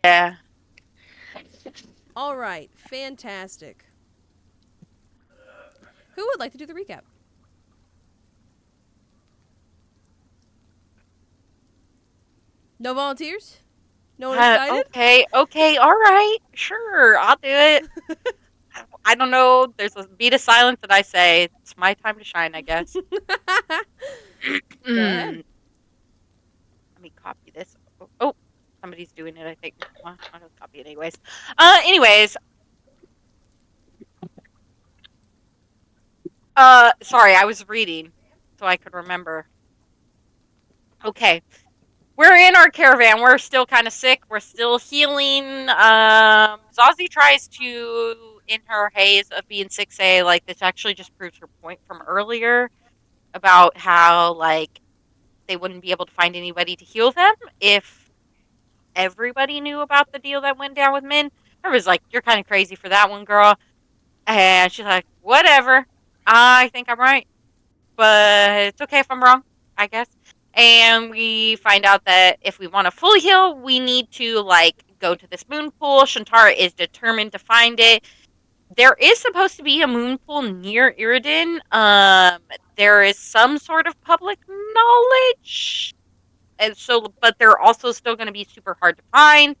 Yeah. All right, fantastic. Who would like to do the recap? No volunteers? No one excited? Okay, all right, sure, I'll do it. I don't know. There's a beat of silence that I say it's my time to shine, I guess. Go ahead. Let me copy this. Oh, somebody's doing it. I think. Well, I'll just copy it anyways. Anyways. Sorry, I was reading, so I could remember. Okay, we're in our caravan. We're still kind of sick. We're still healing. Zazie tries to, in her haze of being 6A, like this actually just proves her point from earlier about how like they wouldn't be able to find anybody to heal them if everybody knew about the deal that went down with Min. I was like, "You're kind of crazy for that one, girl." And she's like, "Whatever. I think I'm right, but it's okay if I'm wrong, I guess." And we find out that if we want to fully heal, we need to like go to this moon pool. Shantara is determined to find it. There is supposed to be a moon pool near Iridan. There is some sort of public knowledge, and so, but they're also still going to be super hard to find.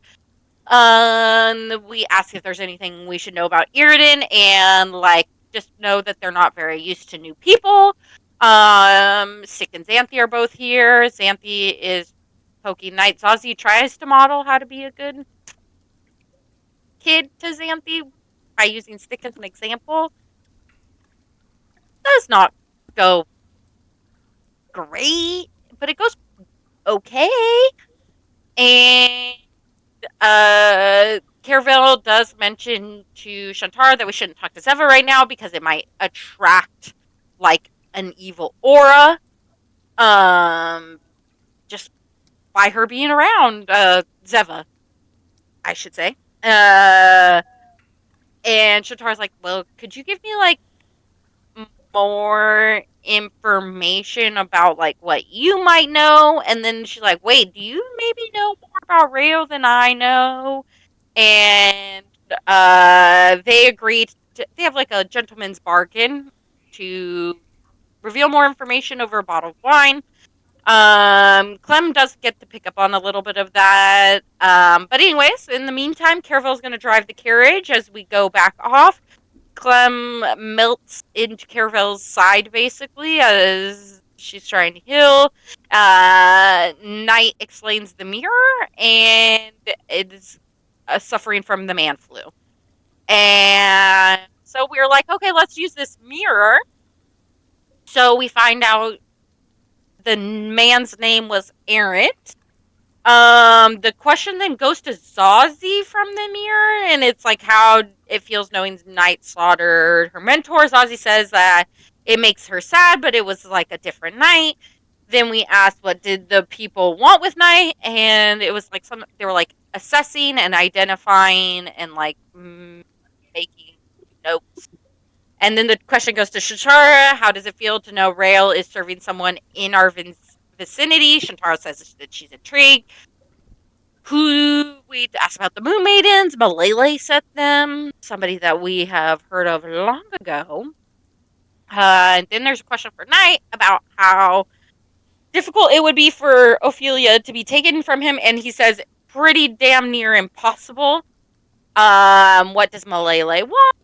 We ask if there's anything we should know about Iridan, and like just know that they're not very used to new people. Sick and Xanthi are both here. Xanthi is poking Night. Zazie tries to model how to be a good kid to Xanthi by using Stick as an example. Does not go great, but it goes okay. And Caravel does mention to Shantara that we shouldn't talk to Zeva right now because it might attract like an evil aura. Um, just by her being around Zeva, I should say. Uh, and Shantara's like, "Well, could you give me like more information about like what you might know?" And then she's like, "Wait, do you maybe know more about Rayo than I know?" And they agreed to, they have like a gentleman's bargain to reveal more information over a bottle of wine. Clem does get to pick up on a little bit of that. But anyways, in the meantime, Caravel's going to drive the carriage as we go back off. Clem melts into Caravel's side basically as she's trying to heal. Knight explains the mirror and is suffering from the man flu. And so we are like, okay, let's use this mirror. So we find out the man's name was Errant. The question then goes to Zazie from the mirror, and it's like how it feels knowing Knight slaughtered her mentor. Zazie says that it makes her sad, but it was like a different Knight. Then we asked what did the people want with Knight, and it was like some they were like assessing and identifying and like making notes. And then the question goes to Shantara. How does it feel to know Rail is serving someone in our vicinity? Shantara says that she's intrigued. Who we asked about the Moon Maidens. Malele set them. Somebody that we have heard of long ago. And then there's a question for Knight about how difficult it would be for Ophelia to be taken from him. And he says pretty damn near impossible. What does Malele want?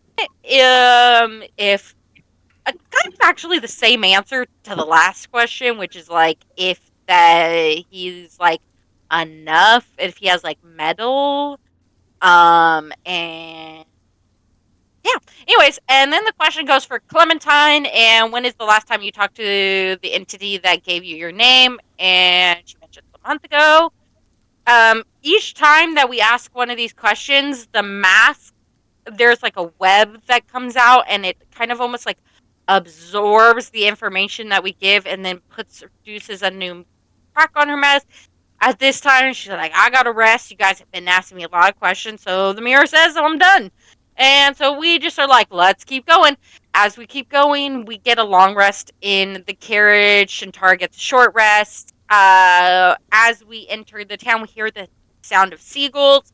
If kind of actually the same answer to the last question, which is like if that he's like enough, if he has like metal, and yeah. Anyways, and then the question goes for Clementine, and when is the last time you talked to the entity that gave you your name? And she mentioned a month ago. Each time that we ask one of these questions, the mask there's like a web that comes out and it kind of almost like absorbs the information that we give and then produces a new crack on her mask. At this time, she's like, I gotta rest. You guys have been asking me a lot of questions. So the mirror says I'm done. And so we just are like, let's keep going. As we keep going, we get a long rest in the carriage. Shantara gets a short rest. As we enter the town, we hear the sound of seagulls.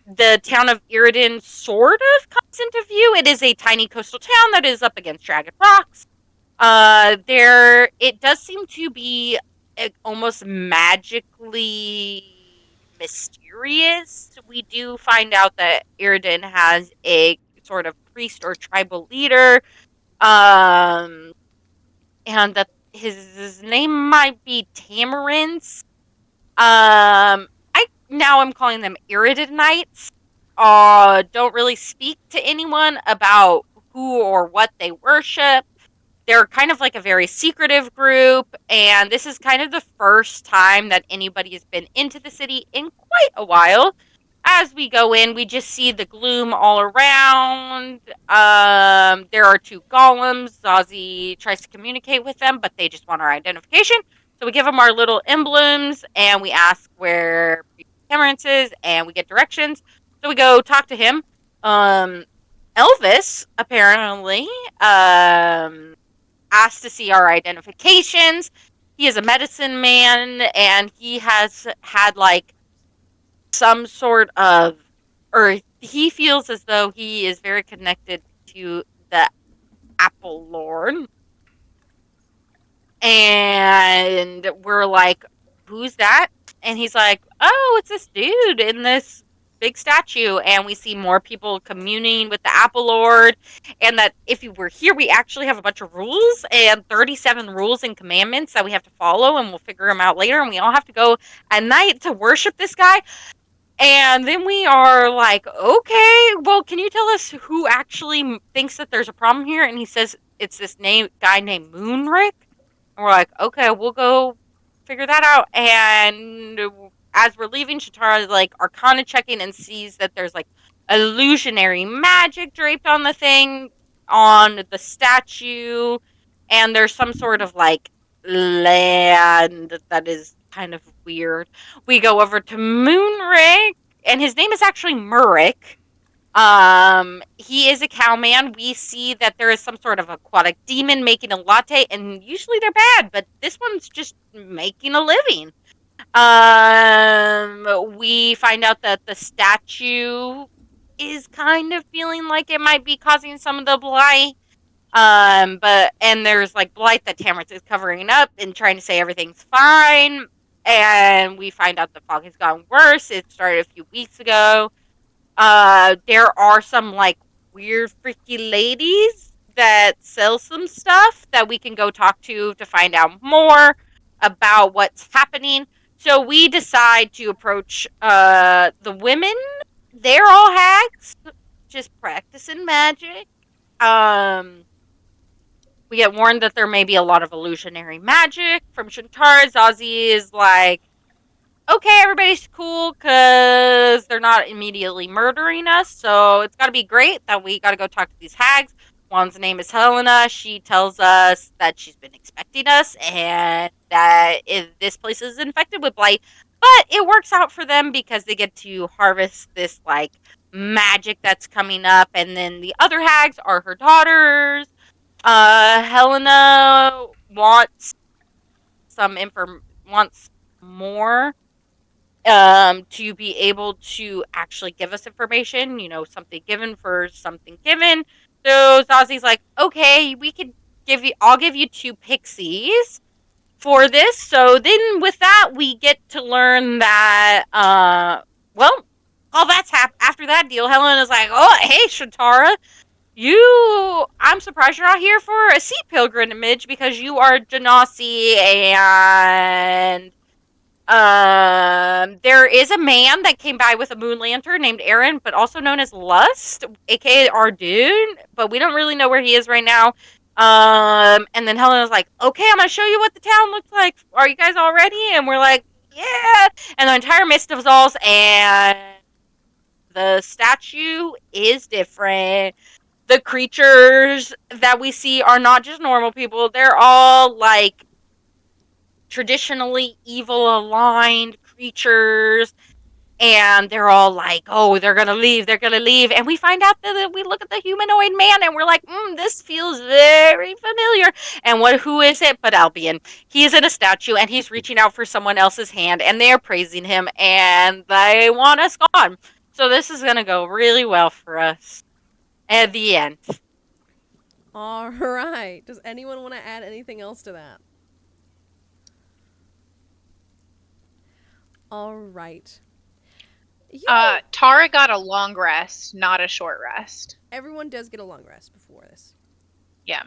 the town of Iridan sort of comes into view. It is a tiny coastal town that is up against jagged rocks. There it does seem to be almost magically mysterious. We do find out that Iridan has a sort of priest or tribal leader, um, and that his name might be Tamarins. I now I'm calling them Iridanites. Don't really speak to anyone about who or what they worship. They're kind of like a very secretive group, and this is kind of the first time that anybody has been into the city in quite a while. As we go in, we just see the gloom all around. There are two golems. Zazie tries to communicate with them, but they just want our identification. So we give them our little emblems, and we ask where Cameron's is, and we get directions. So we go talk to him. Um, Elvis apparently asked to see our identifications. He is a medicine man, and he has had like some sort of, or he feels as though he is very connected to the Apple Lord. And we're like, who's that? And he's like, oh, it's this dude in this big statue. And we see more people communing with the Apple Lord. And that if you were here, we actually have a bunch of rules and 37 rules and commandments that we have to follow. And we'll figure them out later. And we all have to go at night to worship this guy. And then we are like, okay, well, can you tell us who actually thinks that there's a problem here? And he says it's this guy named Moonrick. And we're like, okay, we'll go figure that out. And as we're leaving, Shatara is like arcana checking and sees that there's like illusionary magic draped on the thing, on the statue. And there's some sort of like land that is kind of weird. We go over to Moonrick, and his name is actually Murrick. He is a cowman. We see that there is some sort of aquatic demon making a latte, and usually they're bad, but this one's just making a living. We find out that the statue is kind of feeling like it might be causing some of the blight. But and there's like blight that Tamara is covering up and trying to say everything's fine. And we find out the fog has gotten worse. It started a few weeks ago. There are some like weird freaky ladies that sell some stuff that we can go talk to find out more about what's happening. So we decide to approach the women. They're all hags, just practicing magic. Um, we get warned that there may be a lot of illusionary magic from Shantar. Zazie is like, okay, everybody's cool because they're not immediately murdering us. So it's got to be great that we got to go talk to these hags. One's name is Helena. She tells us that she's been expecting us and that this place is infected with blight. But it works out for them because they get to harvest this like magic that's coming up. And then the other hags are her daughters. Helena wants wants more to be able to actually give us information, something given for something given. So Zazie's like, okay, we could I'll give you two pixies for this. So then with that, we get to learn that, well, all that's after that deal. Helena's like, oh, hey, Shatara, I'm surprised you're not here for a sea pilgrimage because you are Genasi and there is a man that came by with a moon lantern named Aaron, but also known as Lust, aka Ardoon, but we don't really know where he is right now. And then Helen was like, okay, I'm gonna show you what the town looks like. Are you guys all ready? And we're like, yeah. And the entire mist dissolves, and the statue is different. The creatures that we see are not just normal people, they're all like traditionally evil aligned creatures, and they're all like, oh, they're gonna leave, and we find out that we look at the humanoid man and we're like, this feels very familiar. And who is it but Albion? He is in a statue and he's reaching out for someone else's hand, and they're praising him and they want us gone. So this is gonna go really well for us at the end. All right. Does anyone want to add anything else to that? All right. You know, Tara got a long rest, not a short rest. everyone does get a long rest before this. Yeah.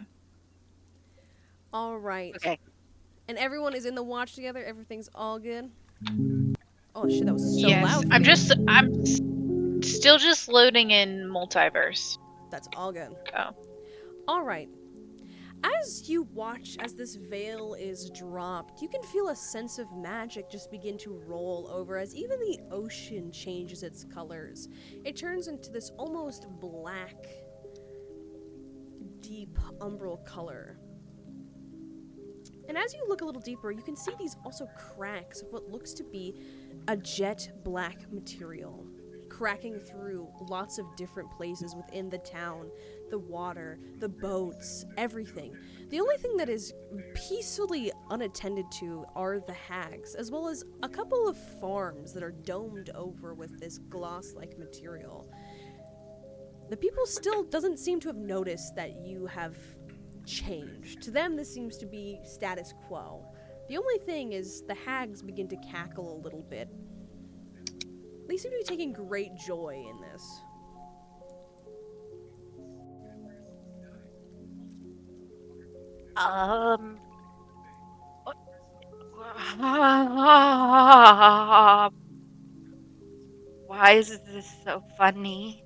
All right. Okay. And everyone is in the watch together. Everything's all good. Oh shit, that was so Yes. loud. I'm still just loading in multiverse. That's all good. Oh. All right. As you watch as this veil is dropped, you can feel a sense of magic just begin to roll over as even the ocean changes its colors. It turns into this almost black, deep umbral color. And as you look a little deeper, you can see these also cracks of what looks to be a jet black material, cracking through lots of different places within the town, the water, the boats, everything. The only thing that is peacefully unattended to are the hags, as well as a couple of farms that are domed over with this gloss-like material. The people still doesn't seem to have noticed that you have changed. To them, this seems to be status quo. The only thing is the hags begin to cackle a little bit. They seem to be taking great joy in this. Um. Why is this so funny?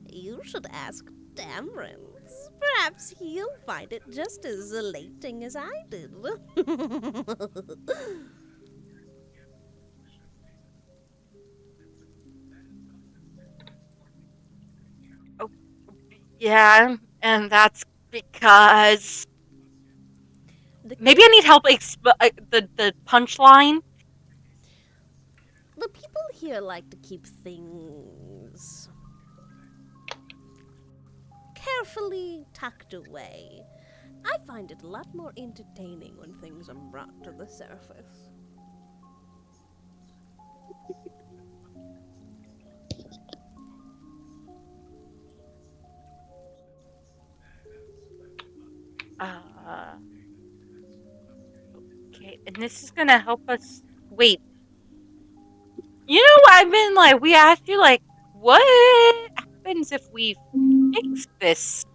You should ask Damerons. Perhaps he'll find it just as elating as I did. Oh, yeah, and that's because maybe I need help. The punchline. The people here like to keep things carefully tucked away. I find it a lot more entertaining when things are brought to the surface. Uh, okay, and this is gonna help us. Wait, you know, I've been like, we asked you, like, what happens if we fix this,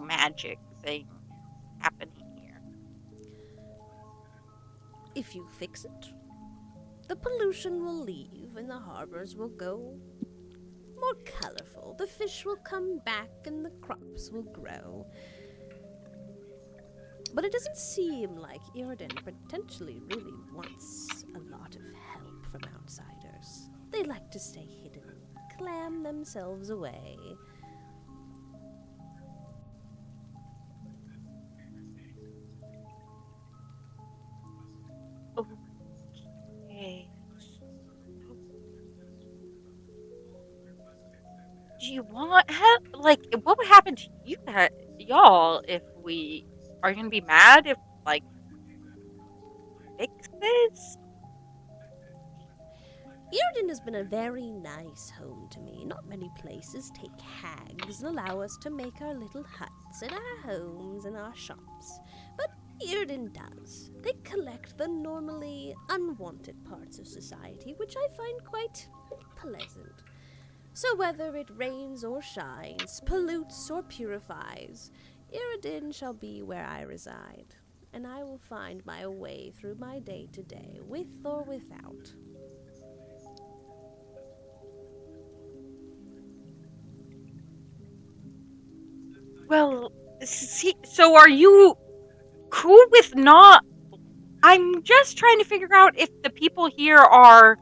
magic thing happening here? If you fix it, the pollution will leave and the harbors will go more colorful. The fish will come back and the crops will grow. But it doesn't seem like Iriden potentially really wants a lot of help from outsiders. They like to stay hidden, clam themselves away. Okay. Do you want help? Like, what would happen to y'all if we are you gonna be mad if like fix this? Iriden has been a very nice home to me. Not many places take hags and allow us to make our little huts in our homes and our shops. But Iriden does. They collect the normally unwanted parts of society, which I find quite pleasant. So whether it rains or shines, pollutes or purifies, Iriden shall be where I reside, and I will find my way through my day to day, with or without. Well, see, so are you cool with not? I'm just trying to figure out if the people here are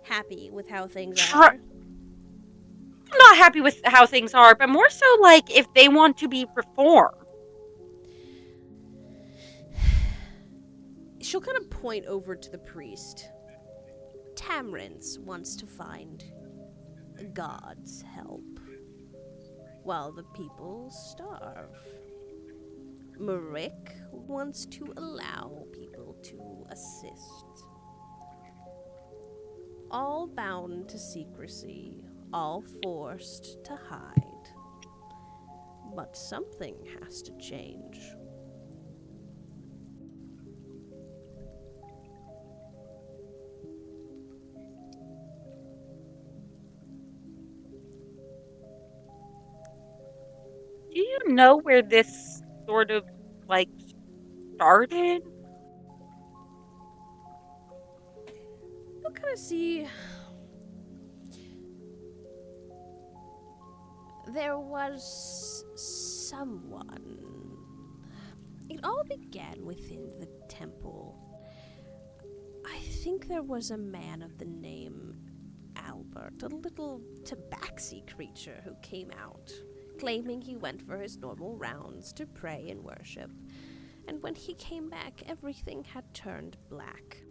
Happy with how things tr- are. not happy with how things are, but more so like if they want to be reformed. She'll kind of point over to the priest. Tamrins wants to find God's help, while the people starve. Marik wants to allow people to assist. All bound to secrecy, all forced to hide. But something has to change. Do you know where this sort of like started? You'll kind of see there was someone. It all began within the temple. I think there was a man of the name Albert, a little tabaxi creature who came out, claiming he went for his normal rounds to pray and worship. And when he came back, everything had turned black.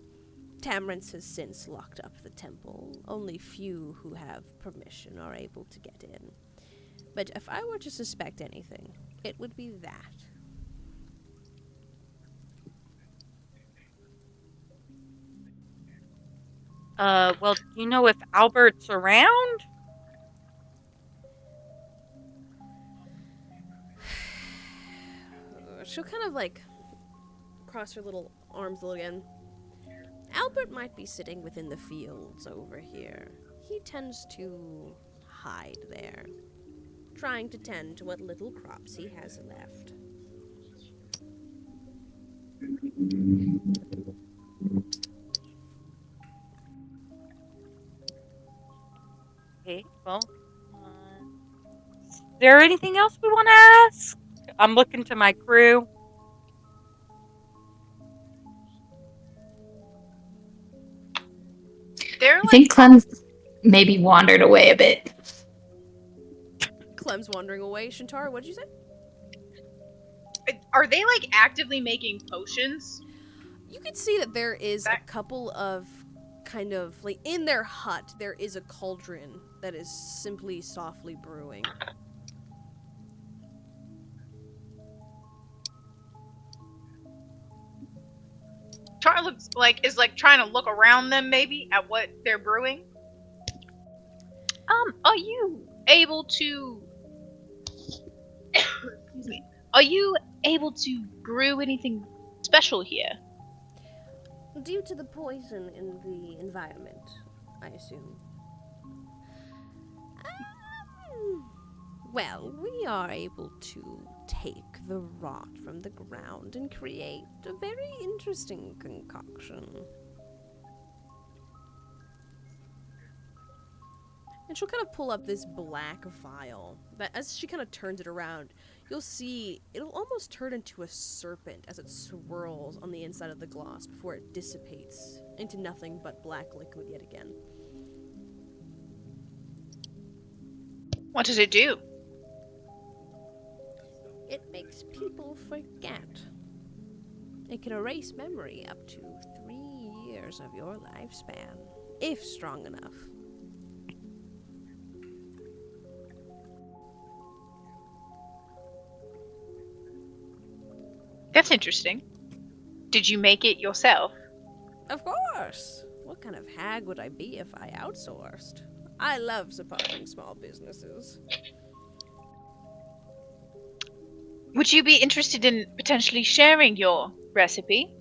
Tamrance has since locked up the temple. Only few who have permission are able to get in. But if I were to suspect anything, it would be that. Well, do you know if Albert's around? She'll kind of like cross her little arms again. Albert might be sitting within the fields over here. He tends to hide there, trying to tend to what little crops he has left. Okay, well, is there anything else we want to ask? I'm looking to my crew. They're I like, think Clem's maybe wandered away a bit. Clem's wandering away. Shintara, what did you say? are they like actively making potions? You can see that there is a couple of kind of like in their hut there is a cauldron that is simply softly brewing. Char looks like is like trying to look around them maybe at what they're brewing. Are you able to excuse me. Are you able to brew anything special here? Due to the poison in the environment, I assume. Well, we are able to take the rot from the ground and create a very interesting concoction. And she'll kind of pull up this black vial, that as she kind of turns it around, you'll see it'll almost turn into a serpent as it swirls on the inside of the gloss before it dissipates into nothing but black liquid yet again. What does it do? It makes people forget. It can erase memory up to 3 years of your lifespan, if strong enough. That's interesting. Did you make it yourself? Of course! What kind of hag would I be if I outsourced? I love supporting small businesses. Would you be interested in potentially sharing your recipe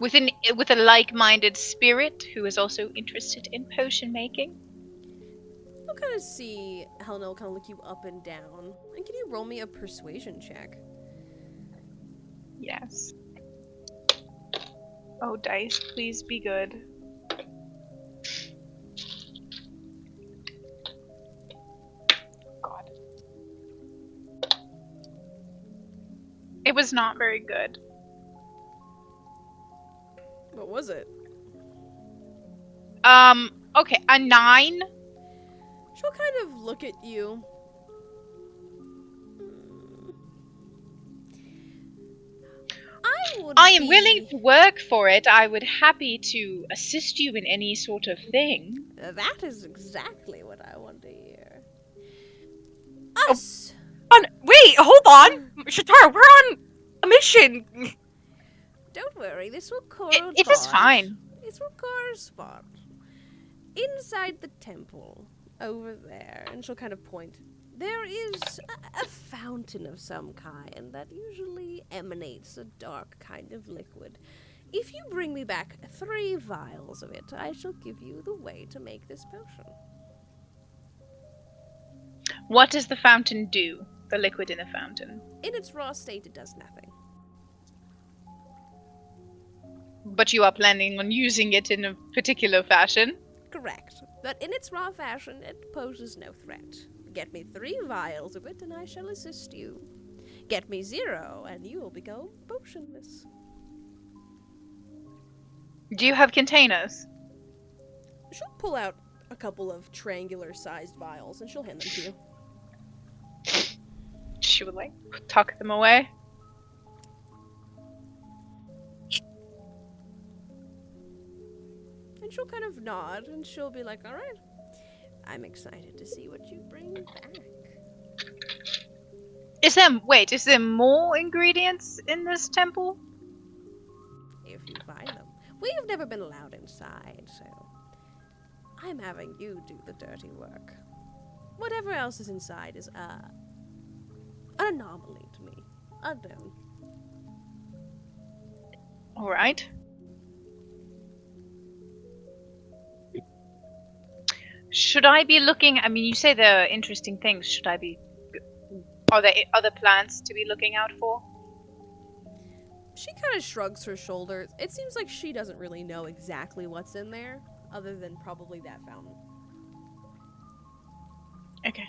with a like-minded spirit who is also interested in potion making? You'll kind of see Helena will kind of look you up and down. And can you roll me a persuasion check? Yes. Oh, dice, please be good. God. It was not very good. What was it? Okay, a 9. She'll kind of look at you. I am willing to work for it. I would happy to assist you in any sort of thing. That is exactly what I want to hear. Oh. Us! Wait, hold on. Shatara, we're on a mission. Don't worry, this will correspond. It is fine. This will correspond. Inside the temple, over there, and she'll kind of point, there is a fountain of some kind that usually emanates a dark kind of liquid. If you bring me back 3 vials of it, I shall give you the way to make this potion. What does the fountain do? The liquid in the fountain. In its raw state, it does nothing. But you are planning on using it in a particular fashion? Correct. But in its raw fashion, it poses no threat. Get me 3 vials of it, and I shall assist you. Get me 0, and you will become potionless. Do you have containers? She'll pull out a couple of triangular-sized vials, and she'll hand them to you. She would like tuck them away. And she'll kind of nod, and she'll be like, all right, I'm excited to see what you bring back. Is there more ingredients in this temple? If you find them. We have never been allowed inside, so I'm having you do the dirty work. Whatever else is inside is, an anomaly to me. Unknown. Alright. Should I be looking, I mean, you say there are interesting things. Are there other plants to be looking out for? She kind of shrugs her shoulders. It seems like she doesn't really know exactly what's in there, other than probably that fountain. Okay.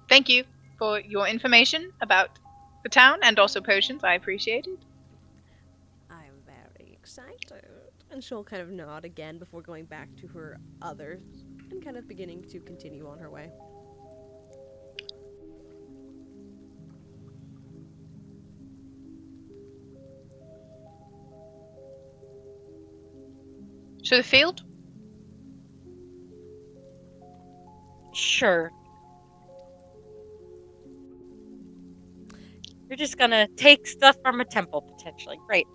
Thank you for your information about the town and also potions. I appreciate it. I'm very excited. And she'll kind of nod again before going back to her others and kind of beginning to continue on her way. To the field? Sure. You're just gonna take stuff from a temple, potentially. Great.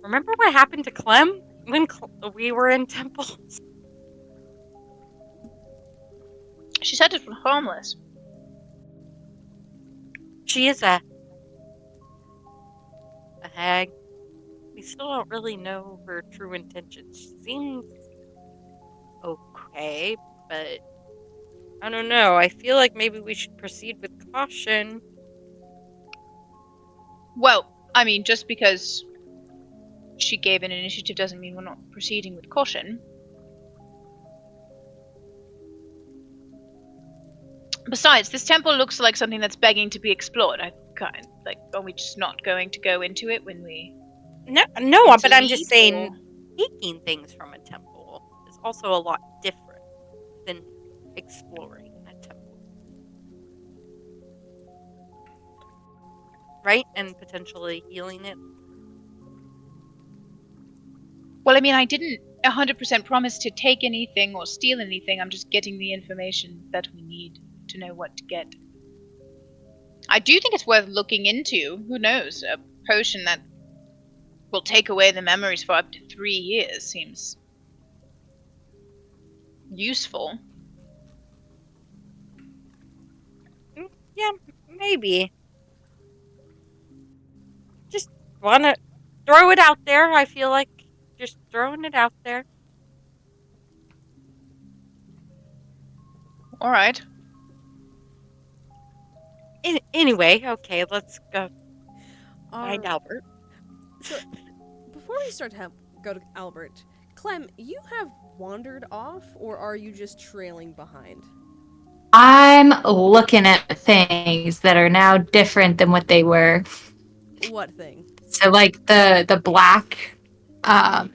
Remember what happened to Clem when we were in temples? She said it was harmless. She is a hag. We still don't really know her true intentions. She seems okay, but I don't know. I feel like maybe we should proceed with caution. Well, I mean, just because she gave an initiative doesn't mean we're not proceeding with caution. Besides, this temple looks like something that's begging to be explored. Are we just not going to go into it when we... No, to but I'm just leave, saying, or- taking things from a temple is also a lot different than exploring a temple. Right? And potentially healing it. Well, I mean, I didn't 100% promise to take anything or steal anything. I'm just getting the information that we need to know what to get. I do think it's worth looking into. Who knows? A potion that will take away the memories for up to 3 years seems useful. Yeah, maybe. Just wanna throw it out there. I feel like just throwing it out there. Alright. Anyway, okay, let's go find Alright. Albert. So, before we start to go to Albert, Clem, you have wandered off, or are you just trailing behind? I'm looking at things that are now different than what they were. What thing? So like the black I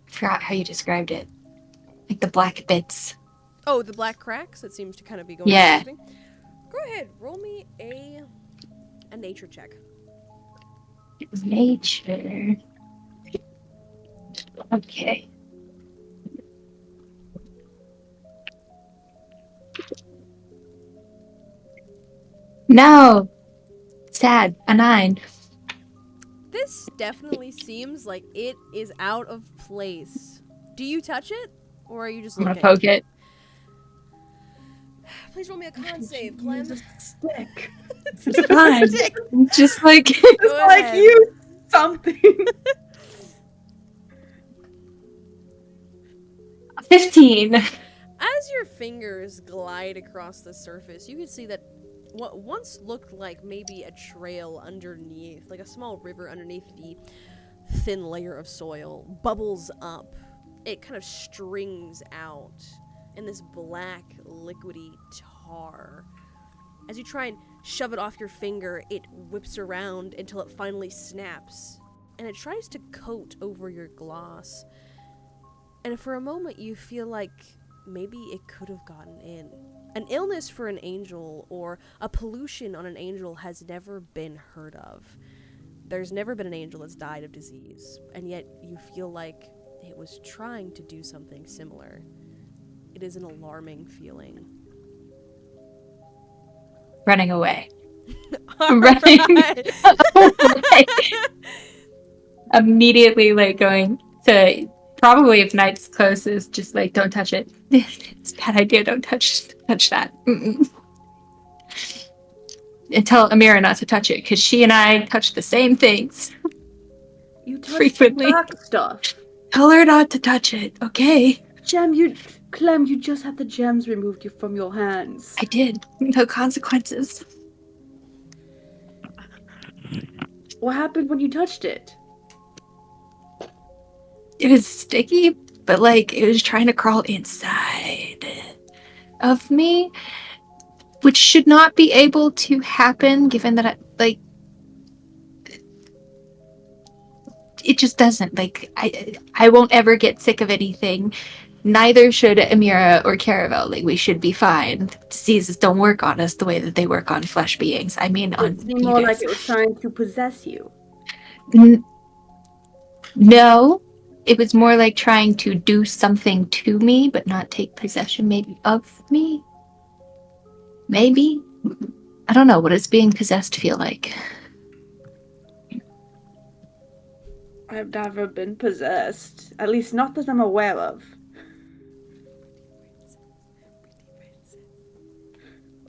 forgot how you described it. Like the black bits. Oh, the black cracks? That seems to kind of be going Yeah. on. Go ahead, roll me a nature check. Nature. Okay. No. Sad. A 9. This definitely seems like it is out of place. Do you touch it? Or are you just I'm gonna looking? poke it. Please roll me a con save, Clem. Use a stick. It's fine. Stick. Just like Go It's like ahead. use something. 15. As your fingers glide across the surface, you can see that what once looked like maybe a trail underneath, like a small river underneath the thin layer of soil, bubbles up. It kind of strings out in this black, liquidy tar. As you try and shove it off your finger, it whips around until it finally snaps, and it tries to coat over your gloss. And for a moment, you feel like maybe it could have gotten in. An illness for an angel or a pollution on an angel has never been heard of. There's never been an angel that's died of disease, and yet you feel like it was trying to do something similar. It is an alarming feeling. Running away. All Running. right. Away. Immediately, like, going to probably if Night's closest, just like, don't touch it. It's a bad idea. Don't touch that. Mm-mm. And tell Amira not to touch it because she and I touch the same things. You touch Frequently. dark stuff. Tell her not to touch it, okay? Clem, you just had the gems removed from your hands. I did. No consequences. What happened when you touched it? It was sticky, but like it was trying to crawl inside of me, which should not be able to happen given that it just doesn't. Like I won't ever get sick of anything. Neither should Amira or Caravel. Like we should be fine. Diseases don't work on us the way that they work on flesh beings. I mean on It seemed more you like guys. it was trying to possess you. No, it was more like trying to do something to me, but not take possession maybe of me. Maybe. I don't know. What does being possessed feel like? I've never been possessed. At least not that I'm aware of.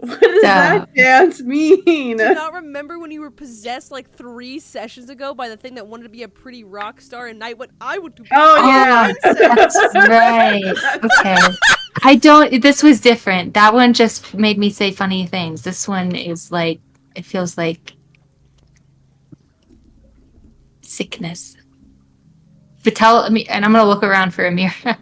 What does that dance mean? Do you not remember when you were possessed like 3 sessions ago by the thing that wanted to be a pretty rock star and Night went, I would do Oh, yeah. That's right. Okay. I don't. This was different. That one just made me say funny things. This one is like, it feels like sickness. But tell me, and I'm gonna look around for Amira.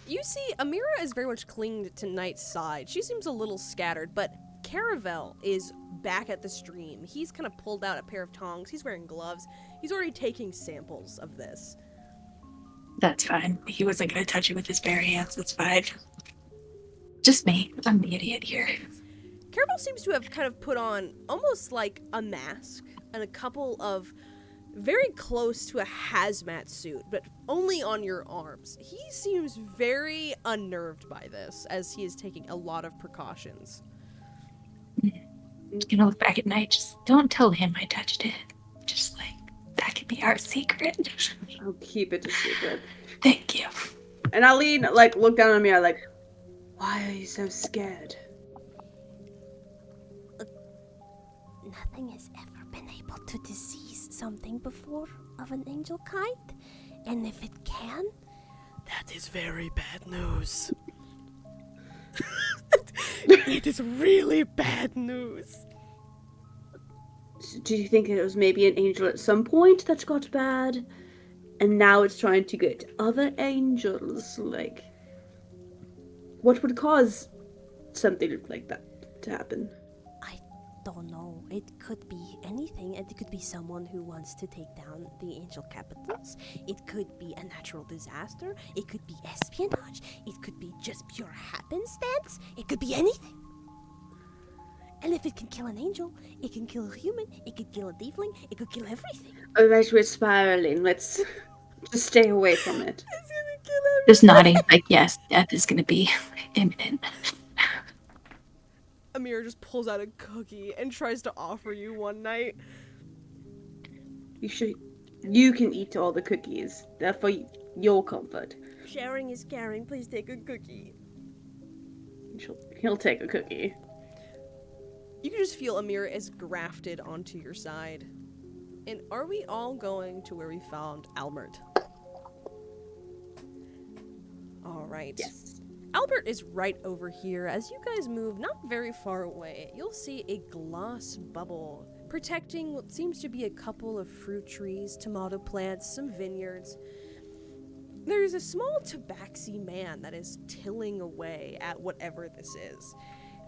You see, Amira is very much clinged to Knight's side. She seems a little scattered, but Caravel is back at the stream. He's kind of pulled out a pair of tongs. He's wearing gloves. He's already taking samples of this. That's fine. He wasn't gonna touch it with his bare hands. That's fine. Just me. I'm the idiot here. Caravel seems to have kind of put on almost like a mask and a couple of very close to a hazmat suit, but only on your arms. He seems very unnerved by this, as he is taking a lot of precautions. I'm gonna look back at Night. Just don't tell him I touched it. Just like, that could be our secret. I'll keep it a secret. Thank you. And I'll look down at me, I'm like, why are you so scared? Nothing has ever been able to disease something before of an angel kind, and if it can, That is very bad news. It is really bad news. Do you think it was maybe an angel at some point that got bad? And now it's trying to get other angels? Like, what would cause something like that to happen? I don't know. It could be anything. It could be someone who wants to take down the angel capitals. It could be a natural disaster. It could be espionage. It could be just pure happenstance. It could be anything. And if it can kill an angel, it can kill a human, it could kill a tiefling, it could kill everything. Alright, we're spiraling. Let's just stay away from it. It's gonna kill everyone. Just nodding, like, yes, death is gonna be imminent. Amira just pulls out a cookie and tries to offer you one night. You can eat all the cookies. They're for your comfort. Sharing is caring. Please take a cookie. He'll take a cookie. You can just feel Amira is grafted onto your side. And are we all going to where we found Albert? Alright. Yes. Albert is right over here. As you guys move not very far away, you'll see a glass bubble protecting what seems to be a couple of fruit trees, tomato plants, some vineyards. There's a small tabaxi man that is tilling away at whatever this is.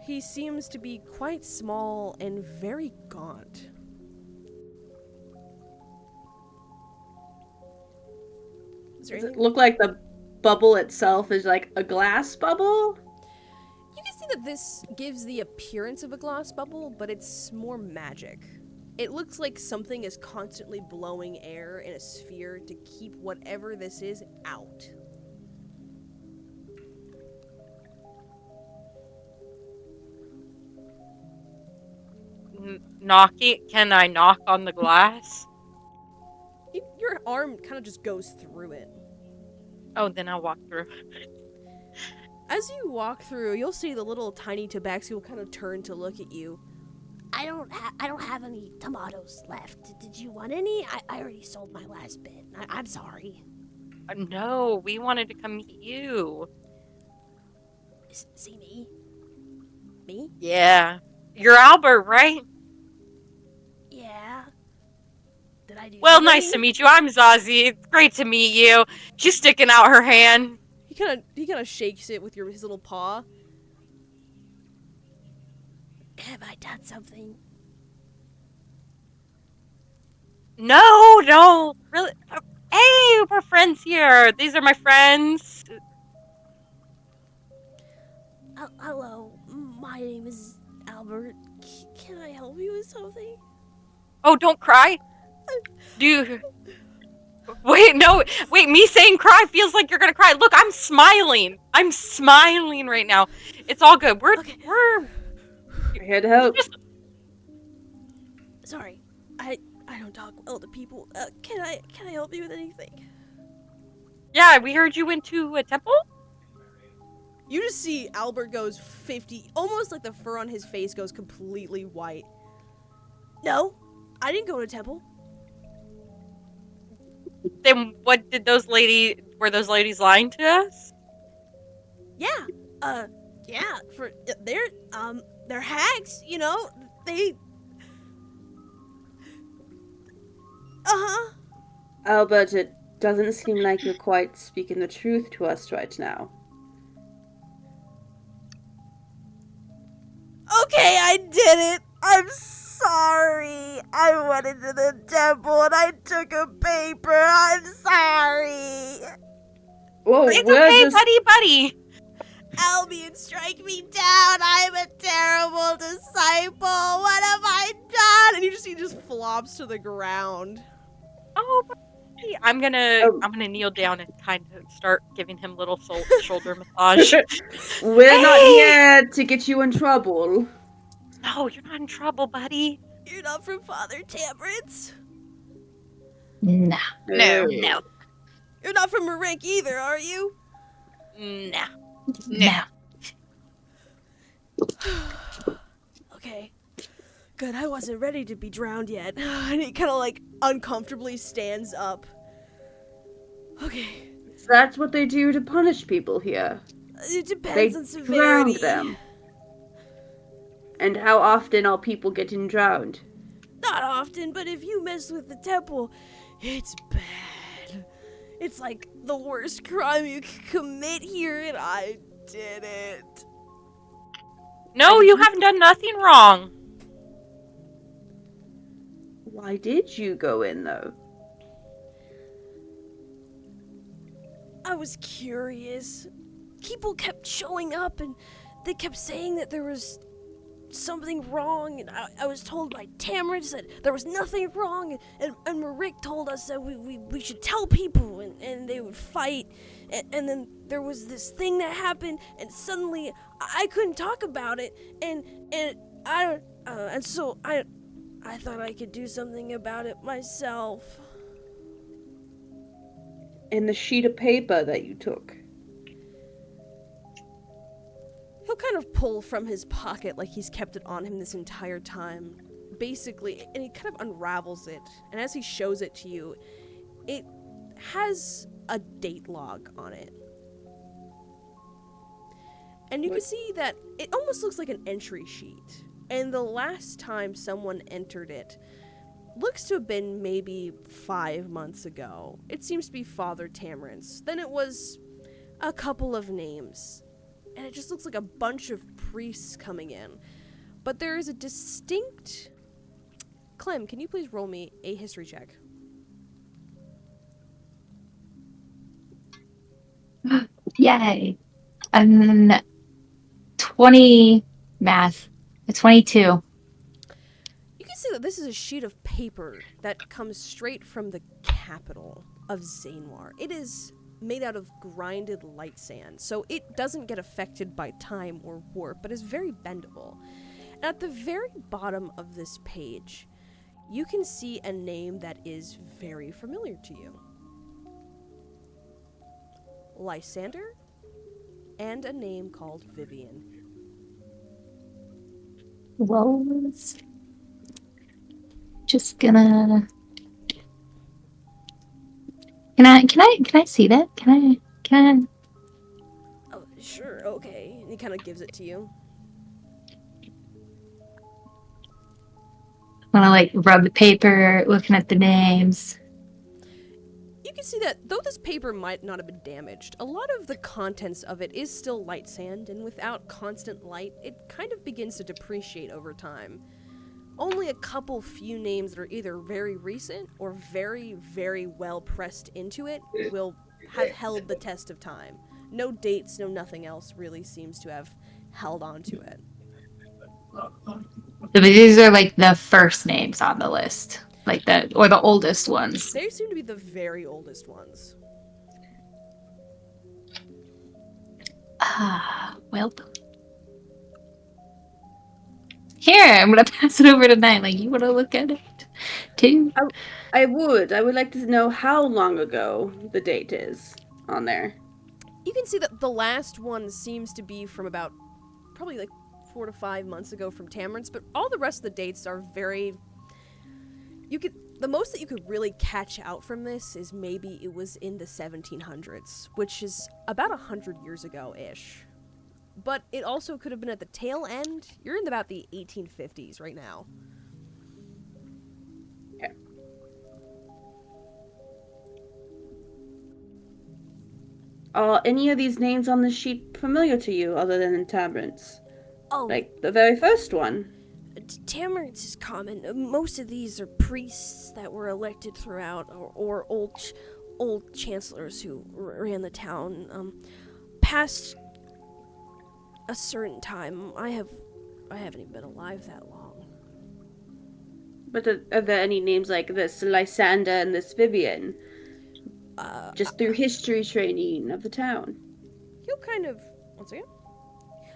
He seems to be quite small and very gaunt. Is there Does it anything- look like the bubble itself is like a glass bubble? You can see that this gives the appearance of a glass bubble, but it's more magic. It looks like something is constantly blowing air in a sphere to keep whatever this is out. Knocking? Can I knock on the glass? Your arm kind of just goes through it. Oh, then I'll walk through. As you walk through, you'll see the little tiny tabaxi will kind of turn to look at you. I don't have any tomatoes left. Did you want any? I already sold my last bit. I'm sorry. No, we wanted to come meet you. See me? Me? Yeah. You're Albert, right? Yeah. Did I do Well, something? nice to meet you. I'm Zazie. It's great to meet you. She's sticking out her hand. He kind of shakes it with his little paw. Have I done something? No, no. Really? Hey, we're friends here. These are my friends. Hello, my name is Albert. Can I help you with something? Oh, don't cry. Wait, no. Wait, me saying cry feels like you're gonna cry. Look, I'm smiling. I'm smiling right now. It's all good. We're We're here to help. Sorry, I don't talk well to people. Can I help you with anything? Yeah, we heard you went to a temple? You just see Albert goes 50, almost like the fur on his face goes completely white. No, I didn't go to temple. Then what did were those ladies lying to us? Yeah, yeah. They're hags. You know, they. Albert, it doesn't seem like you're quite speaking the truth to us right now. Okay, I did it. I'm sorry. I went into the temple and I took a paper. I'm sorry. Whoa, It's we're okay, just... buddy. Albion, strike me down. I'm a terrible disciple. What have I done? And you just see he just flops to the ground. Oh, buddy. I'm gonna kneel down and kind of start giving him little shoulder massage. We're not here to get you in trouble. No, you're not in trouble, buddy. You're not from Father Tamritz? Nah. No. No. You're not from Marink either, are you? No. Nah. Okay. Good, I wasn't ready to be drowned yet. And he kind of like uncomfortably stands up. Okay. That's what they do to punish people here. It They depends on drown severity. them. And how often are people getting drowned? Not often, but if you mess with the temple, it's bad. It's like the worst crime you could commit here, and I did it. No, you haven't done nothing wrong. Why did you go in, though? I was curious. People kept showing up, and they kept saying that there was something wrong, and I was told by Tamarind that there was nothing wrong, and Marik told us that we should tell people, and they would fight, and then there was this thing that happened, and suddenly I couldn't talk about it, and so I thought I could do something about it myself. And the sheet of paper that you took. He'll kind of pull from his pocket like he's kept it on him this entire time. Basically, and he kind of unravels it. And as he shows it to you, it has a date log on it. And you can see that it almost looks like an entry sheet. And the last time someone entered it looks to have been maybe 5 months ago. It seems to be Father Tamarins. Then it was a couple of names. And it just looks like a bunch of priests coming in. But there is a distinct... Clem, can you please roll me a history check? Yay. And 20 math. A 22. You can see that this is a sheet of paper that comes straight from the capital of Zainwar. It is made out of grinded light sand, so it doesn't get affected by time or warp, but is very bendable. And at the very bottom of this page, you can see a name that is very familiar to you. Lysander, and a name called Vivian. Was just gonna. Can I see that? Can I? Oh, sure, okay. And he kind of gives it to you. Wanna like rub the paper, looking at the names. You can see that though this paper might not have been damaged, a lot of the contents of it is still light sand, and without constant light, it kind of begins to depreciate over time. Only a couple few names that are either very recent or very, very well pressed into it will have held the test of time. No dates, no nothing else really seems to have held on to it. But these are like the first names on the list, like the oldest ones. They seem to be the very oldest ones. Well. Here, I'm gonna pass it over to Nine. Like, you wanna look at it too? I would like to know how long ago the date is on there. You can see that the last one seems to be from about probably like 4 to 5 months ago from Tamarins, but all the rest of the dates are very... The most that you could really catch out from this is maybe it was in the 1700s, which is about 100 years ago-ish. But it also could have been at the tail end. You're in about the 1850s right now. Okay. Are any of these names on the sheet familiar to you other than Tamarins? Oh, Like the very first one? Tamarins is common. Most of these are priests that were elected throughout, or old chancellors who ran the town. Past a certain time, I haven't even been alive that long. But are there any names like this Lysander and this Vivian? Just through history training of the town. He'll kind of... Once again?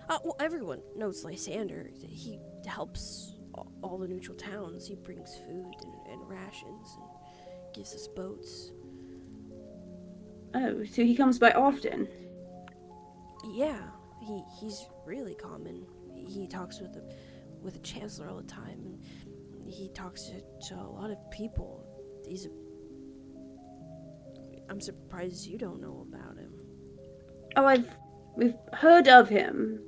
Well, everyone knows Lysander. He helps all the neutral towns. He brings food and rations and gives us boats. Oh, so he comes by often? Yeah, he's really common. He talks with the chancellor all the time, and he talks to a lot of people. I'm surprised you don't know about him. Oh, we've heard of him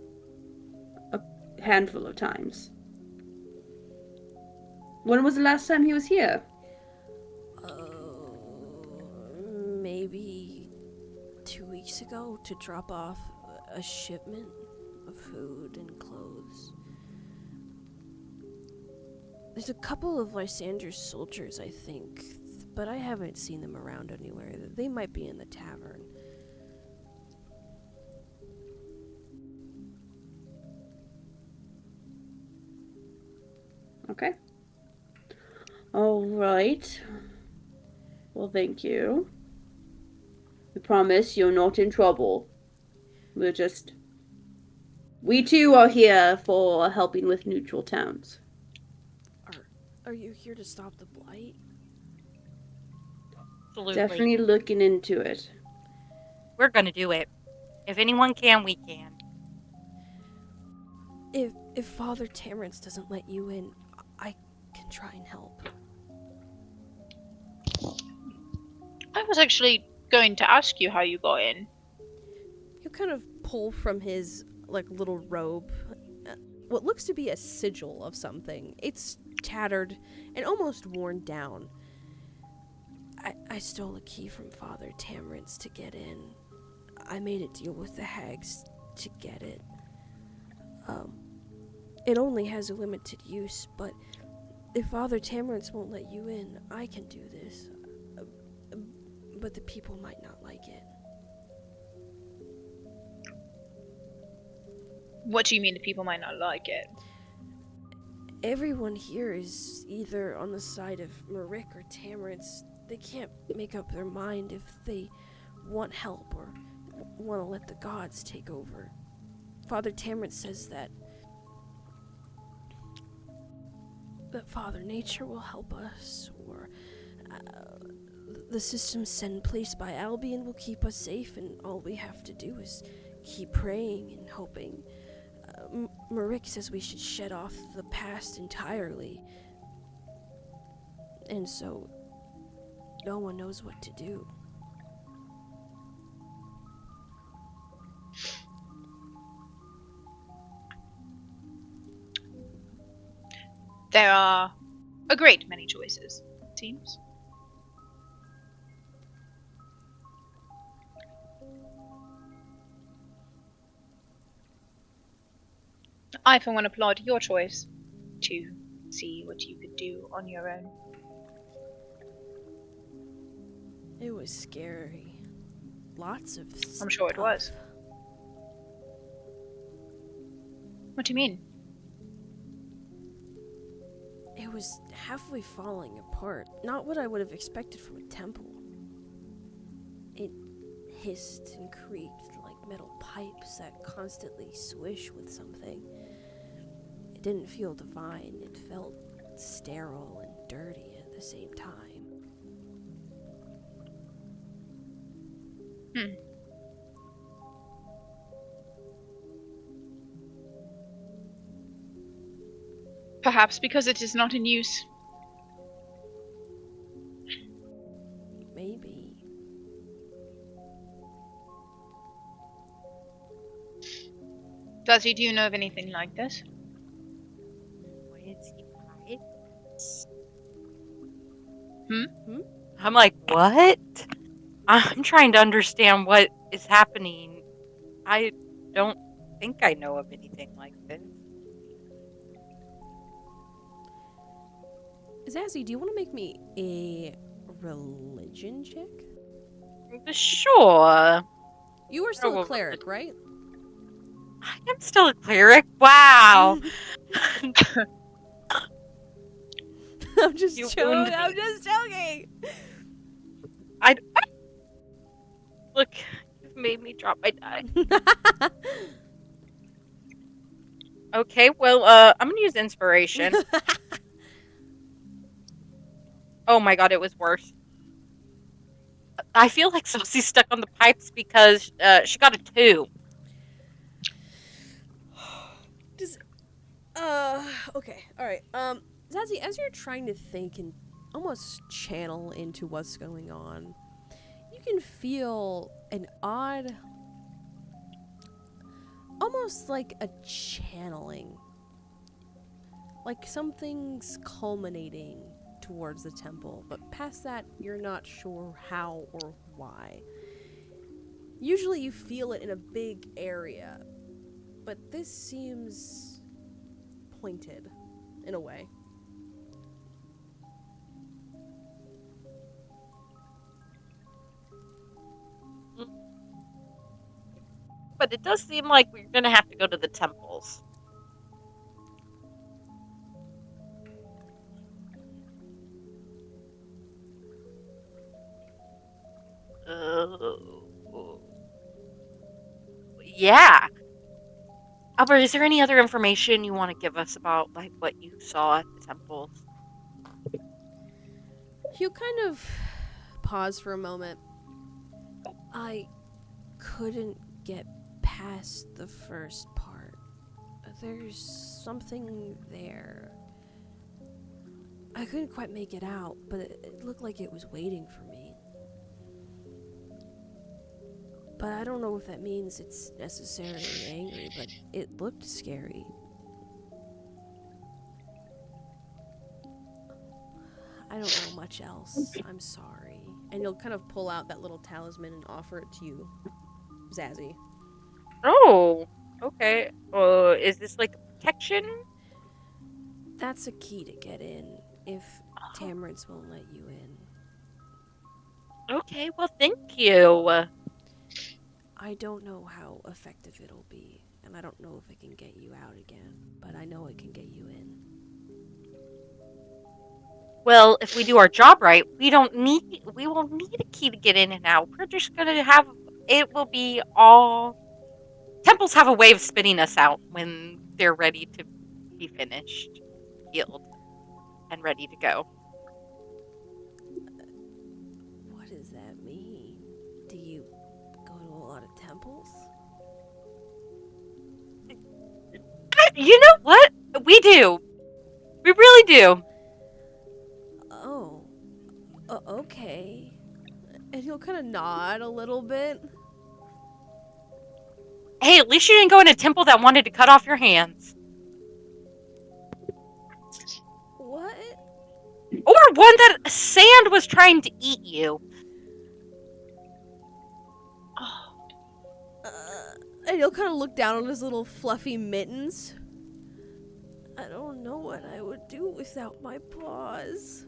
a handful of times. When was the last time he was here? Maybe 2 weeks ago to drop off a shipment of food and clothes. There's a couple of Lysander's soldiers, I think, but I haven't seen them around anywhere. They might be in the tavern. Okay. All right. Well, thank you. We promise you're not in trouble. We too are here for helping with neutral towns. Are you here to stop the blight? Absolutely. Definitely looking into it. We're gonna do it. If anyone can, we can. If Father Terrence doesn't let you in, I can try and help. I was actually going to ask you how you got in. He'll kind of pull from his little robe what looks to be a sigil of something. It's tattered and almost worn down. I stole a key from Father Terrence to get in. I made a deal with the hags to get it. It only has a limited use, but if Father Terrence won't let you in, I can do this. But the people might not like it. What do you mean the people might not like it? Everyone here is either on the side of Marik or Terrence. They can't make up their mind if they want help or want to let the gods take over. Father Terrence says that Father Nature will help us, or the system set in place by Albion will keep us safe, and all we have to do is keep praying and hoping. Marik says we should shed off the past entirely, and so no one knows what to do. There are a great many choices, it seems. I, for one, applaud your choice to see what you could do on your own. It was scary. Lots of I'm sure it stuff. was. What do you mean? It was halfway falling apart. Not what I would have expected from a temple. It hissed and creaked like metal pipes that constantly swish with something. It didn't feel divine. It felt sterile and dirty at the same time. Perhaps because it is not in use. Maybe. Darcy, do you know of anything like this? What is he hiding? I'm like, what? I'm trying to understand what is happening. I don't think I know of anything like this. Zazzy, do you want to make me a religion check? Sure. You are still Oh, a cleric, right? I am still a cleric. Wow. I'm just You joking. wounded I'm me. just joking. Look, you've made me drop my die. Okay, well, I'm gonna use inspiration. Oh my god, it was worse. I feel like Saucy's stuck on the pipes because she got a 2. Okay, alright. Zazzy, as you're trying to think and almost channel into what's going on, you can feel an odd, almost like a channeling. Like something's culminating towards the temple, but past that, you're not sure how or why. Usually you feel it in a big area, but this seems pointed in a way. But it does seem like we're gonna have to go to the temples. Yeah. Albert, is there any other information you want to give us about like what you saw at the temples? He'll kind of pause for a moment. I couldn't get past the first part. There's something there. I couldn't quite make it out, but it looked like it was waiting for me. But I don't know if that means it's necessarily angry, but it looked scary. I don't know much else. I'm sorry. And you'll kind of pull out that little talisman and offer it to you, Zazzy. Oh, okay. Is this like protection? That's a key to get in if Tamarids won't let you in. Okay, well, thank you. I don't know how effective it'll be, and I don't know if it can get you out again, but I know it can get you in. Well, if we do our job right, we won't need a key to get in and out. We're just gonna have it will be all temples have a way of spitting us out when they're ready to be finished, healed, and ready to go. What does that mean? Do you go to a lot of temples? You know what? We do. We really do. Oh. Okay. And he'll kind of nod a little bit. Hey, at least you didn't go in a temple that wanted to cut off your hands. What? Or one that sand was trying to eat you. And he'll kind of look down on his little fluffy mittens. I don't know what I would do without my paws.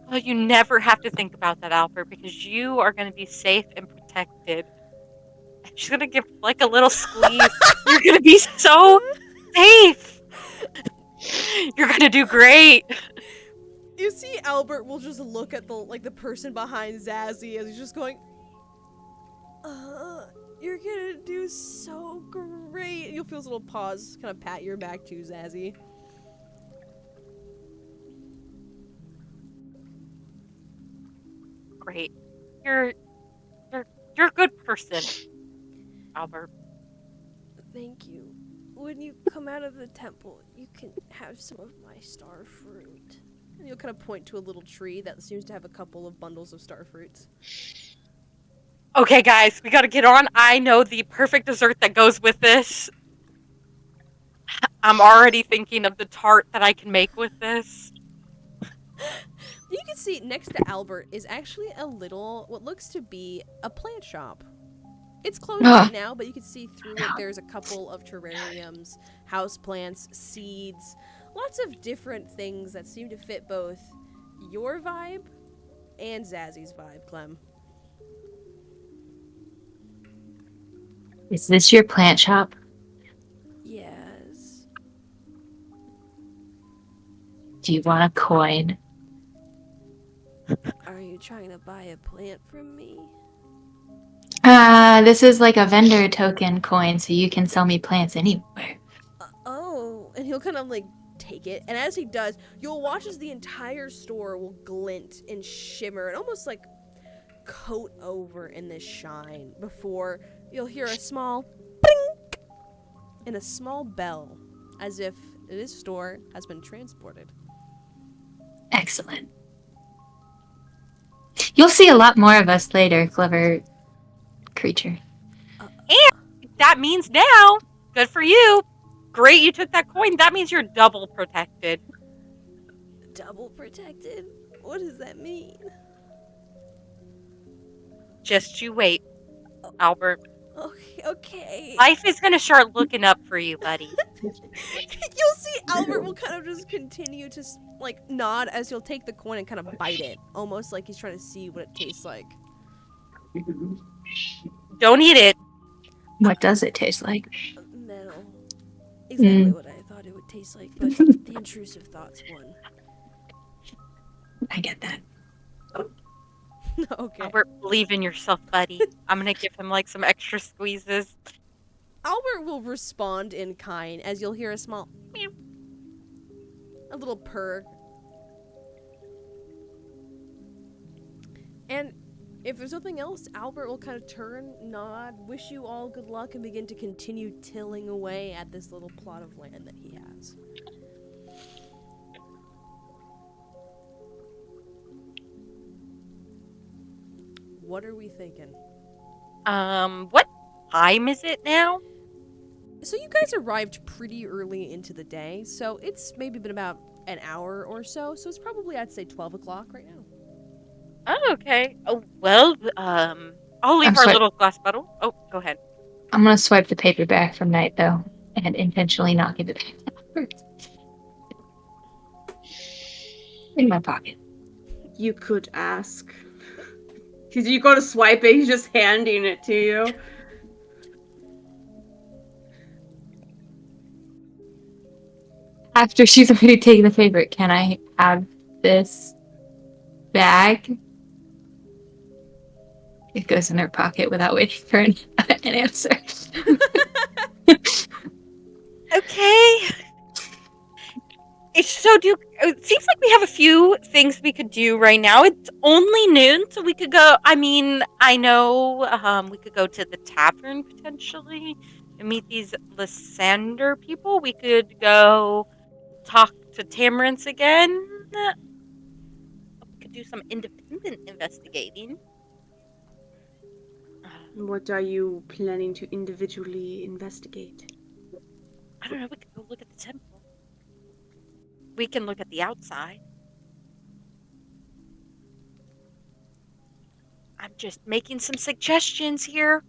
Well, you never have to think about that, Albert, because you are going to be safe and protected. She's going to give like a little squeeze. You're going to be so safe. You're going to do great. You see, Albert will just look at the person behind Zazzy as he's just going, you're gonna do so great. And you'll feel his little paws kind of pat your back too, Zazzy. Great. You're a good person, Albert. Thank you. When you come out of the temple, you can have some of my star fruit. And you'll kind of point to a little tree that seems to have a couple of bundles of star fruits. Okay, guys, we gotta get on. I know the perfect dessert that goes with this. I'm already thinking of the tart that I can make with this. You can see next to Albert is actually a little, what looks to be a plant shop. It's closed right now, but you can see through it there's a couple of terrariums, houseplants, seeds, lots of different things that seem to fit both your vibe and Zazzy's vibe, Clem. Is this your plant shop? Yes. Do you want a coin? Are you trying to buy a plant from me? This is like a vendor token coin, so you can sell me plants anywhere. Oh, and he'll kind of like take it, and as he does, you'll watch as the entire store will glint and shimmer and almost like coat over in this shine before you'll hear a small blink and a small bell as if this store has been transported. Excellent. You'll see a lot more of us later, clever creature. That means now, good for you. Great, you took that coin. That means you're double protected. Double protected? What does that mean? Just you wait, Albert. Okay. Life is gonna start looking up for you, buddy. You'll see Albert will kind of just continue to like nod as he'll take the coin and kind of bite it, almost like he's trying to see what it tastes like. Don't eat it. What does it taste like? Metal. Exactly what I thought it would taste like, but the intrusive thoughts won. I get that. Okay. Albert, believe in yourself, buddy. I'm gonna give him like some extra squeezes. Albert will respond in kind as you'll hear a small meow, a little purr. And if there's nothing else, Albert will kind of turn, nod, wish you all good luck, and begin to continue tilling away at this little plot of land that he has. What are we thinking? What time is it now? So you guys arrived pretty early into the day, so it's maybe been about an hour or so, so it's probably, I'd say, 12 o'clock right now. Oh, okay. Oh, well, I'll leave I'm our sorry. little glass bottle. Oh, go ahead. I'm gonna swipe the paper back from Night though, and intentionally not give it back. In my pocket. You could ask. Because you go to swipe it, he's just handing it to you. After she's already taken the paper, can I have this bag? It goes in her pocket without waiting for an answer. Okay. It seems like we have a few things we could do right now. It's only noon, so we could go. I mean, I know we could go to the tavern potentially and meet these Lysander people. We could go talk to Tamarins again. We could do some independent investigating. What are you planning to individually investigate? I don't know. We could go look at the temple. We can look at the outside. I'm just making some suggestions here.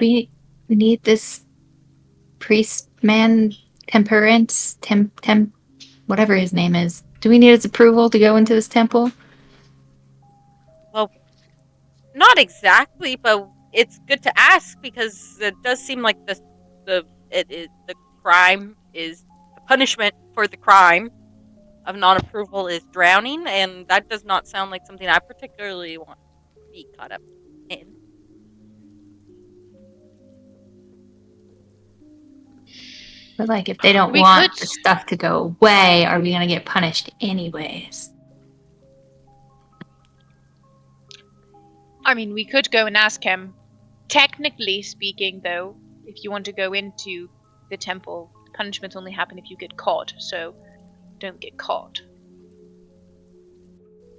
We need this priest man, temperance, whatever his name is. Do we need his approval to go into this temple? Well, not exactly, but it's good to ask because it does seem like the crime is the punishment for the crime of non-approval is drowning, and that does not sound like something I particularly want to be caught up in. But like, if they don't We want could- the stuff to go away, are we gonna get punished anyways? I mean, we could go and ask him. Technically speaking, though, if you want to go into the temple, punishments only happen if you get caught, so don't get caught.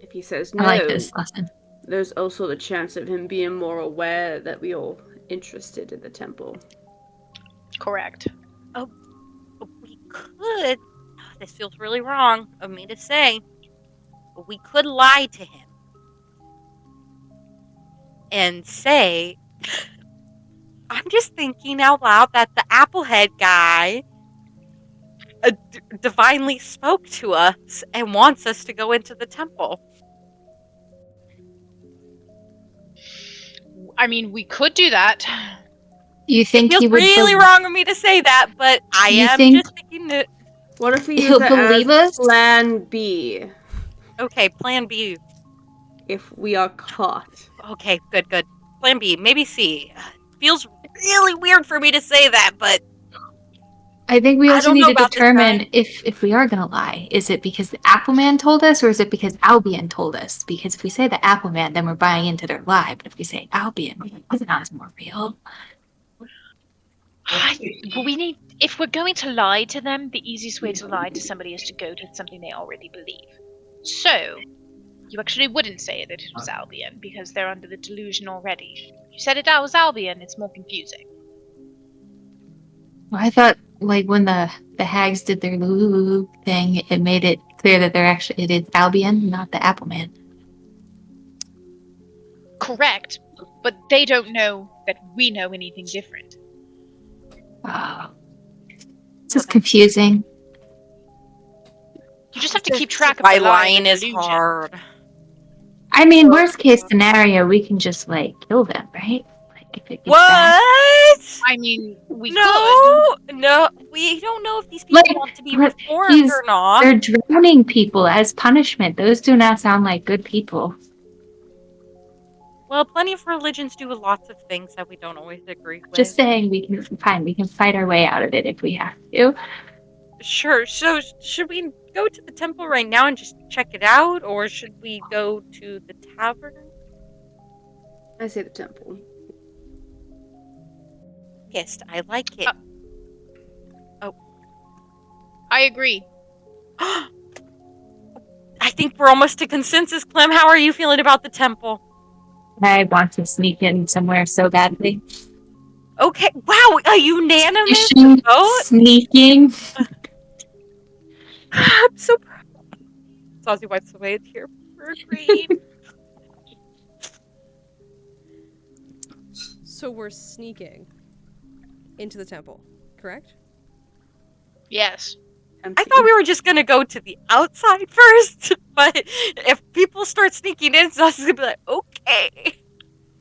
If he says no, I like this lesson. there's also the chance of him being more aware that we are interested in the temple. Correct. We could. This feels really wrong of me to say, but we could lie to him and say, I'm just thinking out loud that the Applehead guy divinely spoke to us and wants us to go into the temple. I mean, we could do that. You think Feels he would really wrong of me to say that, but I You am think- just thinking that. What if we use He'll it believe as us? Plan B Okay, Plan B. if we are caught? Okay, good. Plan B, maybe C. Feels really weird for me to say that, but I think we I also don't need know to about this determine guy. if we are gonna lie. Is it because the Appleman told us, or is it because Albion told us? Because if we say the Appleman, then we're buying into their lie. But if we say Albion, it sounds more real. But we need. If we're going to lie to them, the easiest way to lie to somebody is to go to something they already believe. So, you actually wouldn't say that it was Albion because they're under the delusion already. You said it was Albion, it's more confusing. Well, I thought like when the hags did their Lulu thing, it made it clear that it is Albion, not the Appleman. Correct, but they don't know that we know anything different. Oh. This is confusing. You just have to keep track of why the lie and lying the is delusion. hard. I mean, worst case scenario, we can just like kill them, right? Like if it gets bad. What? I mean, we could. No, we don't know if these people Like, want to be but reformed or not. They're drowning people as punishment. Those do not sound like good people. Well, plenty of religions do lots of things that we don't always agree with. Just saying, we can fight our way out of it if we have to. Sure. So, should we go to the temple right now and just check it out, or should we go to the tavern? I say the temple. Yes, I like it. I agree. I think we're almost to consensus, Clem. How are you feeling about the temple? I want to sneak in somewhere so badly. Okay. Wow, a unanimous Fishing, vote? sneaking. I'm so proud. Saucy wipes away a tear for a dream. So we're sneaking into the temple, correct? Yes. I thought we were just gonna go to the outside first, but if people start sneaking in, Saucy's gonna be like, okay.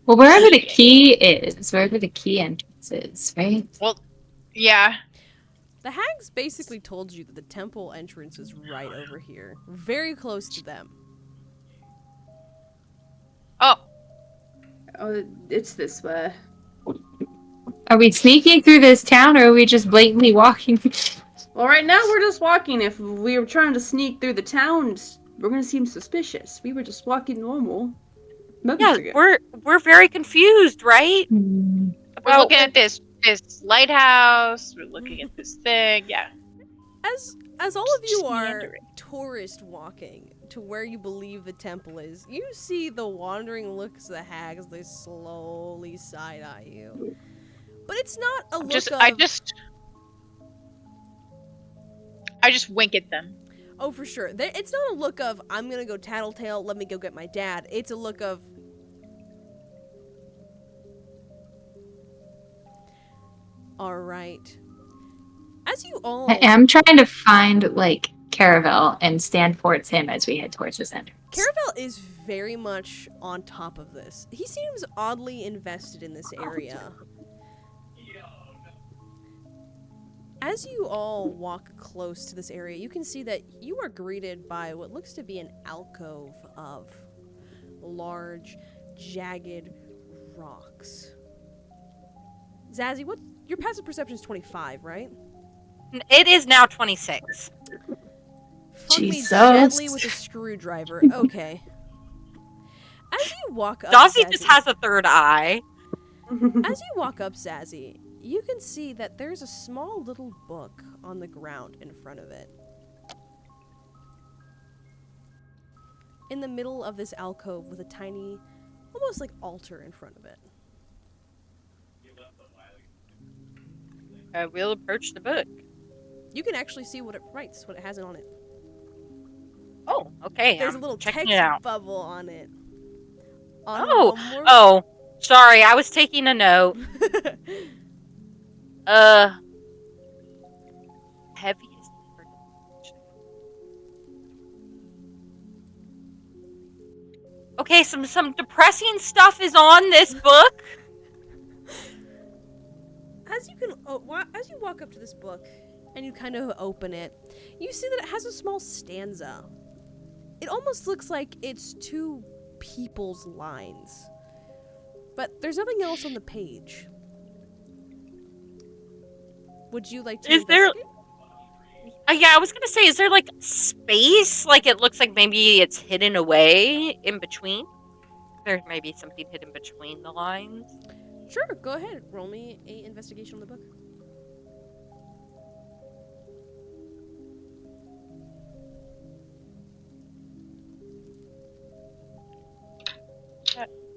Well, wherever the key entrance is, right? Well, yeah. The hags basically told you that the temple entrance is right over here, very close to them. Oh, Oh, it's this way. Are we sneaking through this town, or are we just blatantly walking? Well, right now we're just walking. If we were trying to sneak through the town, we're gonna seem suspicious. We were just walking normal. Yeah, Ago. we're very confused, right? Hmm. we're looking at this lighthouse. We're looking at this thing. Yeah. As all of you Just are meandering. tourist walking to where you believe the temple is, you see the wandering looks of the hags. They slowly side eye you, but it's not a look of. I just wink at them. Oh, for sure. It's not a look of I'm gonna go tattletale. Let me go get my dad. It's a look of. All right. As you all. I am trying to find like Caravel and stand towards him as we head towards the center. Caravel is very much on top of this. He seems oddly invested in this area. As you all walk close to this area, you can see that you are greeted by what looks to be an alcove of large, jagged rocks. Zazzy, what your passive perception is 25, right? It is now 26. Fuck me Jesus. gently with a screwdriver. Okay. As you walk up, Saucy Zazzy, just has a third eye. as you walk up, Zazzy, you can see that there's a small little book on the ground in front of it. In the middle of this alcove with a tiny, almost like altar in front of it. We'll approach the book. You can actually see what it writes, what it has on it. Oh, okay. There's I'm a little checking text it out. bubble on it. Oh, sorry. I was taking a note. Heavy is the word. Okay, some depressing stuff is on this book. As you walk up to this book and you kind of open it, you see that it has a small stanza. It almost looks like it's two people's lines, but there's nothing else on the page. Would you like to? Is there- investigate? Yeah, I was gonna say, is there like space? Like it looks like maybe it's hidden away in between. There may be something hidden between the lines. Sure, go ahead. Roll me a investigation on the book.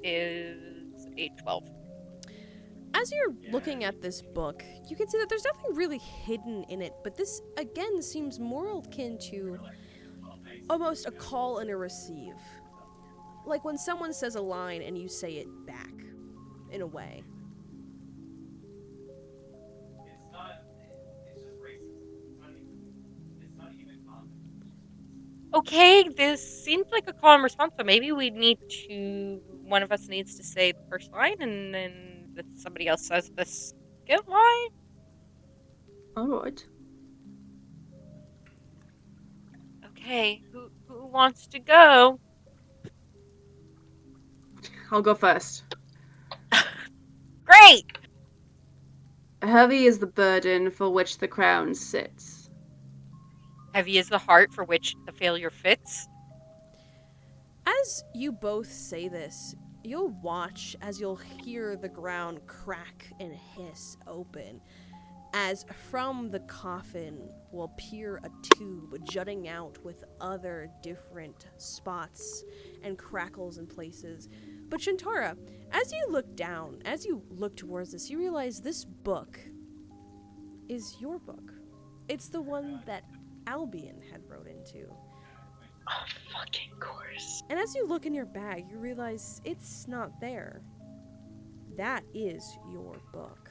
Is a 12. As you're looking at this book, you can see that there's nothing really hidden in it, but this, again, seems more akin to almost a call and a receive. Like when someone says a line and you say it back, in a way. Okay, this seems like a call and response, so maybe one of us needs to say the first line, and then somebody else says the second line? Alright. Okay, who wants to go? I'll go first. Great! Heavy is the burden for which the crown sits. Heavy is the heart for which the failure fits. As you both say this, you'll watch as you'll hear the ground crack and hiss open, as from the coffin will appear a tube jutting out with other different spots and crackles in places. But Shantara, as you look down, as you look towards this, you realize this book is your book. It's the one that Albion had wrote into. Oh, fucking course. And as you look in your bag, you realize it's not there. That is your book.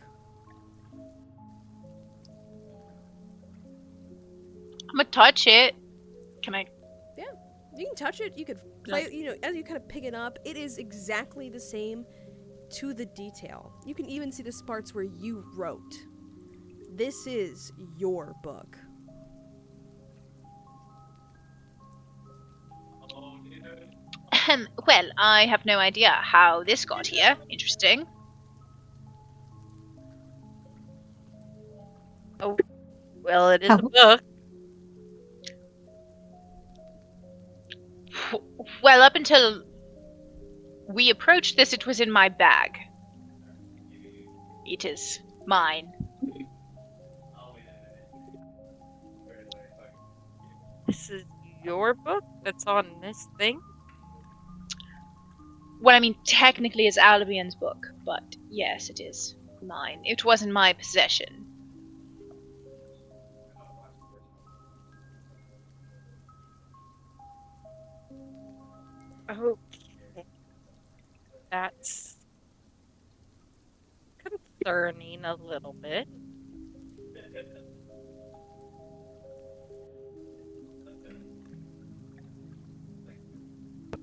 I'm gonna touch it. Can I? You can touch it, you could play, as you kind of pick it up, it is exactly the same to the detail. You can even see the parts where you wrote. This is your book. Well, I have no idea how this got here. Interesting. Well, it is a Oh. book. Well, up until we approached this, it was in my bag. It is mine. This is your book that's on this thing? Well, I mean, technically it's Albion's book, but yes, it is mine. It was in my possession. Okay. That's concerning a little bit.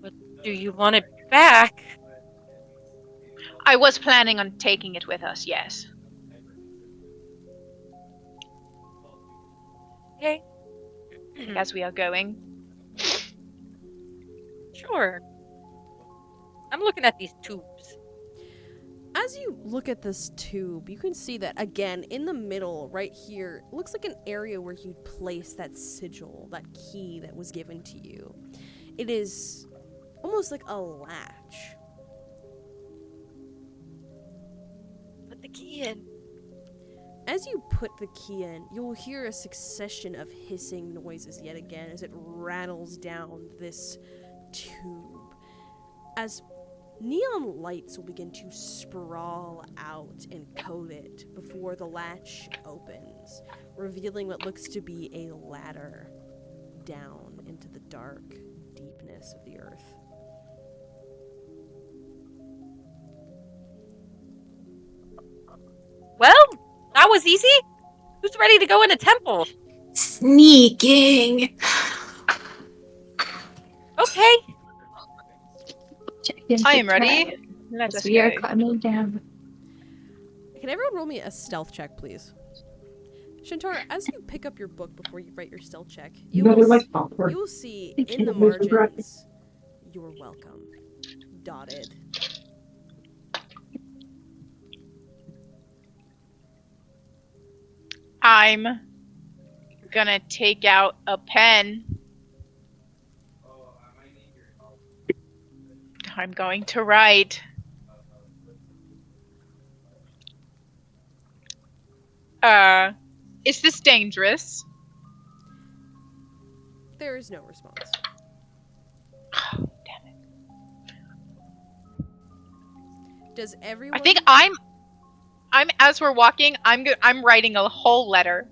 But do you want it back? I was planning on taking it with us, yes. Okay. As we are going. Sure. I'm looking at these tubes. As you look at this tube, you can see that, again, in the middle, right here, looks like an area where you'd place that sigil, that key that was given to you. It is almost like a latch. Put the key in. As you put the key in, you'll hear a succession of hissing noises yet again as it rattles down this tube. As neon lights will begin to sprawl out and coat it before the latch opens, revealing what looks to be a ladder down into the dark deepness of the earth. Well, that was easy. Who's ready to go in a temple? Sneaking. Okay. Check in I the am ready. trap, Let as us we are go. climbing down. Can everyone roll me a stealth check, please? Shantara, as you pick up your book before you write your stealth check, you will see in the margins, "You're welcome," dotted. I'm gonna take out a pen. I'm going to write. Is this dangerous? There is no response. Oh, damn it. Does everyone? I think I'm as we're walking, I'm writing a whole letter.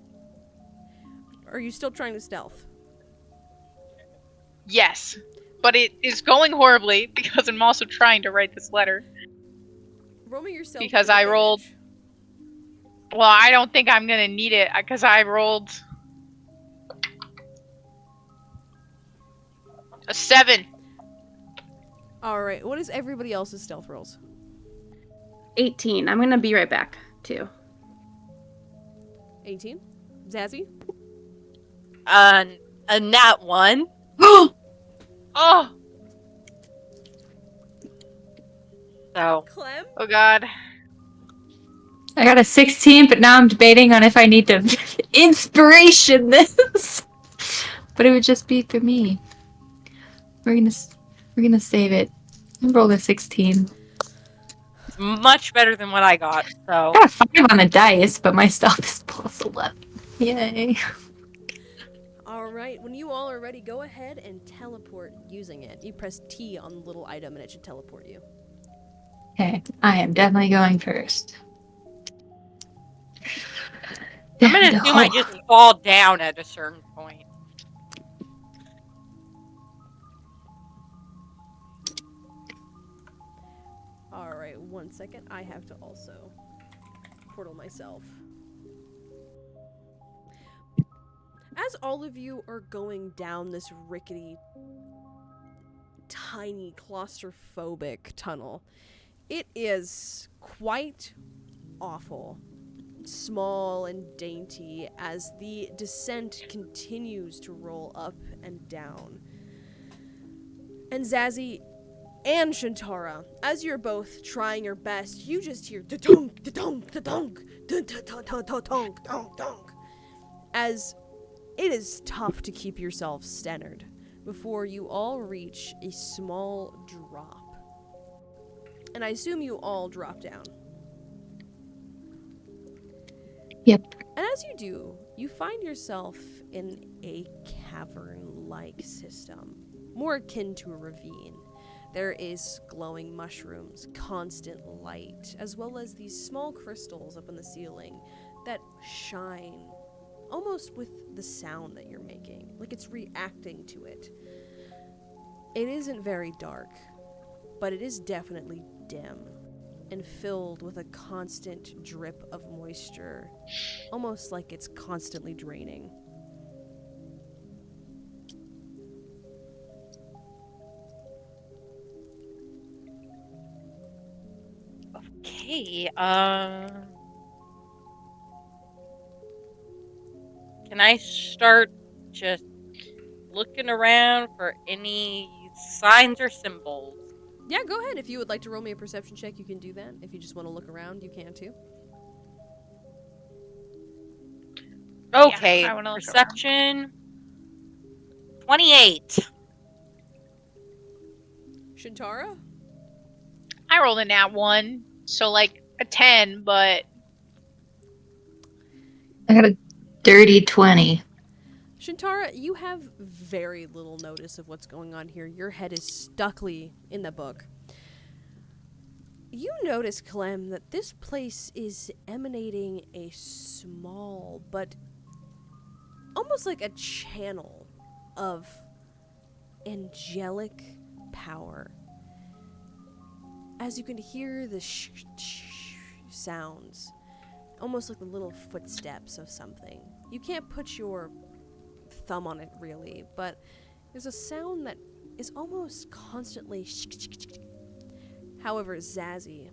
Are you still trying to stealth? Yes. But it is going horribly because I'm also trying to write this letter. Roll me your stealth. Because with I rolled- advantage. Well, I don't think I'm gonna need it because I rolled a 7. All right. What is everybody else's stealth rolls? 18. I'm gonna be right back, too. 18. Zazzy. A nat 1. Oh! So Clem? Oh god. I got a 16, but now I'm debating on if I need to inspiration this. But it would just be for me. We're gonna save it. Roll a 16. it's much better than what I got. So Got a 5 on the dice, but my stealth is plus 11. Yay. Alright, when you all are ready, go ahead and teleport using it. You press T on the little item and it should teleport you. Okay, I am definitely going first. I'm gonna assume I just fall down at a certain point. Alright, 1 second. I have to also portal myself. As all of you are going down this rickety, tiny, claustrophobic tunnel, it is quite awful. Small and dainty as the descent continues to roll up and down. And Zazie and Shantara, as you're both trying your best, you just hear da-dunk, da-dunk, da-dunk, da-dunk, da-dunk, as it is tough to keep yourself centered before you all reach a small drop. And I assume you all drop down. Yep. And as you do, you find yourself in a cavern-like system, more akin to a ravine. There is glowing mushrooms, constant light, as well as these small crystals up in the ceiling that shine almost with the sound that you're making, like it's reacting to it. It isn't very dark, but it is definitely dim and filled with a constant drip of moisture, almost like it's constantly draining. Okay. Can I start just looking around for any signs or symbols? Yeah, go ahead. If you would like to roll me a perception check, you can do that. If you just want to look around, you can too. Okay, I wanna look perception. 28. Shintara? I rolled a nat 1, so like a 10, but I got a dirty 20. Shintara, you have very little notice of what's going on here. Your head is stuckly in the book. You notice, Clem, that this place is emanating a small but almost like a channel of angelic power. As you can hear the sounds, almost like the little footsteps of something. You can't put your thumb on it really, but there's a sound that is almost constantly. However, Zazie,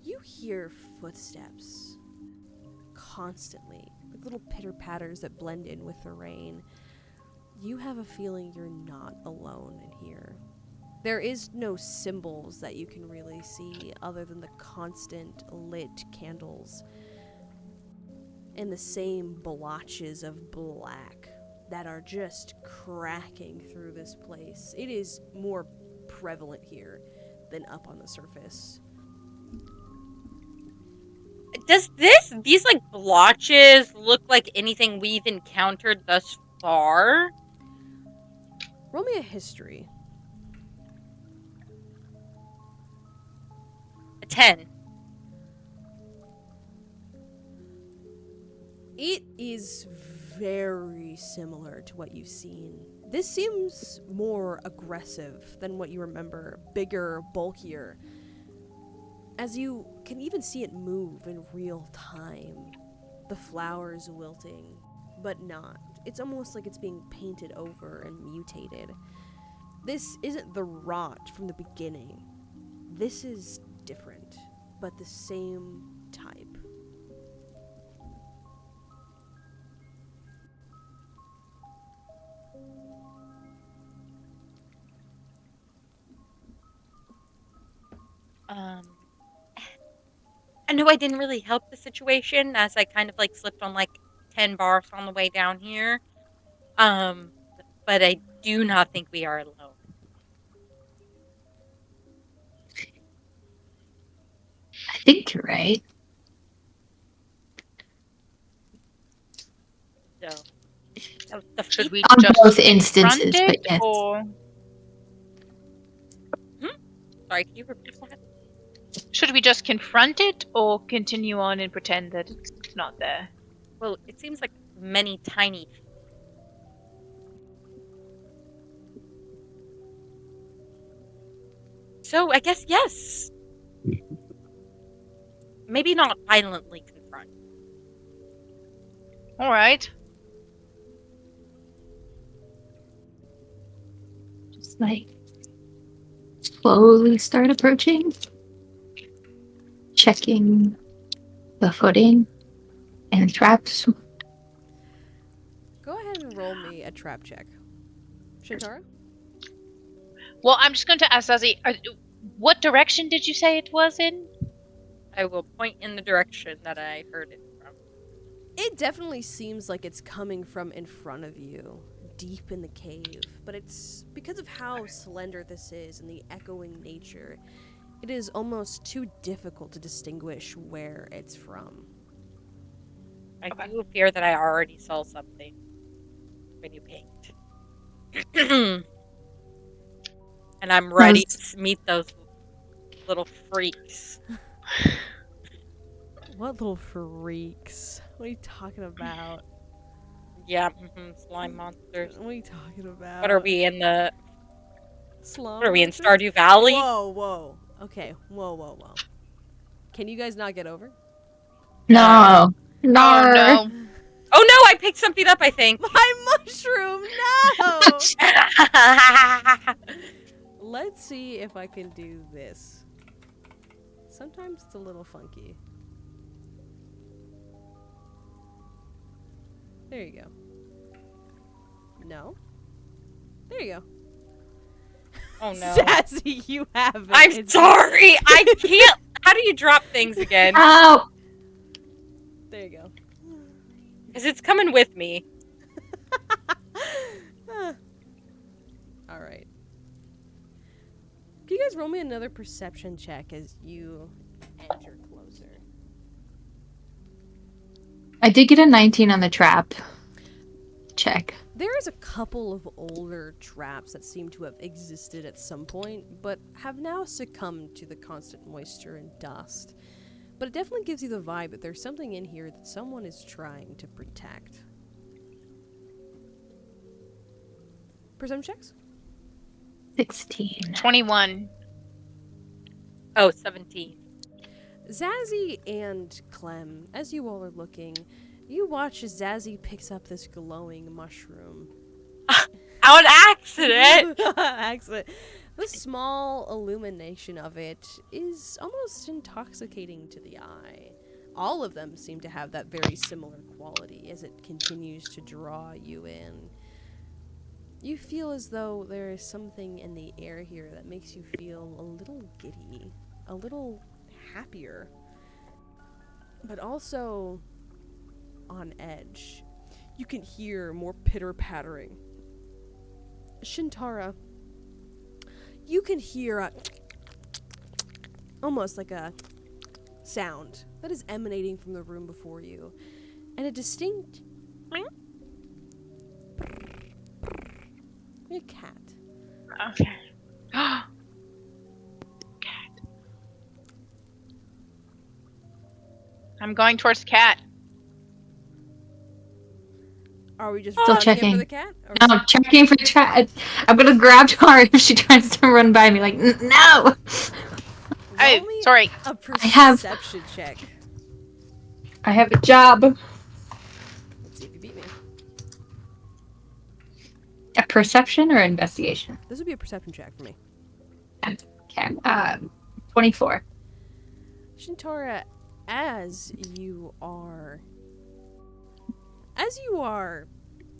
you hear footsteps constantly, like little pitter patters that blend in with the rain. You have a feeling you're not alone in here. There is no symbols that you can really see other than the constant lit candles and the same blotches of black that are just cracking through this place. It is more prevalent here than up on the surface. Does these like blotches look like anything we've encountered thus far? Roll me a history. A 10. It is very similar to what you've seen. This seems more aggressive than what you remember, bigger, bulkier. As you can even see it move in real time. The flowers wilting, but not. It's almost like it's being painted over and mutated. This isn't the rot from the beginning. This is different, but the same type. I know I didn't really help the situation as I kind of like slipped on like 10 bars on the way down here. Um, but I do not think we are alone. I think you're right. So the Should we On just both confront instances, but it, yes. or Sorry, can you repeat that? should we just confront it, or continue on and pretend that it's not there? Well, it seems like many tiny. So I guess yes. Maybe not violently confront. All right. Just like slowly start approaching, checking the footing and traps. Go ahead and roll me a trap check. Shintara? Well, I'm just going to ask Zazie, what direction did you say it was in? I will point in the direction that I heard it from. It definitely seems like it's coming from in front of you, deep in the cave. But it's because of how slender this is and the echoing nature, it is almost too difficult to distinguish where it's from. I Okay. do fear that I already saw something when you pinged. And I'm ready to meet those little freaks. What little freaks? What are you talking about? Yeah, slime monsters. What are you talking about? What are we in the? Slime What are we in monsters? Stardew Valley? Whoa. Okay, whoa. Can you guys not get over? No. No. Oh no. Oh no! I picked something up. I think. My mushroom, no! Let's see if I can do this. Sometimes it's a little funky. There you go. No? There you go. Oh no! Sassy, you have it. I'm It's- sorry. I can't. How do you drop things again? Oh, There you go. Because it's coming with me. Alright. Can you guys roll me another perception check as you enter closer? I did get a 19 on the trap check. There is a couple of older traps that seem to have existed at some point, but have now succumbed to the constant moisture and dust. But it definitely gives you the vibe that there's something in here that someone is trying to protect. Perception checks? 16. 21. Oh, 17. Zazie and Clem, as you all are looking, you watch as Zazie picks up this glowing mushroom. On accident. Excellent. The small illumination of it is almost intoxicating to the eye. All of them seem to have that very similar quality as it continues to draw you in. You feel as though there is something in the air here that makes you feel a little giddy, a little happier, but also on edge. You can hear more pitter-pattering. Shintara, you can hear almost like a sound that is emanating from the room before you, and a distinct a cat. Okay. Cat. I'm going towards the cat. Are we just Still running in checking. for the cat? Or No, checking for chat. I'm gonna grab Tara if she tries to run by me. Like, no. roll Oh, me sorry. a have- perception check. I have a job. Let's see if you beat me. A perception or investigation? This would be a perception check for me. Okay. 24. Shintara, as you are,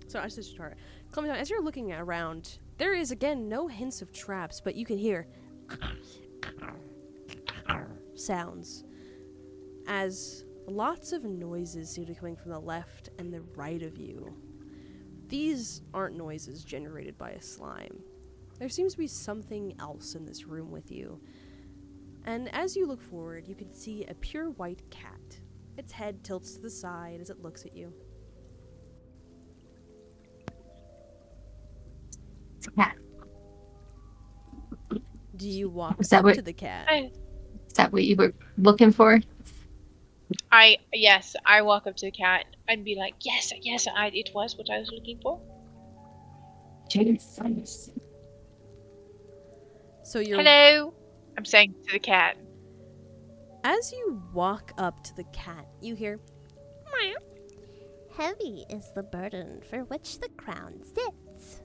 sorry, I said Shintara. Clementine, as you're looking around, there is again no hints of traps, but you can hear sounds as lots of noises seem to be coming from the left and the right of you. These aren't noises generated by a slime. There seems to be something else in this room with you. And as you look forward, you can see a pure white cat. Its head tilts to the side as it looks at you. It's a cat. Do you walk Is that up what- to the cat? Is that what you were looking for? Yes, I walk up to the cat and be like, yes, it was what I was looking for. Jesus. So you're Hello, I'm saying to the cat. As you walk up to the cat, you hear, meow. Heavy is the burden for which the crown sits.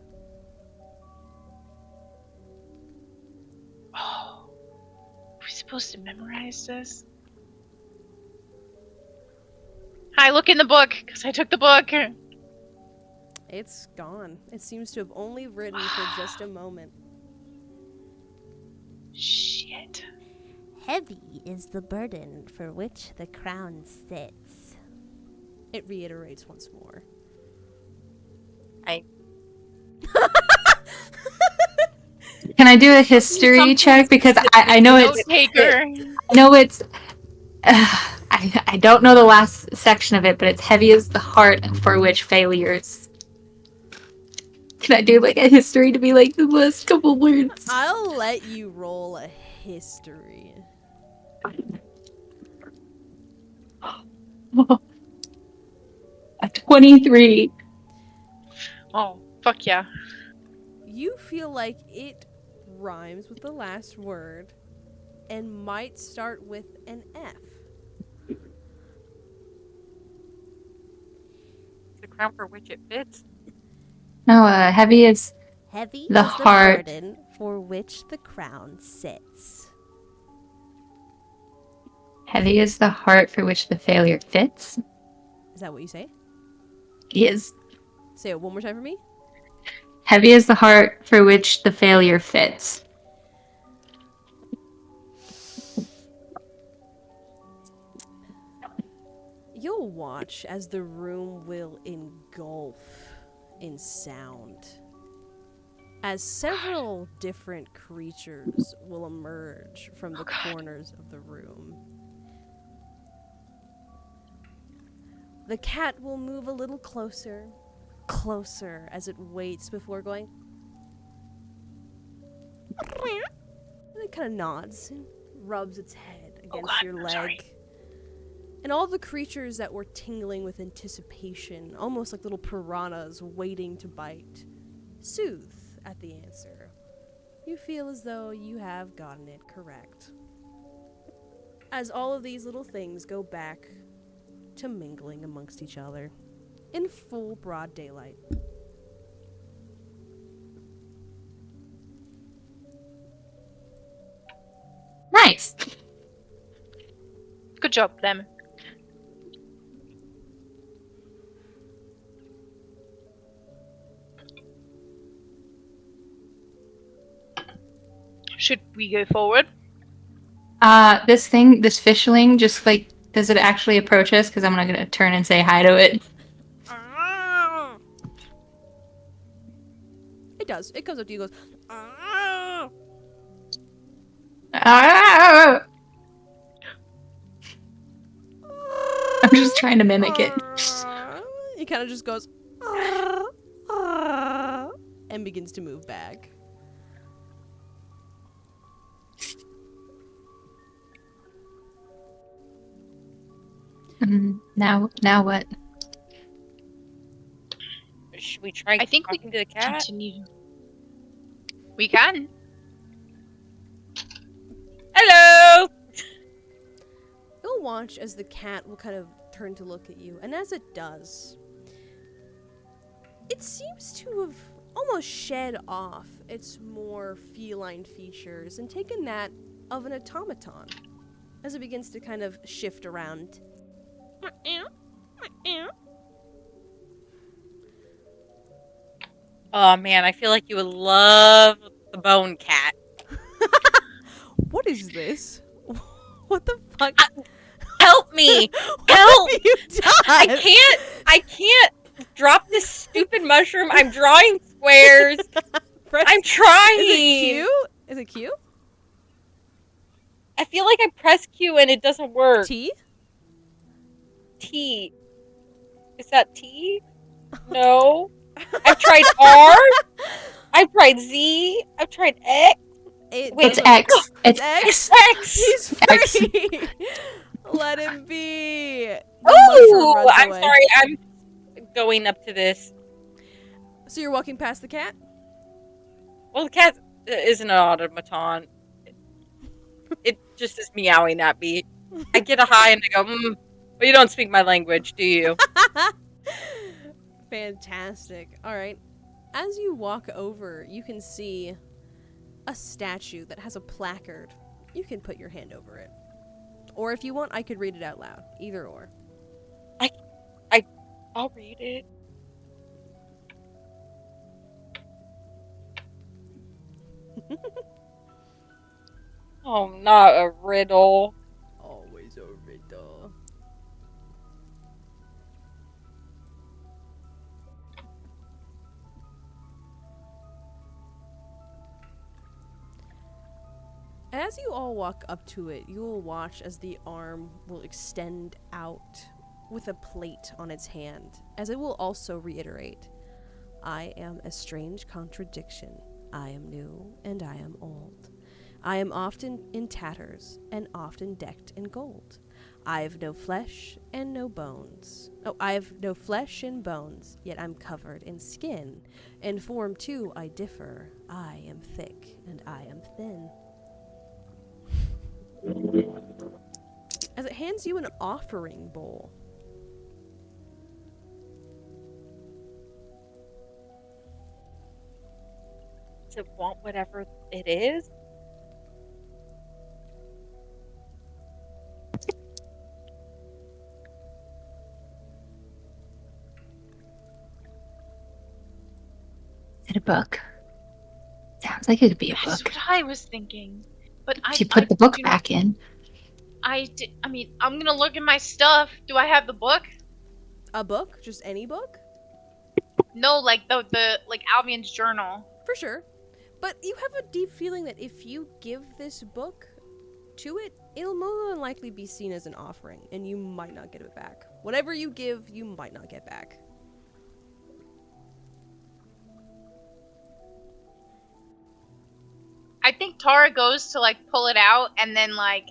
Oh, are we supposed to memorize this? Hi, look in the book, because I took the book. It's gone. It seems to have only written for just a moment. Shit. Heavy is the burden for which the crown sits. It reiterates once more. Can I do a history check? Because I know Note it's taker. I don't know the last section of it, but it's heavy as the heart for which failures. Can I do like a history to be like the last couple words? I'll let you roll a history. A 23. Oh, fuck yeah. You feel like it rhymes with the last word and might start with an F. The crown for which it fits. No, heavy is Heavy The is heart. the burden for which the crown sits. heavy is the heart for which the failure fits. Is that what you say? Is Say it one more time for me. heavy is the heart for which the failure fits. You'll watch as the room will engulf in sound. As several different creatures will emerge from the corners of the room. The cat will move a little closer, as it waits before going. And it kind of nods and rubs its head against God, your I'm leg. sorry. And all the creatures that were tingling with anticipation, almost like little piranhas waiting to bite, soothe at the answer. You feel as though you have gotten it correct. As all of these little things go back to mingling amongst each other in full broad daylight. Nice. Good job, Lemon. Should we go forward? This fishling, just like, does it actually approach us? Because I'm not gonna turn and say hi to it. It does. It comes up to you and goes, "Ah!" Ah! I'm just trying to mimic it. He kind of just goes, and begins to move back. Now what? Should we try I think we talking to the cat? Continue. We can. Hello! You'll watch as the cat will kind of turn to look at you, and as it does, it seems to have almost shed off its more feline features and taken that of an automaton as it begins to kind of shift around. Oh man, I feel like you would love the bone cat. What is this? What the fuck? Help me! What Help! have you done? I can't drop this stupid mushroom. I'm drawing squares. Press- I'm Is trying. it Q? Is it Q? I feel like I press Q and it doesn't work. T? T. Is that T? No. I've tried R. I've tried Z. I've tried X. It Wait, It's doesn't- X. It's X. X. X. He's X. free. Let him be. The mushroom Ooh, runs I'm away. sorry. I'm going up to this. So you're walking past the cat? Well, the cat isn't an automaton. It just is meowing at me. I get a high and I go, well, you don't speak my language, do you? Fantastic. All right. As you walk over, you can see a statue that has a placard. You can put your hand over it. Or if you want, I could read it out loud. Either or. I'll read it. Oh, not a riddle. Always a riddle. As you all walk up to it, you will watch as the arm will extend out with a plate on its hand, as it will also reiterate, I am a strange contradiction. I am new and I am old. I am often in tatters and often decked in gold. I have no flesh and no bones. Oh, I have no flesh and bones, yet I'm covered in skin. In form too I differ. I am thick and I am thin. As it hands you an offering bowl. Does it want whatever it is? Is it a book? Sounds like it could be a That's book. what I was thinking. But If you put the book back in. I mean, I'm gonna look at my stuff. Do I have the book? A book? Just any book? No, like the like Albion's journal. For sure. But you have a deep feeling that if you give this book to it, it'll more than likely be seen as an offering, and you might not get it back. Whatever you give, you might not get back. I think Tara goes to like pull it out and then like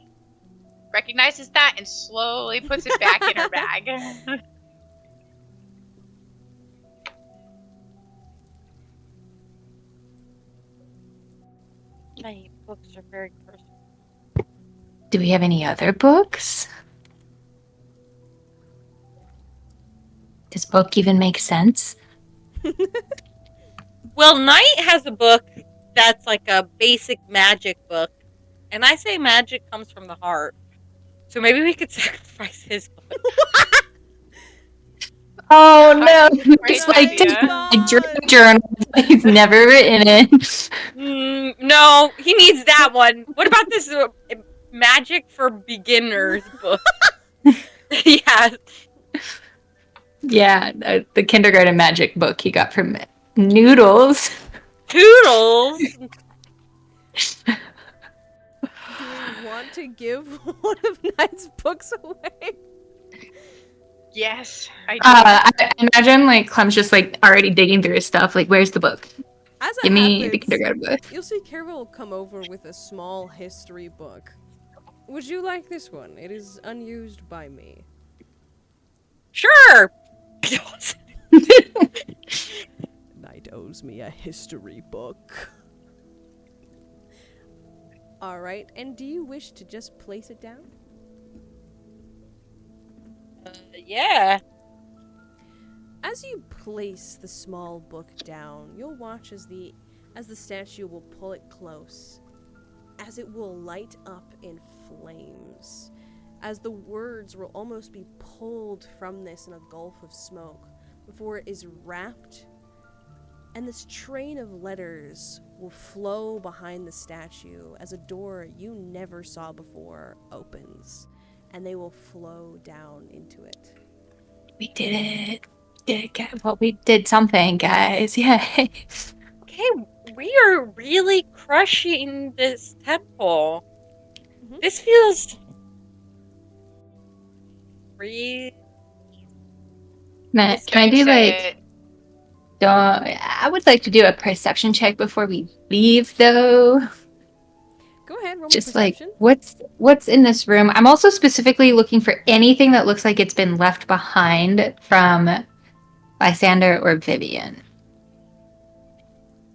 recognizes that and slowly puts it back in her bag. My books are very personal. Do we have any other books? Does book even make sense? Well, Knight has a book that's like a basic magic book. And I say magic comes from the heart. So maybe we could sacrifice his book. Oh no! Great It's like idea. a journal. He's never written it. No, he needs that one. What about this magic for beginners book? Yeah. Yeah, the kindergarten magic book he got from Noodles. Toodles. Do we want to give one of Knight's books away? Yes, I do. I imagine like Clem's just like already digging through his stuff. Like, where's the book? As Give it me the happens, kindergarten book. you'll see Carol come over with a small history book. Would you like this one? It is unused by me. Sure. Knight owes me a history book. Alright, and do you wish to just place it down? Yeah. As you place the small book down, you'll watch as the statue will pull it close, as it will light up in flames, as the words will almost be pulled from this in a gulf of smoke, before it is wrapped And this train of letters will flow behind the statue as a door you never saw before opens, and they will flow down into it. We did it. Well, we did something, guys. Yay. Okay, we are really crushing this temple. Mhm. This feels really. Matt, can I Don't do say like? it. Don't. I would like to do a perception check before we leave, though. Go ahead, roll me Just like perception. what's in this room. I'm also specifically looking for anything that looks like it's been left behind from Lysander or Vivian.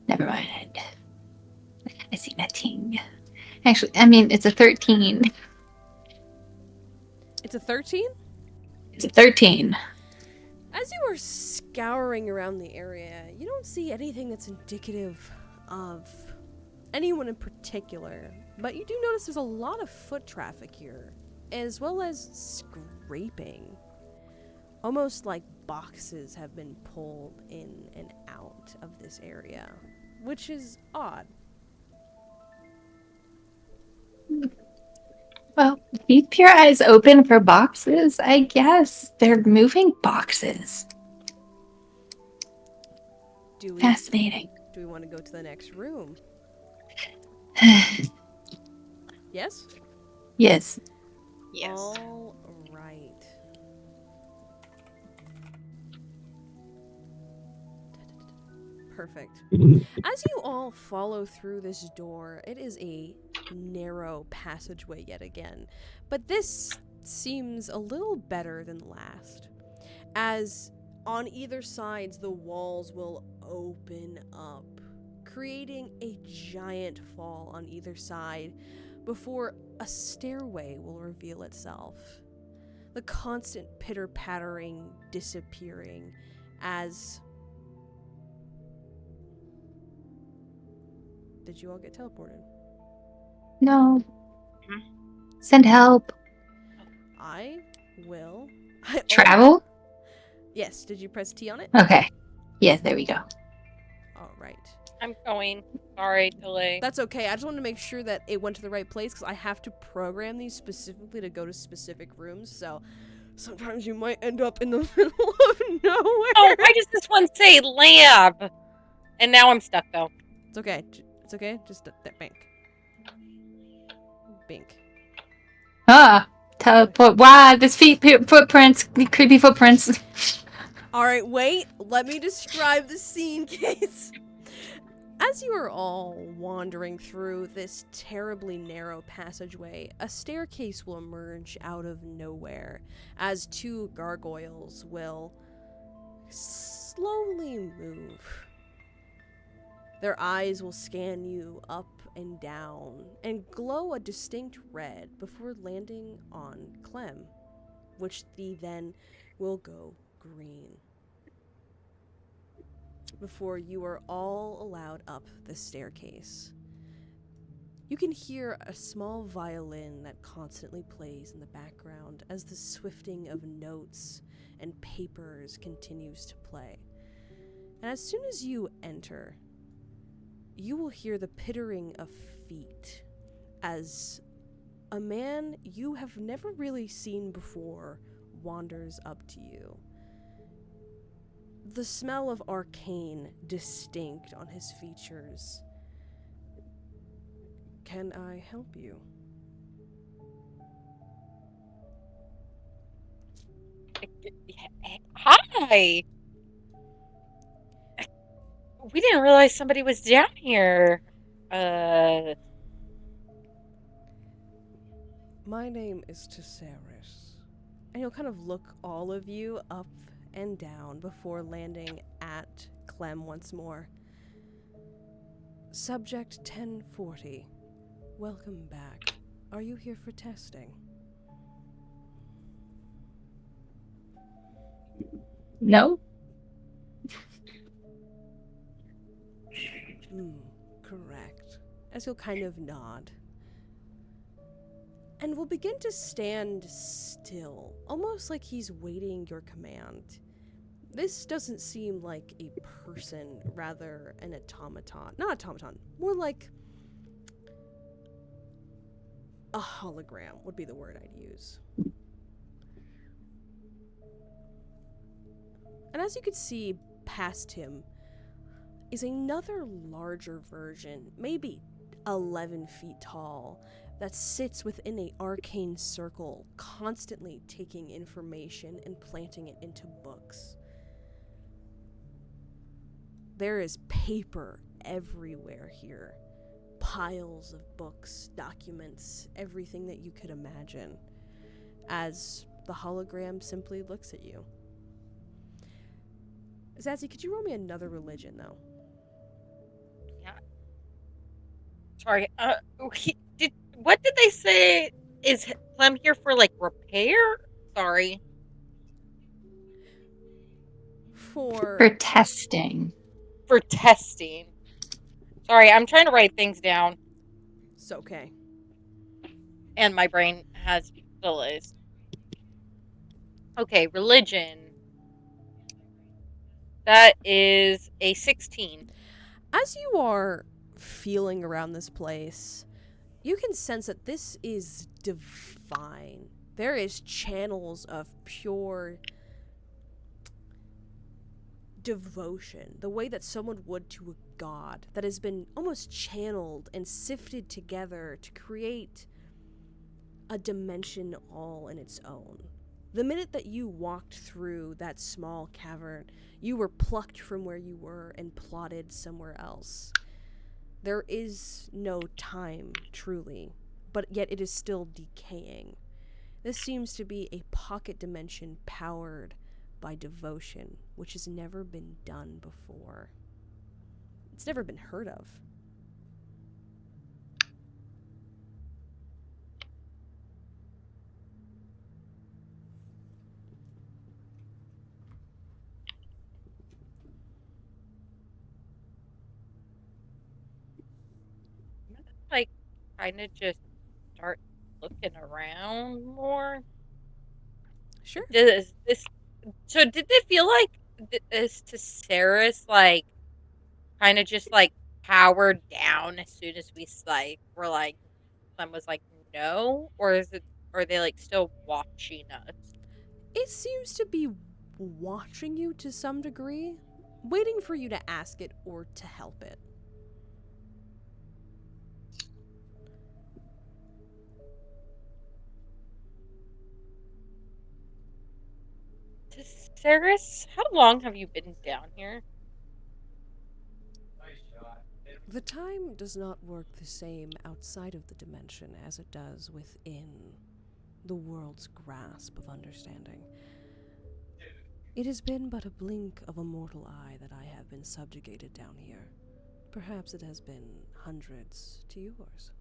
Never mind. I see nothing. Actually, I mean, it's a 13. It's a 13? It's a 13. As you are scouring around the area, you don't see anything that's indicative of anyone in particular, but you do notice there's a lot of foot traffic here, as well as scraping. Almost like boxes have been pulled in and out of this area, which is odd. Well, keep your eyes open for boxes, I guess. They're moving boxes. Do we Fascinating. do we want to go to the next room? Yes? Yes. Yes. All right. Perfect. As you all follow through this door, it is a narrow passageway yet again. But this seems a little better than last, as on either sides the walls will open up, creating a giant fall on either side before a stairway will reveal itself. The constant pitter-pattering disappearing as... Did you all get teleported? No. Send help. I will... Travel? Yes, did you press T on it? Okay. Yes, there we go. Alright. I'm going. Sorry, delay. That's okay, I just wanted to make sure that it went to the right place, because I have to program these specifically to go to specific rooms, so sometimes you might end up in the middle of nowhere. Oh, why does this one say lab? And now I'm stuck though. It's okay. It's okay. Just bink. Bink. Ah. Teleport. Wow, this footprints. Creepy footprints. Alright, wait. Let me describe the scene, Case. As you are all wandering through this terribly narrow passageway, a staircase will emerge out of nowhere as two gargoyles will slowly move. Their eyes will scan you up and down and glow a distinct red before landing on Clem, which then will go green. Before you are all allowed up the staircase. You can hear a small violin that constantly plays in the background as the swifting of notes and papers continues to play. And as soon as you enter, you will hear the pittering of feet as a man you have never really seen before wanders up to you. The smell of arcane distinct on his features. Can I help you? Hi. We didn't realize somebody was down here. My name is Tesseris. And he'll kind of look all of you up and down before landing at Clem once more. Subject 1040. Welcome back. Are you here for testing? No. Correct. As he'll kind of nod. And will begin to stand still, almost like he's waiting your command. This doesn't seem like a person, rather an automaton. Not automaton, more like a hologram would be the word I'd use. And as you can see past him is another larger version, maybe 11 feet tall, that sits within an arcane circle, constantly taking information and planting it into books. There is paper everywhere here. Piles of books, documents, everything that you could imagine, as the hologram simply looks at you. Zazie, could you roll me another religion, though? Sorry. What did they say? Is Clem here for like repair? Sorry. For testing. For testing. Sorry, I'm trying to write things down, It's okay. and my brain has delays. Okay, religion. That is a 16. As you are feeling around this place, you can sense that this is divine. There is channels of pure devotion, the way that someone would to a god, that has been almost channeled and sifted together to create a dimension all in its own. The minute that you walked through that small cavern, you were plucked from where you were and plotted somewhere else. There is no time, truly, but yet it is still decaying. This seems to be a pocket dimension powered by devotion, which has never been done before. It's never been heard of. Like, kind of just start looking around more. Sure. So did they feel like this to Saris, like, kind of just like powered down as soon as we like were like, Clem was like, no, or is it? Or are they like still watching us? It seems to be watching you to some degree, waiting for you to ask it or to help it. Saris, how long have you been down here? The time does not work the same outside of the dimension as it does within the world's grasp of understanding. It has been but a blink of a mortal eye that I have been subjugated down here. Perhaps it has been hundreds to yours.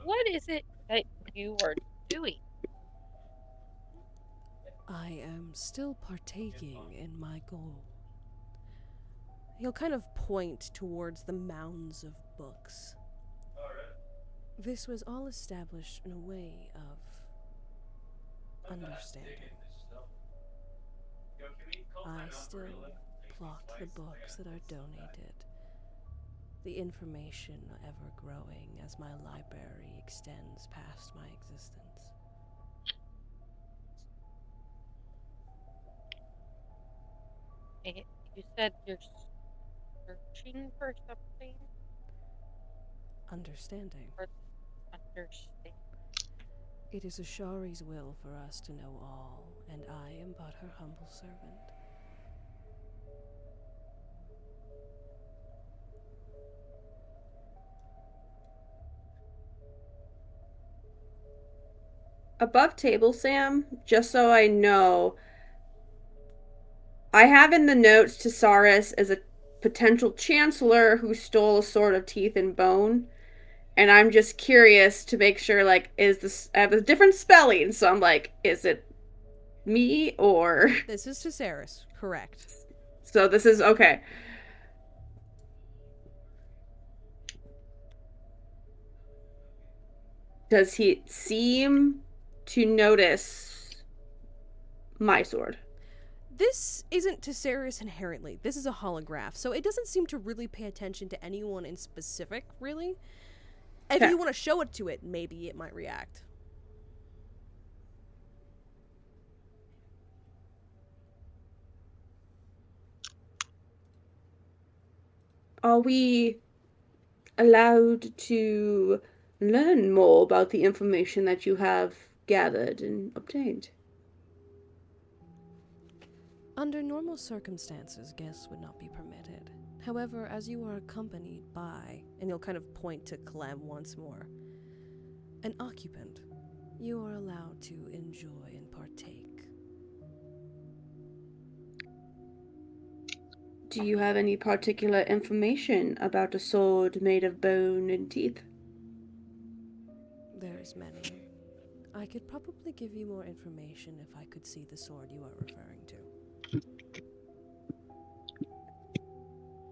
What is it that you are doing? I am still partaking in my goal. He'll kind of point towards the mounds of books. This was all established in a way of understanding. I still plot the books that are donated, the information ever growing as my library extends past my existence. You said you're searching for something? Understanding. Or understand? It is Ashari's will for us to know all, and I am but her humble servant. Above table, Sam, just so I know, I have in the notes to Saris as a potential chancellor who stole a sword of teeth and bone. And I'm just curious to make sure, like, is this, I have a different spelling, so I'm like, is it me or? This is to Saris, correct. So this is, okay. Does he seem to notice my sword? This isn't Tesarius inherently. This is a holograph, so it doesn't seem to really pay attention to anyone in specific, really. If Okay. you want to show it to it, maybe it might react. Are we allowed to learn more about the information that you have gathered and obtained? Under normal circumstances, guests would not be permitted. However, as you are accompanied by, And he'll kind of point to Clem once more, an occupant, you are allowed to enjoy and partake. Do you have any particular information about a sword made of bone and teeth? There's many. I could probably give you more information if I could see the sword you are referring to.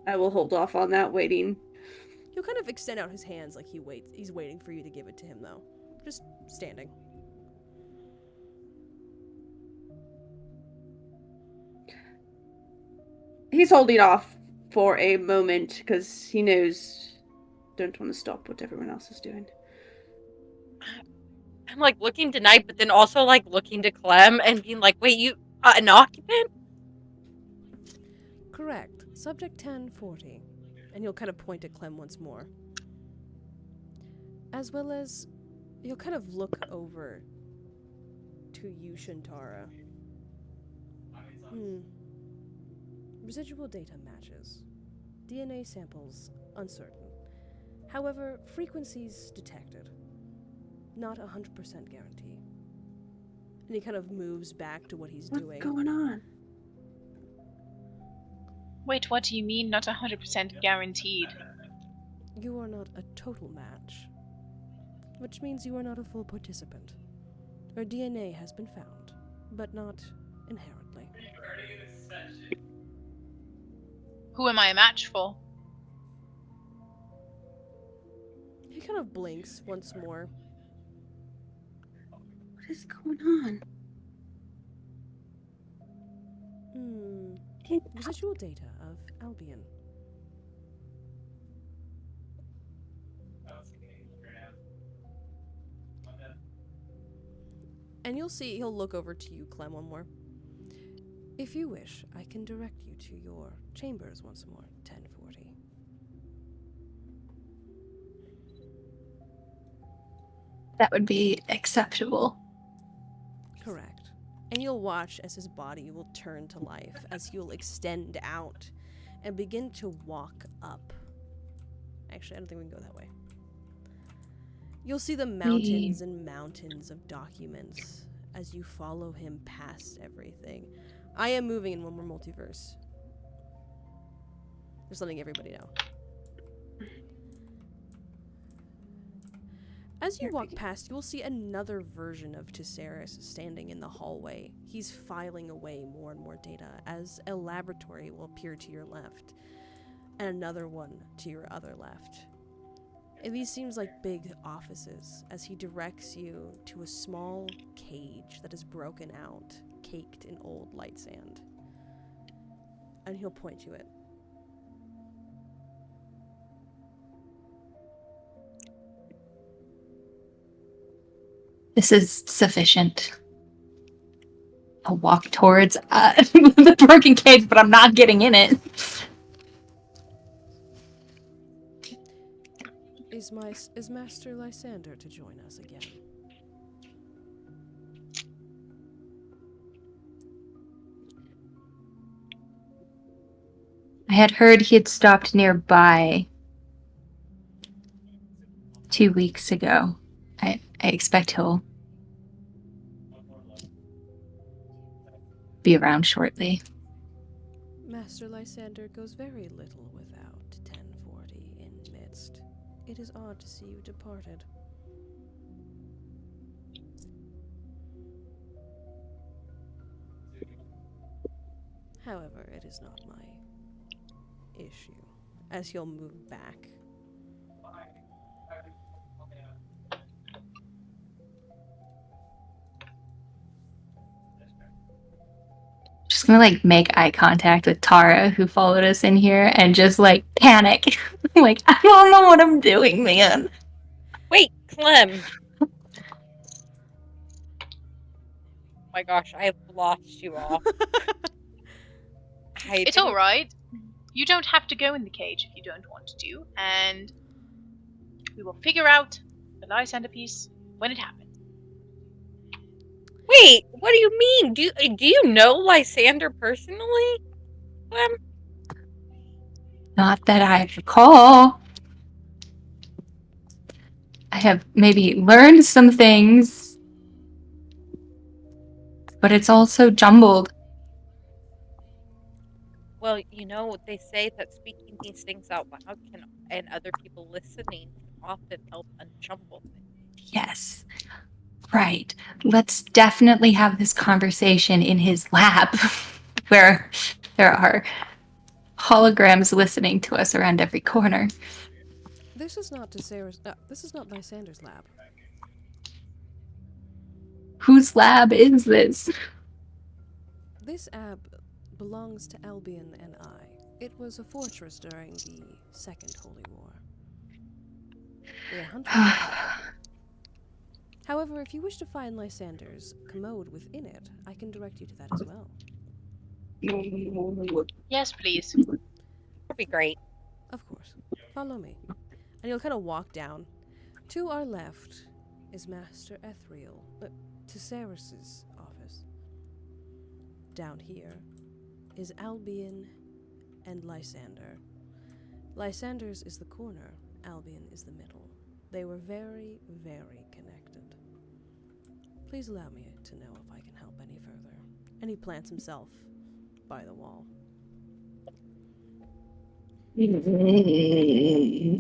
I will hold off on that, waiting. he'll kind of extend out his hands like he's waiting for you to give it to him, though. Just standing. He's holding off for a moment because he knows don't want to stop what everyone else is doing. I'm like looking to Knight, but then also like looking to Clem and being like, wait, you an occupant? Correct. Subject 1040. And he'll kind of point at Clem once more. As well as He'll kind of look over to you, Shintara. residual data matches. DNA samples uncertain. However, frequencies detected. Not 100% guarantee. And he kind of moves back to what he's What's doing. going on? Wait, what do you mean not 100% guaranteed? You are not a total match, which means you are not a full participant. Her DNA has been found, but not inherently. Who am I a match for? He kind of blinks once more. What is going on? Residual data of Albion. And you'll see, he'll look over to you, Clem, one more. If you wish, I can direct you to your chambers once more, 1040. That would be acceptable. Correct. And you'll watch as his body will turn to life, as he'll extend out and begin to walk up. Actually, I don't think we can go that way. You'll see the mountains and mountains of documents as you follow him past everything. I am moving in one more multiverse. Just letting everybody know. As you walk past, you will see another version of Tesarius standing in the hallway. He's filing away more and more data as a laboratory will appear to your left and another one to your other left. And these seems like big offices as he directs you to a small cage that is broken out, caked in old light sand. And he'll point to it. This is sufficient. I'll walk towards the broken cage, but I'm not getting in it. Is Master Lysander to join us again? I had heard he had stopped nearby 2 weeks ago. I expect he'll be around shortly. Master Lysander goes very little without 1040 in midst. It is odd to see you departed. However, it is not my issue. As he'll move back. Just gonna like make eye contact with Tara, who followed us in here, and just like panic. Like, I don't know what I'm doing, man. Wait, Clem. Oh my gosh, I have lost you all. It's all right. You don't have to go in the cage if you don't want to, and we will figure out the Lysander piece when it happens. Wait, what do you mean? Do you know Lysander personally, Clem? Not that I recall. I have maybe learned some things, but it's all so jumbled. Well, they say that speaking these things out loud and other people listening can often help unjumble things. Yes. Right. Let's definitely have this conversation in his lab where there are holograms listening to us around every corner. This is not this is not Lysander's lab. Whose lab is this? This ab belongs to Albion and I. It was a fortress during the Second Holy War. We are hunting. However, if you wish to find Lysander's commode within it, I can direct you to that as well. Yes, please. That'd be great. Of course. Follow me. And you'll kind of walk down. To our left is Master Ethriel, Tesserus' office. Down here is Albion and Lysander. Lysander's is the corner, Albion is the middle. They were very, very connected. Please allow me to know if I can help any further. And he plants himself by the wall.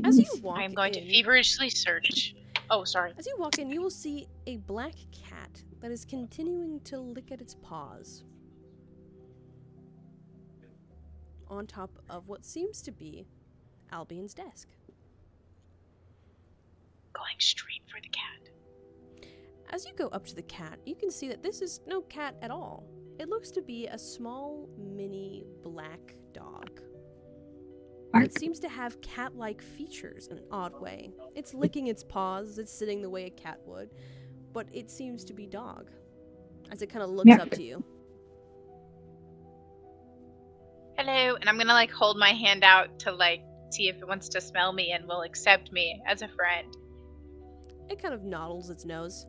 As you walk I'm going in, to feverishly search. Oh, sorry. As you walk in, you will see a black cat that is continuing to lick at its paws on top of what seems to be Albion's desk. Going straight for the cat. As you go up to the cat, you can see that this is no cat at all. It looks to be a small, mini, black dog. It seems to have cat-like features in an odd way. It's licking its paws, it's sitting the way a cat would, but it seems to be dog, as it kind of looks up to you. Hello, and I'm gonna like hold my hand out to like see if it wants to smell me and will accept me as a friend. It kind of noddles its nose.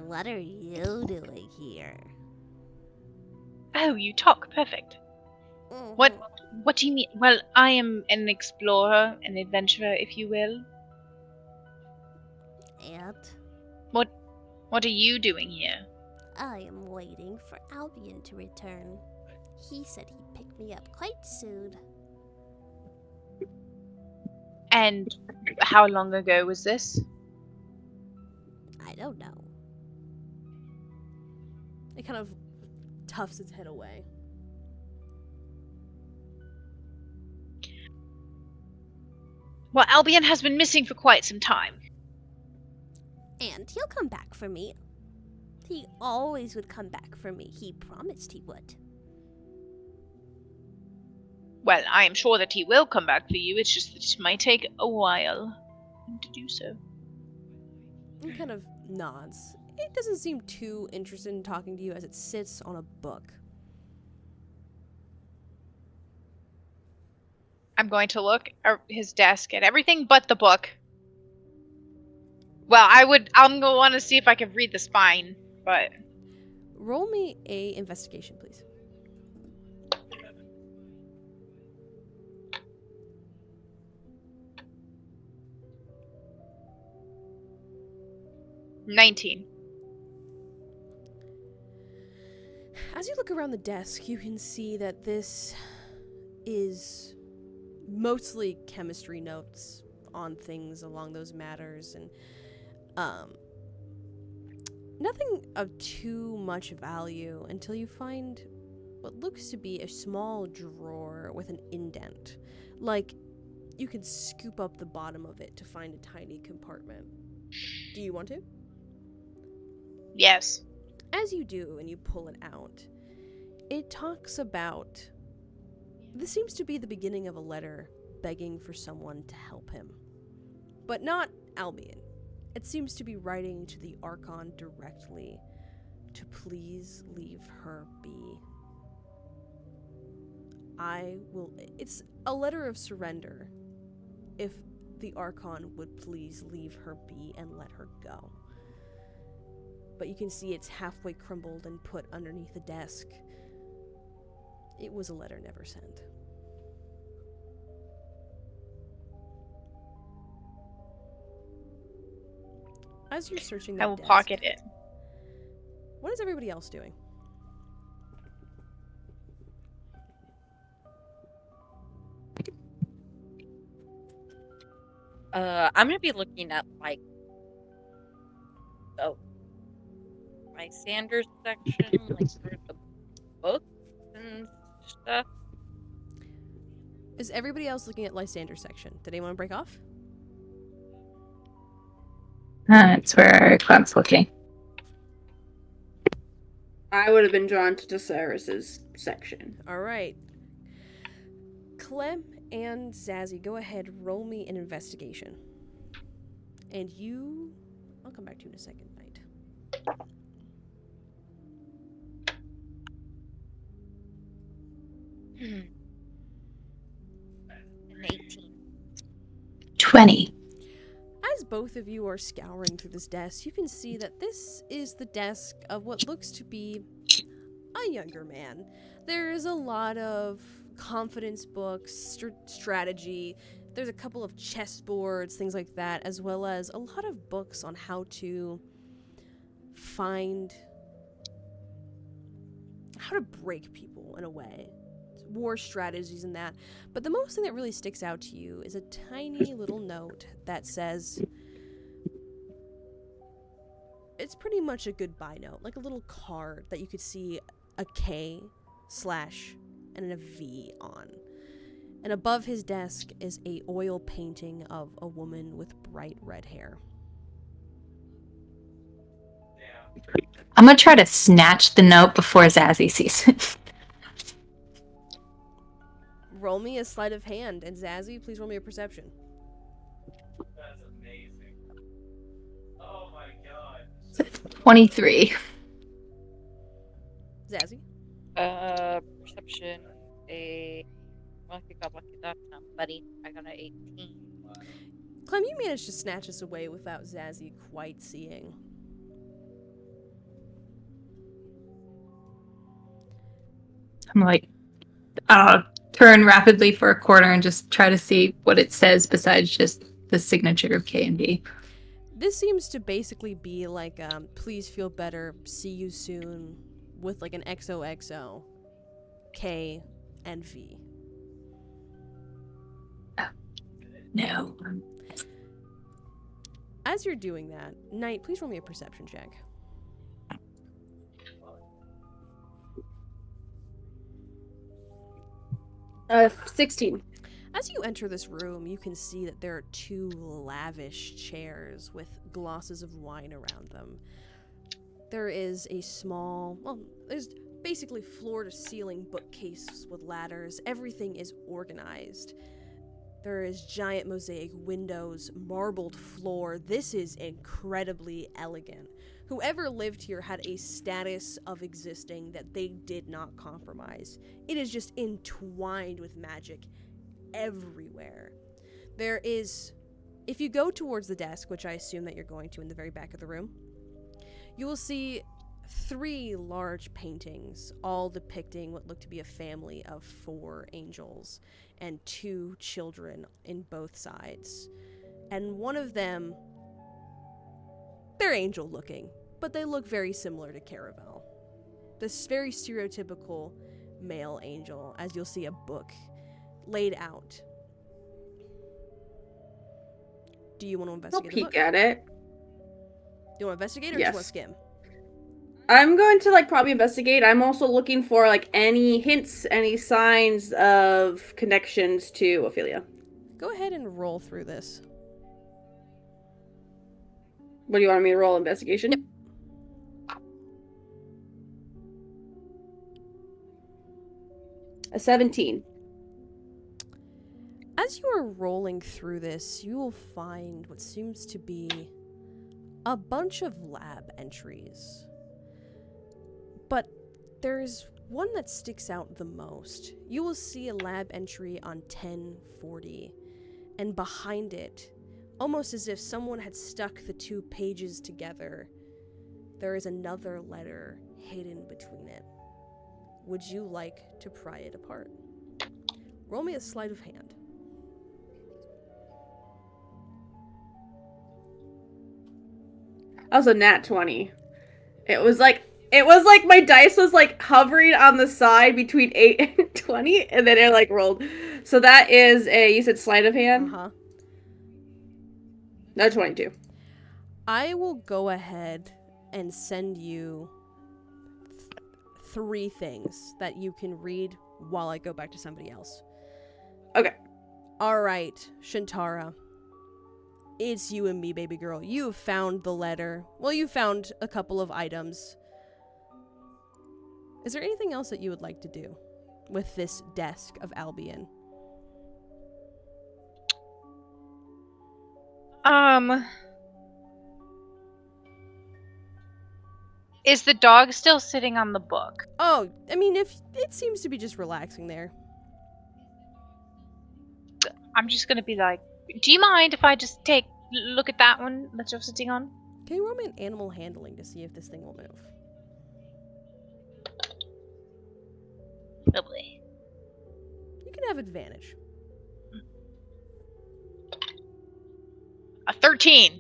What are you doing here? Oh, you talk perfect. What do you mean? Well, I am an explorer, an adventurer, if you will. And What are you doing here? I am waiting for Albion to return. He said he'd pick me up quite soon. And how long ago was this? I don't know. It kind of tufts its head away. Well, Albion has been missing for quite some time. And he'll come back for me. He always would come back for me. He promised he would. Well, I am sure that he will come back for you. It's just that it might take a while to do so. It kind of nods. It doesn't seem too interested in talking to you as it sits on a book. I'm going to look at his desk at everything but the book. Well, I'm gonna want to see if I can read the spine, but Roll me a investigation, please. $19. As you look around the desk, you can see that this is mostly chemistry notes on things along those matters, and nothing of too much value until you find what looks to be a small drawer with an indent. Like, you can scoop up the bottom of it to find a tiny compartment. Do you want to? Yes. As you do and you pull it out, It talks about. This seems to be the beginning of a letter begging for someone to help him. But not Albion. It seems to be writing to the Archon directly to please leave her be. It's a letter of surrender if the Archon would please leave her be and let her go. But you can see it's halfway crumbled and put underneath the desk. It was a letter never sent. As you're searching that I will desk, pocket it. what is everybody else doing? I'm gonna be looking at like the Lysander section, like through the books and stuff. Is everybody else looking at Lysander section? Did anyone break off? That's where Clem's looking. I would have been drawn to Deceres's section. All right. Clem and Zazzy, go ahead, roll me an investigation. And you... I'll come back to you in a second, Knight. An 18. 20. As both of you are scouring through this desk, you can see that this is the desk of what looks to be a younger man. There is a lot of confidence books, strategy. There's a couple of chessboards, things like that, as well as a lot of books on how to break people in a way. War strategies and that. But the most thing that really sticks out to you is a tiny little note that says, it's pretty much a goodbye note, like a little card that you could see a K/ and a V on. And above his desk is a oil painting of a woman with bright red hair. I'm gonna try to snatch the note before Zazzy sees it. Roll me a sleight of hand, and Zazzy, please roll me a perception. That's amazing. Oh my god. 23. Zazzy? Perception, well, if you got lucky that time, buddy. I got an 18. Clem, you managed to snatch us away without Zazzy quite seeing. I'm like, turn rapidly for a corner and just try to see what it says besides just the signature of K and V. This seems to basically be like, please feel better, see you soon, with like an XOXO, K, and V. No. As you're doing that, Knight, please roll me a perception check. Uh, 16. As you enter this room, you can see that there are two lavish chairs with glasses of wine around them. There is a small, there's basically floor-to-ceiling bookcases with ladders. Everything is organized. There is giant mosaic windows, marbled floor. This is incredibly elegant. Whoever lived here had a status of existing that they did not compromise. It is just entwined with magic everywhere. There is, if you go towards the desk, which I assume that you're going to in the very back of the room, you will see 3 large paintings, all depicting what look to be a family of 4 angels and 2 children in both sides. And one of them, they're angel looking, but they look very similar to Caravel. This very stereotypical male angel, as you'll see a book laid out. Do you want to I'll investigate the book? peek at it. Do you want to investigate or do you want to Yes. skim? I'm going to probably investigate. I'm also looking for any hints, any signs of connections to Ophelia. Go ahead and roll through this. What do you want me to roll? Investigation? Yep. A 17. As you are rolling through this, you will find what seems to be a bunch of lab entries. But there's one that sticks out the most. You will see a lab entry on 1040, and behind it, almost as if someone had stuck the two pages together, there is another letter hidden between it. Would you like to pry it apart? Roll me a sleight of hand. That was a nat 20. It was like my dice was like hovering on the side between 8 and 20, and then it like rolled. So that is you said sleight of hand? Uh-huh. No, 22. I will go ahead and send you 3 things that you can read while I go back to somebody else. Okay. Alright, Shintara. It's you and me, baby girl. You have found the letter. Well, you found a couple of items. Is there anything else that you would like to do with this desk of Albion? Is the dog still sitting on the book? Oh, I mean, if it seems to be just relaxing there. I'm just gonna be like, do you mind if I just look at that one that you're sitting on? Can you roll me an animal handling to see if this thing will move? Lovely. You can have advantage. A 13.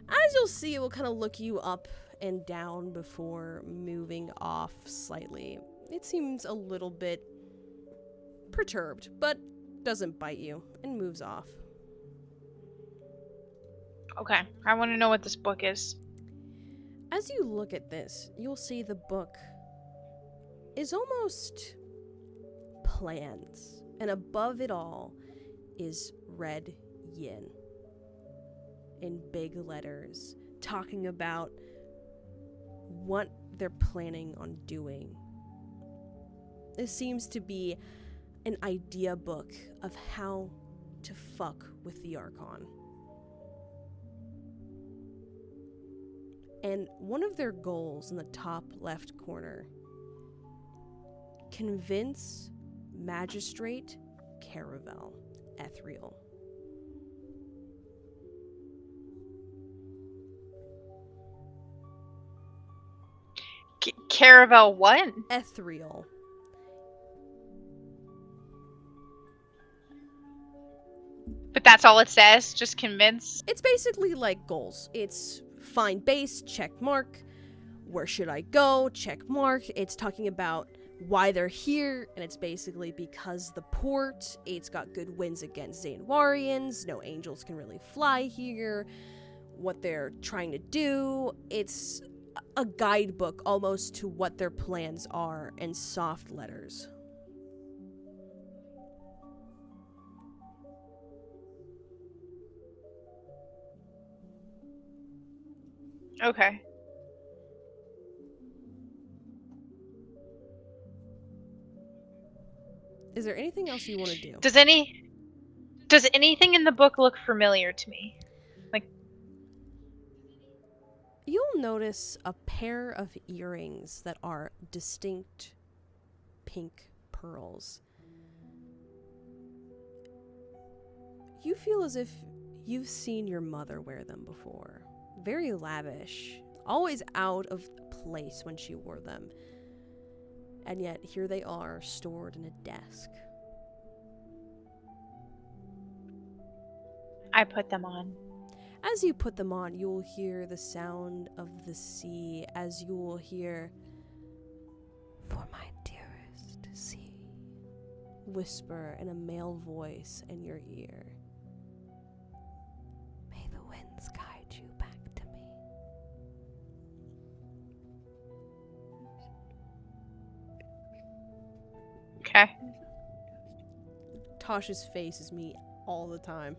As you'll see, it will kind of look you up and down before moving off slightly. It seems a little bit perturbed, but doesn't bite you and moves off. Okay, I want to know what this book is. As you look at this, you'll see the book is almost plans, and above it all is Red Yin in big letters, talking about what they're planning on doing. This seems to be an idea book of how to fuck with the Archon. And one of their goals in the top left corner: convince Magistrate Caravel Ethereal. Caravel what? Ethereal. But that's all it says? Just convince? It's basically like goals. It's find base, check mark. Where should I go? Check mark. It's talking about why they're here, and it's basically because the port, it's got good winds against Zanwarians, no angels can really fly here, what they're trying to do. It's a guidebook almost to what their plans are in soft letters. Okay. Is there anything else you want to do? Does anything in the book look familiar to me? Like, You'll notice a pair of earrings that are distinct pink pearls. You feel as if you've seen your mother wear them before. Very lavish, always out of place when she wore them. And yet, here they are, stored in a desk. I put them on. As you put them on, you will hear the sound of the sea, as you will hear, "For my dearest sea," whisper in a male voice in your ear. "May the winds guide you back to me." Okay. Tasha's face is me all the time.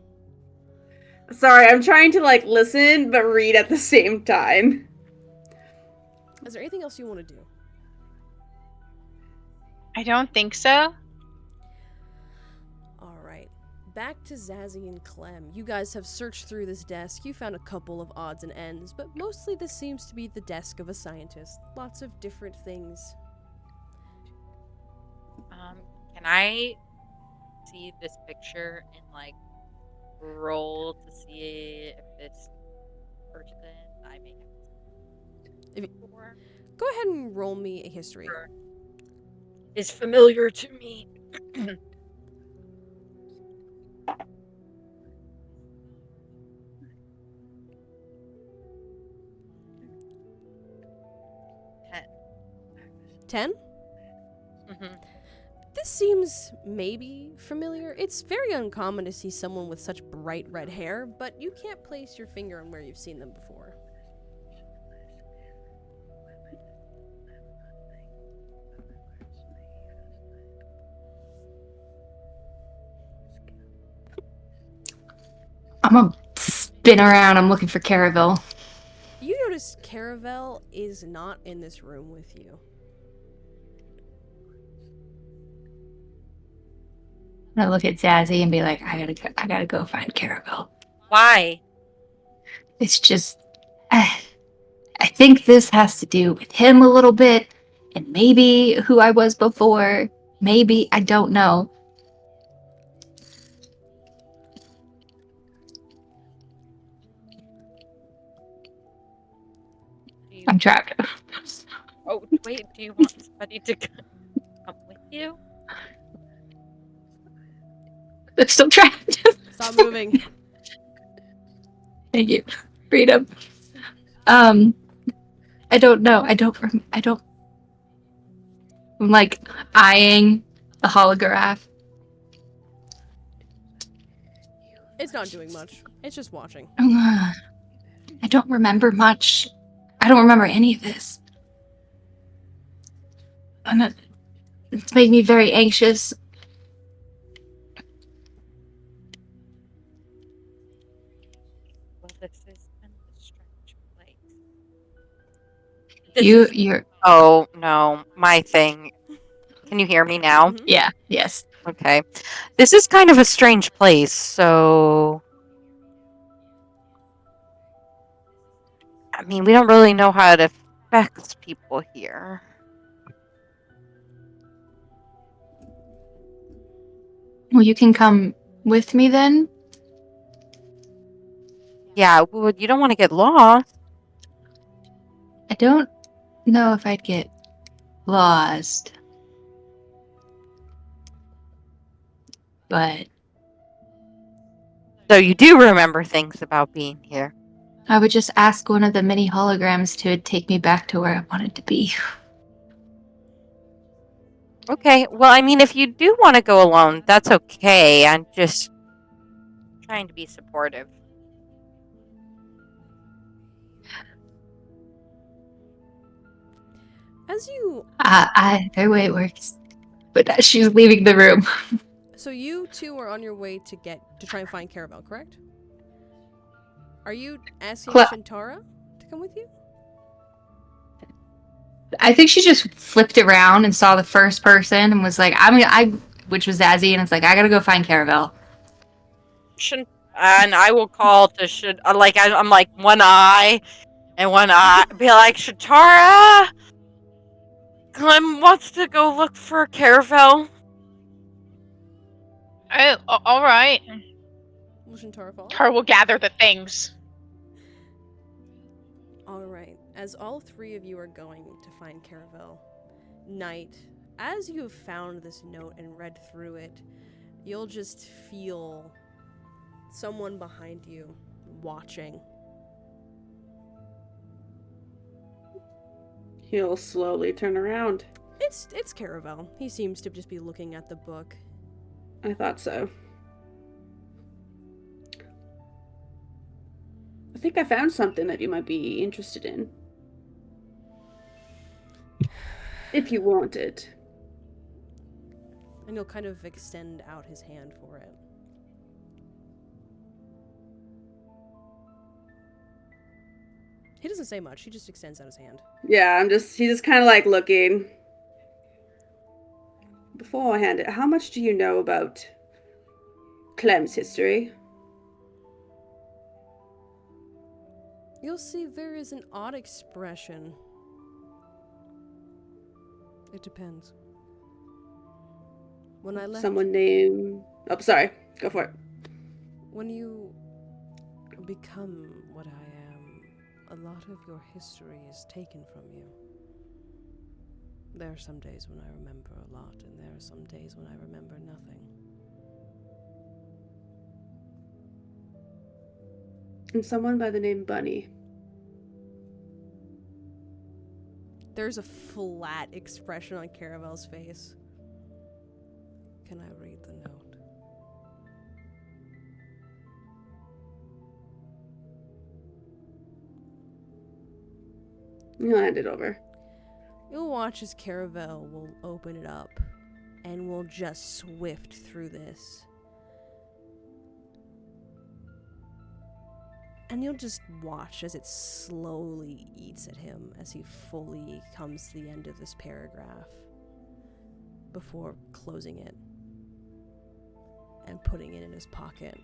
Sorry, I'm trying to like listen but read at the same time. Is there anything else you want to do? I don't think so. Alright. Back to Zazzy and Clem. You guys have searched through this desk. You found a couple of odds and ends, but mostly this seems to be the desk of a scientist. Lots of different things. Can I see this picture and like roll to see if this person I may have If seen you- before Go ahead and roll me a history. is familiar to me? 10? Mhm. This seems maybe familiar. It's very uncommon to see someone with such bright red hair, but you can't place your finger on where you've seen them before. I'm gonna spin around. I'm looking for Caravel. You notice Caravel is not in this room with you. I'm gonna look at Zazzy and be like, I gotta go find Caravel. Why? It's just, I think this has to do with him a little bit, and maybe who I was before. Maybe, I don't know. Do you, I'm trapped. oh, wait, do you want somebody to come with you? I'm still trapped. Stop moving. Thank you. Freedom. I don't know. I don't. I'm like eyeing the holograph. It's not doing much. It's just watching. I don't remember much. I don't remember any of this. It's made me very anxious. Well, this is kind of a strange place. You're. Oh, no, my thing. Can you hear me now? Mhm. Yeah. Yes. Okay. This is kind of a strange place, so I mean, we don't really know how it affects people here. Well, you can come with me then. Yeah, well, you don't want to get lost. I don't know if I'd get lost, but So you do remember things about being here. I would just ask one of the mini holograms to take me back to where I wanted to be. Okay, well, I mean, if you do want to go alone, that's okay. I'm just trying to be supportive. As you The way it works. But she's leaving the room. So you two are on your way to try and find Caravel, correct? Are you asking Shintara to come with you? I think she just flipped around and saw the first person and was like, which was Zazzy, and it's like, I gotta go find Caravel. And I will call to I'm like one eye and one eye. Be like, Shintara, Clem wants to go look for Caravel. Oh, all right. Will Shintara follow? Her will gather the things. Alright, as all three of you are going to find Caravel, Night, as you have found this note and read through it, you'll just feel someone behind you watching. He'll slowly turn around. It's Caravel. He seems to just be looking at the book. I thought so. I think I found something that you might be interested in. If you want it. And he'll kind of extend out his hand for it. He doesn't say much, he just extends out his hand. Yeah, he's just kind of like looking. beforehand, how much do you know about Clem's history? You'll see there is an odd expression. It depends. When I left, Someone named... Oh, sorry. Go for it. when you become what I am, a lot of your history is taken from you. There are some days when I remember a lot, and there are some days when I remember nothing. And someone by the name Bunny. There's a flat expression on Caravel's face. Can I read the note? You'll hand it over. You'll watch as Caravel will open it up and will just swift through this. And you'll just watch as it slowly eats at him as he fully comes to the end of this paragraph before closing it and putting it in his pocket.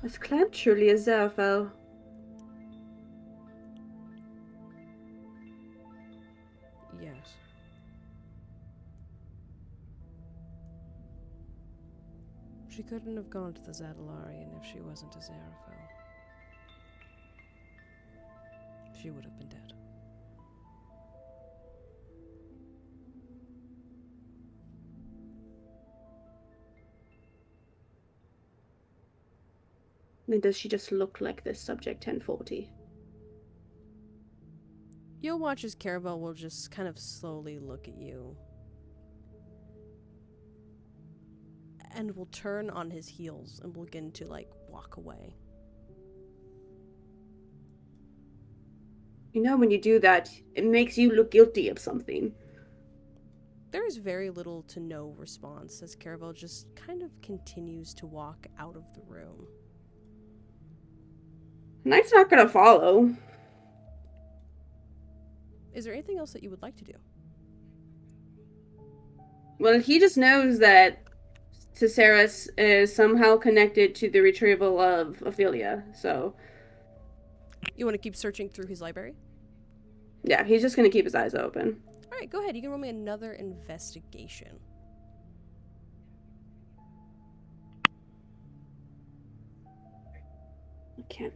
Is Clem truly a Zerfell? Yes. She couldn't have gone to the Zadalarian if she wasn't a Zerafel. She would have been dead. Then does she just look like this Subject 1040? You'll watch as Caravel will just kind of slowly look at you. And will turn on his heels and will begin to, walk away. You know, when you do that, it makes you look guilty of something. There is very little to no response as Caravel just kind of continues to walk out of the room. Knight's not gonna follow. Is there anything else that you would like to do? Well, he just knows that Caceres is somehow connected to the retrieval of Ophelia, so... You want to keep searching through his library? Yeah, he's just gonna keep his eyes open. Alright, go ahead. You can roll me another investigation. I can't...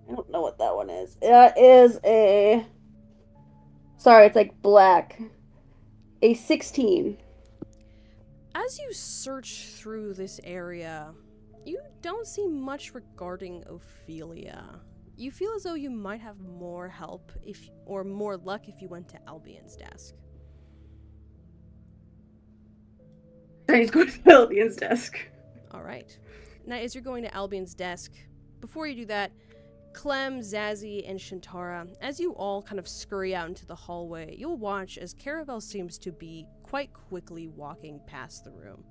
I don't know what that one is. It is a... Sorry, it's like black. A 16. As you search through this area, you don't see much regarding Ophelia. You feel as though you might have more help or more luck if you went to Albion's desk. He's going to Albion's desk. Alright. Now, as you're going to Albion's desk, before you do that, Clem, Zazie, and Shintara, as you all kind of scurry out into the hallway, you'll watch as Caravel seems to be quite quickly walking past the room.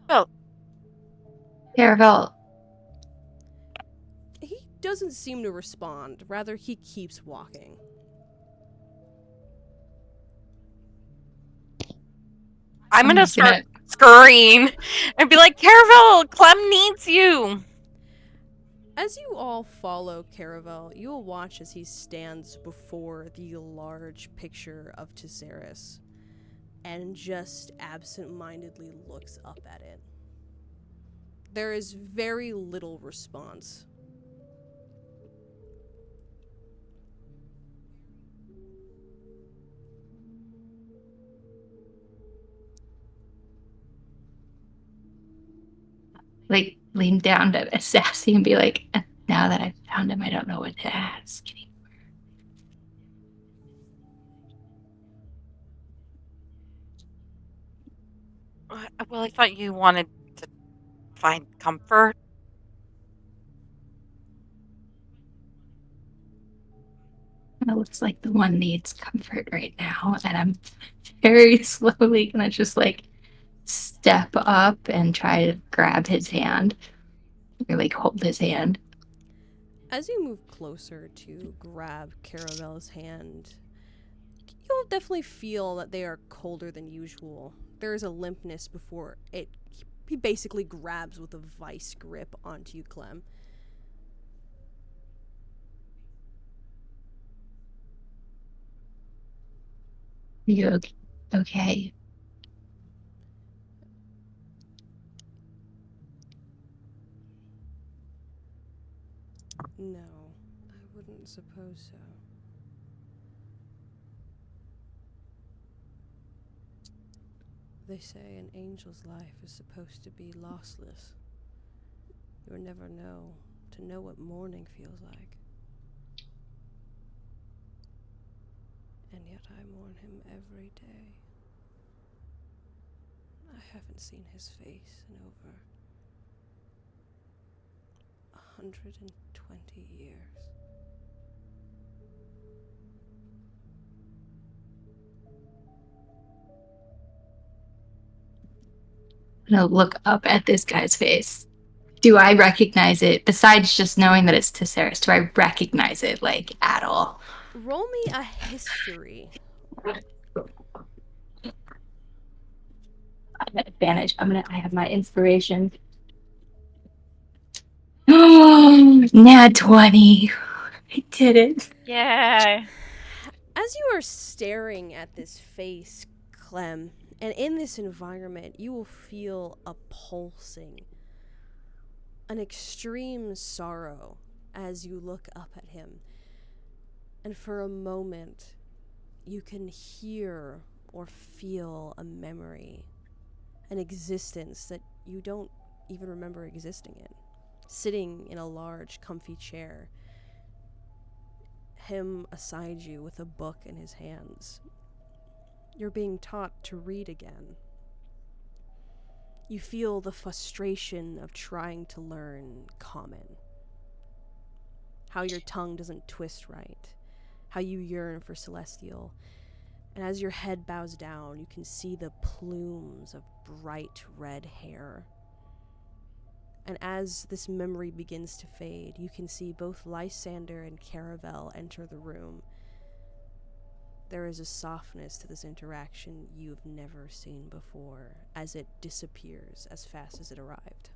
Oh, Caravel, He doesn't seem to respond, rather he keeps walking. I'm gonna just gonna- start scurrying and be like, Caravel, Clem needs you. As you all follow Caravel, you will watch as he stands before the large picture of Tesseris and just absent-mindedly looks up at it. There is very little response. lean down to Sassy and be like, now that I've found him, I don't know what to ask anymore. Well, I thought you wanted to find comfort. It looks like the one needs comfort right now, and I'm very slowly gonna just like step up and try to grab his hand or like hold his hand. As you move closer to grab Caravel's hand, you'll definitely feel that they are colder than usual. There is a limpness before it. He basically grabs with a vice grip onto you, Clem. You okay? No, I wouldn't suppose so. They say an angel's life is supposed to be lossless. You'll never know to know what morning feels like. And yet I mourn him every day. I haven't seen his face in over 120 years. I'm gonna look up at this guy's face. Do I recognize it besides just knowing that it's Tesseris? Do I recognize it like at all? Roll me a history. I have advantage. I have my inspiration. Nat 20. I did it. Yeah. As you are staring at this face, Clem, and in this environment, you will feel a pulsing, an extreme sorrow as you look up at him. And for a moment, you can hear or feel a memory, an existence that you don't even remember existing in. Sitting in a large, comfy chair, him aside you with a book in his hands. You're being taught to read again. You feel the frustration of trying to learn common. How your tongue doesn't twist right. How you yearn for celestial. And as your head bows down, you can see the plumes of bright red hair. And as this memory begins to fade, you can see both Lysander and Caravel enter the room. There is a softness to this interaction you've never seen before, as it disappears as fast as it arrived.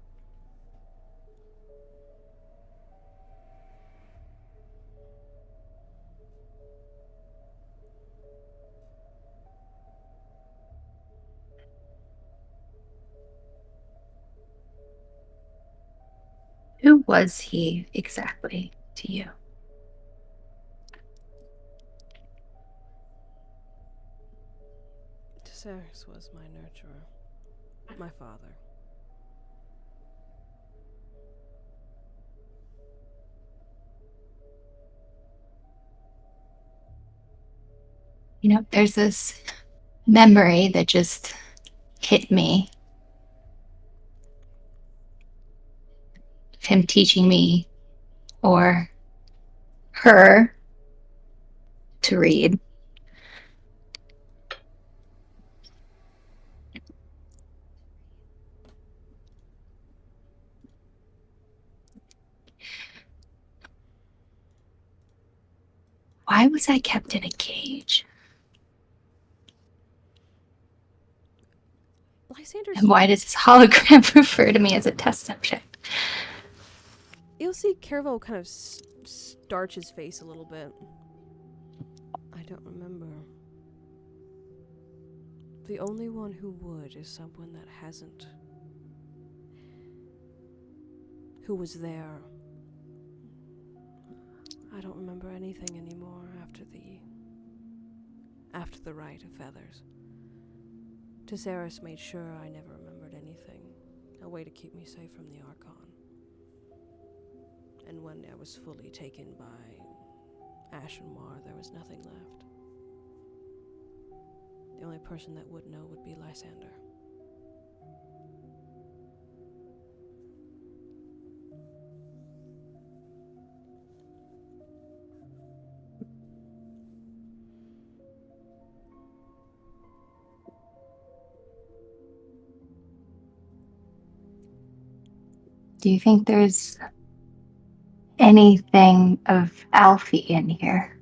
Who was he exactly to you? Tesseris was my nurturer, my father. You know, there's this memory that just hit me of him teaching me or her to read. Why was I kept in a cage? Lysander's... And why does this hologram refer to me as a test subject? You'll see Caravel kind of starch his face a little bit. I don't remember. The only one who would is someone that hasn't. Who was there. I don't remember anything anymore after the Rite of Feathers. Tesseris made sure I never remembered anything. A way to keep me safe from the Archon. And when I was fully taken by Ashenwar, there was nothing left. The only person that would know would be Lysander. Do you think there's anything of Alfie in here?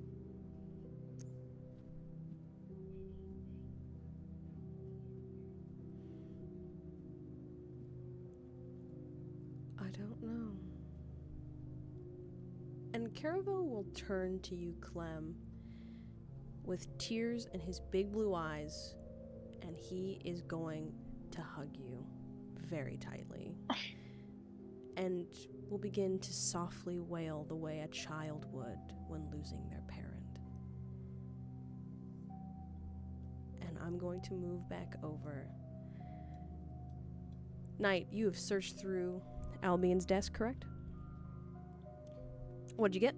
I don't know. And Caravel will turn to you, Clem, with tears in his big blue eyes, and he is going to hug you very tightly. And will begin to softly wail the way a child would when losing their parent. And I'm going to move back over. Knight, you have searched through Albion's desk, correct? What'd you get?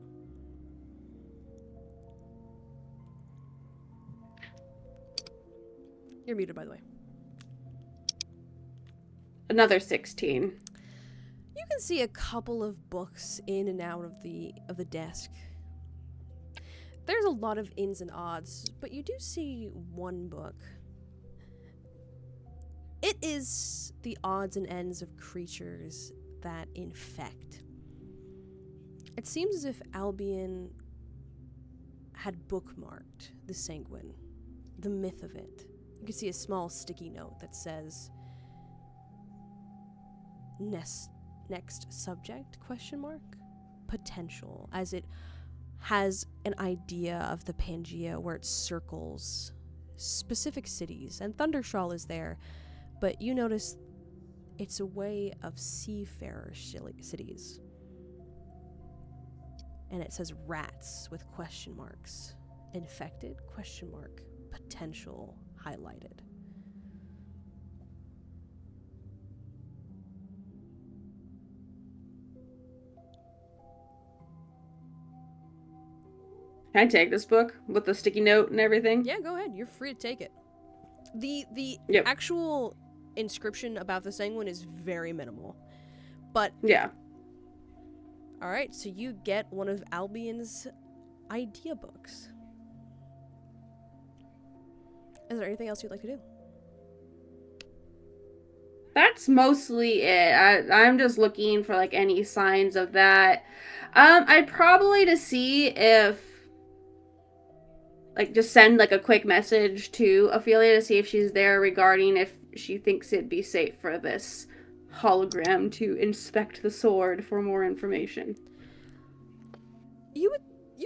You're muted, by the way. Another 16. You can see a couple of books in and out of the desk. There's a lot of ins and odds, but you do see one book. It is the odds and ends of creatures that infect. It seems as if Albion had bookmarked the Sanguine, the myth of it. You can see a small sticky note that says, next subject, ? Potential, as it has an idea of the Pangea where it circles specific cities, and Thundershaw is there, but you notice it's a way of seafarer cities. And it says rats with ? Infected ? Potential highlighted. Can I take this book with the sticky note and everything? Yeah, go ahead. You're free to take it. The Yep. actual inscription about the Sanguine is very minimal. But Yeah. alright, so you get one of Albion's idea books. Is there anything else you'd like to do? That's mostly it. I'm just looking for like any signs of that. I'd probably to see if like just send like a quick message to Ophelia to see if she's there regarding if she thinks it'd be safe for this hologram to inspect the sword for more information. You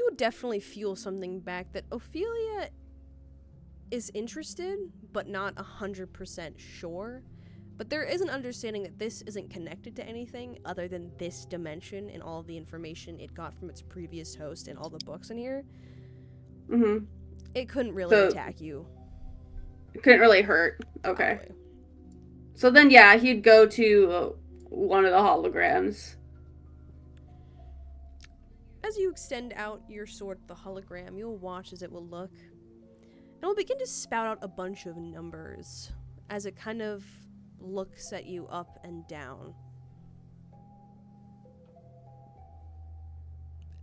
would definitely feel something back that Ophelia is interested, but not 100% sure. But there is an understanding that this isn't connected to anything other than this dimension and all the information it got from its previous host and all the books in here. Mm-hmm. It couldn't really attack you. It couldn't really hurt. Okay. Probably. So then, yeah, he'd go to one of the holograms. As you extend out your sword at the hologram, you'll watch as it will look. And it will begin to spout out a bunch of numbers as it kind of looks at you up and down.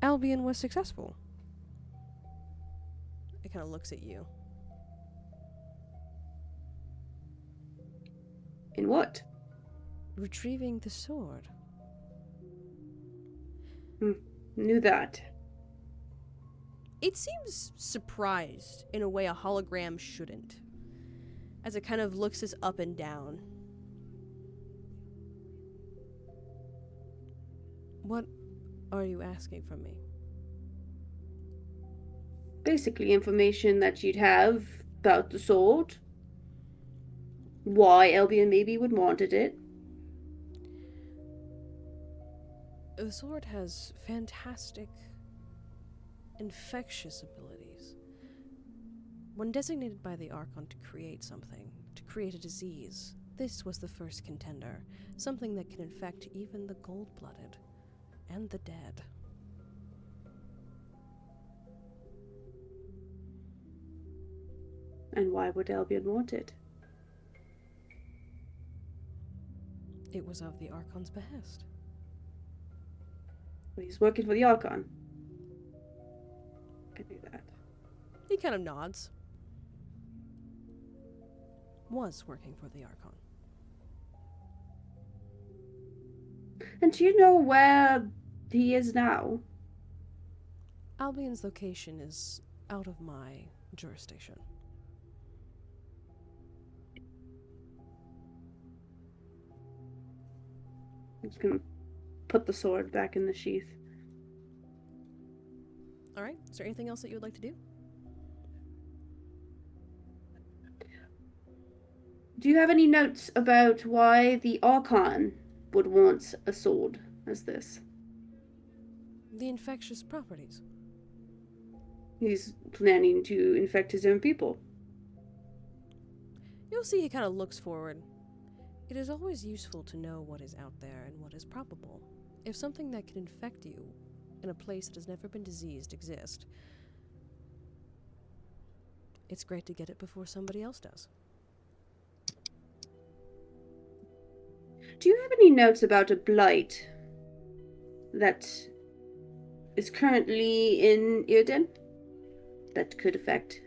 Albion was successful. It kind of looks at you. In what? Retrieving the sword. Knew that. It seems surprised in a way a hologram shouldn't, as it kind of looks us up and down. What are you asking from me? Basically information that you'd have about the sword. Why Albion maybe would wanted it. The sword has fantastic infectious abilities. When designated by the Archon to create something, to create a disease, this was the first contender, something that can infect even the gold-blooded and the dead. And why would Albion want it? It was of the Archon's behest. Well, he's working for the Archon. I knew that. He kind of nods. Was working for the Archon. And do you know where he is now? Albion's location is out of my jurisdiction. I'm just gonna put the sword back in the sheath. All right. Is there anything else that you would like to do? Do you have any notes about why the Archon would want a sword as this? The infectious properties. He's planning to infect his own people. You'll see he kind of looks forward. It is always useful to know what is out there and what is probable. If something that can infect you in a place that has never been diseased exists, it's great to get it before somebody else does. Do you have any notes about a blight that is currently in Irden that could affect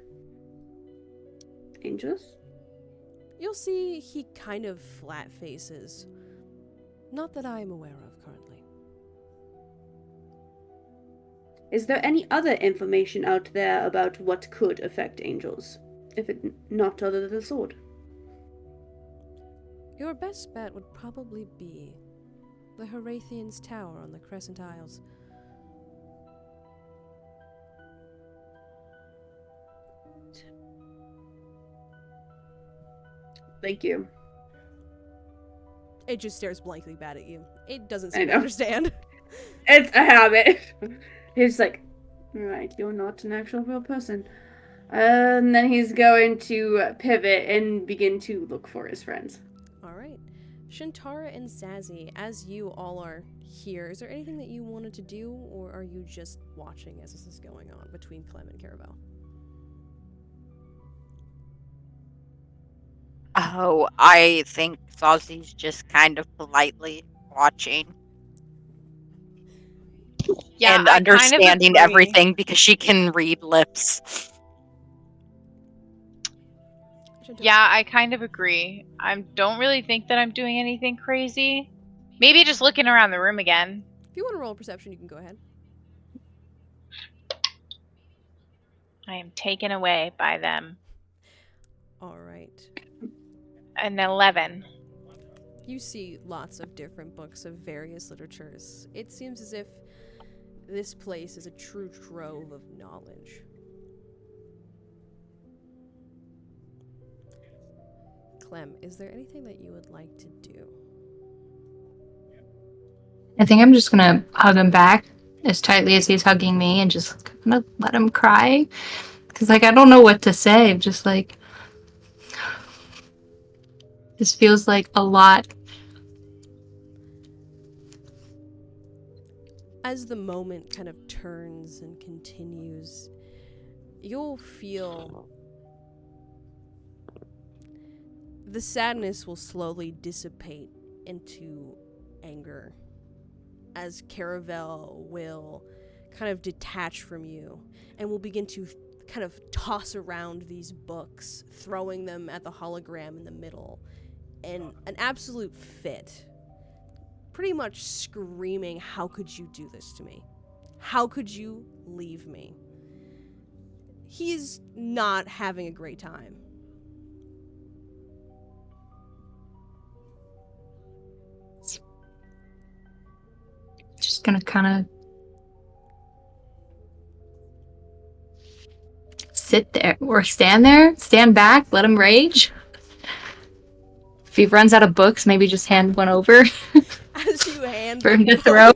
angels? You'll see he kind of flat faces. Not that I am aware of currently. Is there any other information out there about what could affect angels, if it not other than the sword? Your best bet would probably be the Horathian's Tower on the Crescent Isles. Thank you. It just stares blankly back at you. It doesn't I seem to know. understand. It's a habit. He's like, right, you're not an actual real person. And then he's going to pivot and begin to look for his friends. Alright. Shintara and Zazie, as you all are here, is there anything that you wanted to do, or are you just watching as this is going on between Clem and Caravel? Oh, I think Saucy's just kind of politely watching Yeah, and I kind of understanding agree. everything because she can read lips. Shintara? Yeah, I kind of agree. I don't really think that I'm doing anything crazy. Maybe just looking around the room again. If you want to roll a perception, you can go ahead. I am taken away by them. Alright. An 11. You see lots of different books of various literatures. It seems as if this place is a true trove of knowledge. Clem, is there anything that you would like to do? I think I'm just gonna hug him back as tightly as he's hugging me and just gonna let him cry. Because, like, I don't know what to say. I'm just like, this feels like a lot. As the moment kind of turns and continues, you'll feel the sadness will slowly dissipate into anger as Caravel will kind of detach from you and will begin to kind of toss around these books, throwing them at the hologram in the middle, and an absolute fit. Pretty much screaming, "How could you do this to me? How could you leave me?" He's not having a great time. Just gonna kind of sit there or stand back, let him rage. If he runs out of books, maybe just hand one over As you hand for them him to both, throw.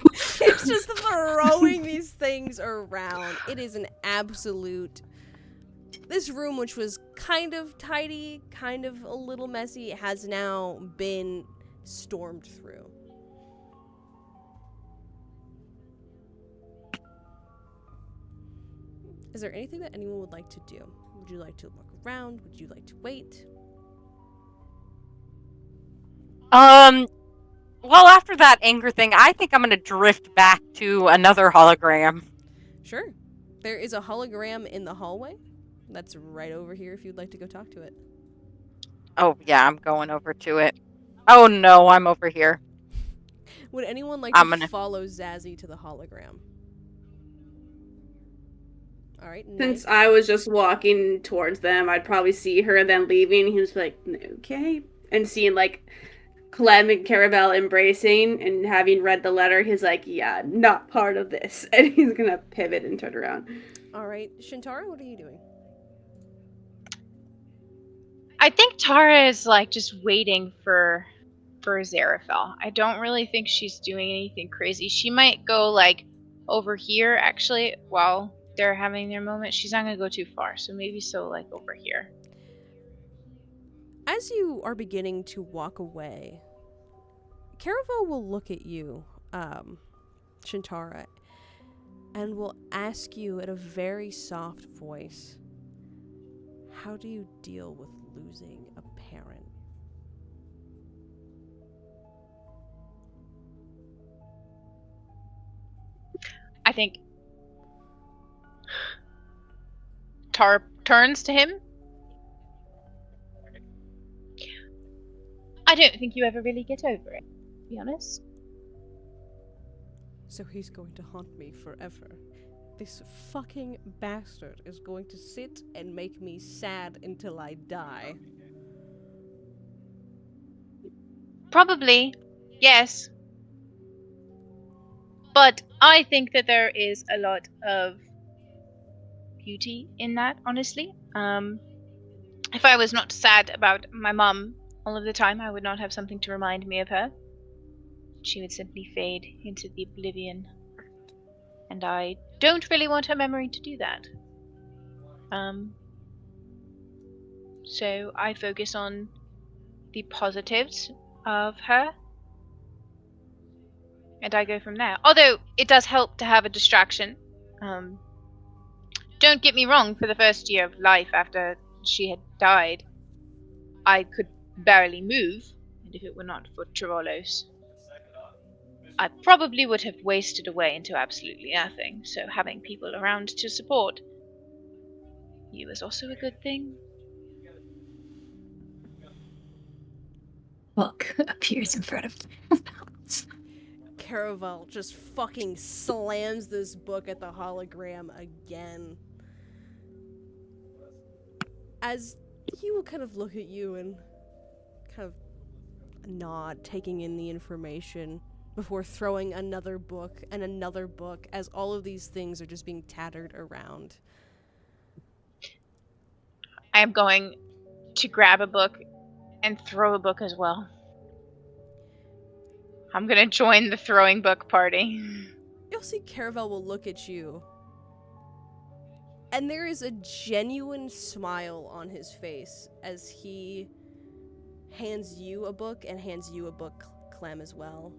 it's just throwing these things around. It is an absolute... This room, which was kind of tidy, kind of a little messy, has now been stormed through. Is there anything that anyone would like to do? Would you like to look around? Would you like to wait? Well, after that anger thing, I think I'm gonna drift back to another hologram. Sure. There is a hologram in the hallway. That's right over here if you'd like to go talk to it. Oh, yeah, I'm going over to it. Oh, no, I'm over here. Would anyone like I'm to gonna- follow Zazzy to the hologram? All right, Since Knight. I was just walking towards them, I'd probably see her then leaving. He was like, okay. And seeing like Clem and Caravel embracing and having read the letter, he's like, yeah, not part of this. And he's gonna pivot and turn around. All right, Shintara, what are you doing? I think Tara is like just waiting for Zarafel. I don't really think she's doing anything crazy. She might go like over here actually while they're having their moment. She's not gonna go too far, so maybe like over here. As you are beginning to walk away, Caravel will look at you, Shintara, and will ask you in a very soft voice, how do you deal with losing a parent? I think Tara turns to him. I don't think you ever really get over it, to be honest. So he's going to haunt me forever. This fucking bastard is going to sit and make me sad until I die. Probably, yes. But I think that there is a lot of beauty in that, honestly. If I was not sad about my mum all of the time, I would not have something to remind me of her. She would simply fade into the oblivion. And I don't really want her memory to do that. So I focus on the positives of her. And I go from there. Although, it does help to have a distraction. Don't get me wrong, for the first year of life after she had died, I could barely move, and if it were not for Chirolos, I probably would have wasted away into absolutely nothing, so having people around to support you is also a good thing. Book appears in front of Caravel just fucking slams this book at the hologram again. As he will kind of look at you and kind of nod, taking in the information before throwing another book and another book as all of these things are just being tattered around. I am going to grab a book and throw a book as well. I'm gonna join the throwing book party. You'll see Caravel will look at you, and there is a genuine smile on his face as he hands you a book and hands you a book, Clem, as well.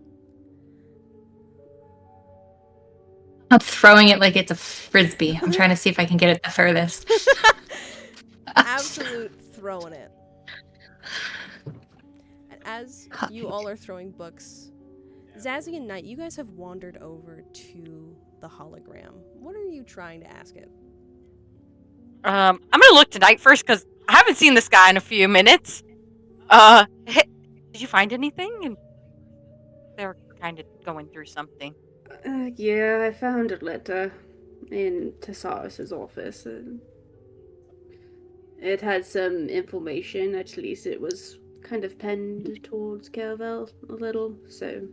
I'm throwing it like it's a frisbee. I'm trying to see if I can get it the furthest. Absolute throwing it. And as you all are throwing books, Zazzy and Knight, you guys have wandered over to the hologram. What are you trying to ask it? I'm gonna look tonight first because I haven't seen this guy in a few minutes. Did you find anything? And they're kind of going through something. Yeah, I found a letter in Thesaurus's office. And it had some information. At least it was kind of penned towards Caravel a little, so.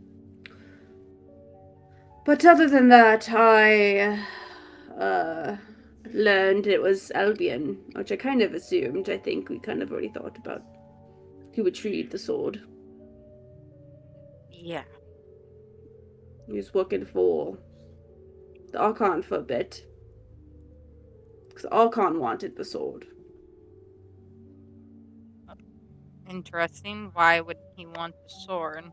But other than that, I learned it was Albion, which I kind of assumed. I think we kind of already thought about who retrieved the sword. Yeah. He was working for the Archon for a bit. Because Archon wanted the sword. Interesting. Why would he want the sword?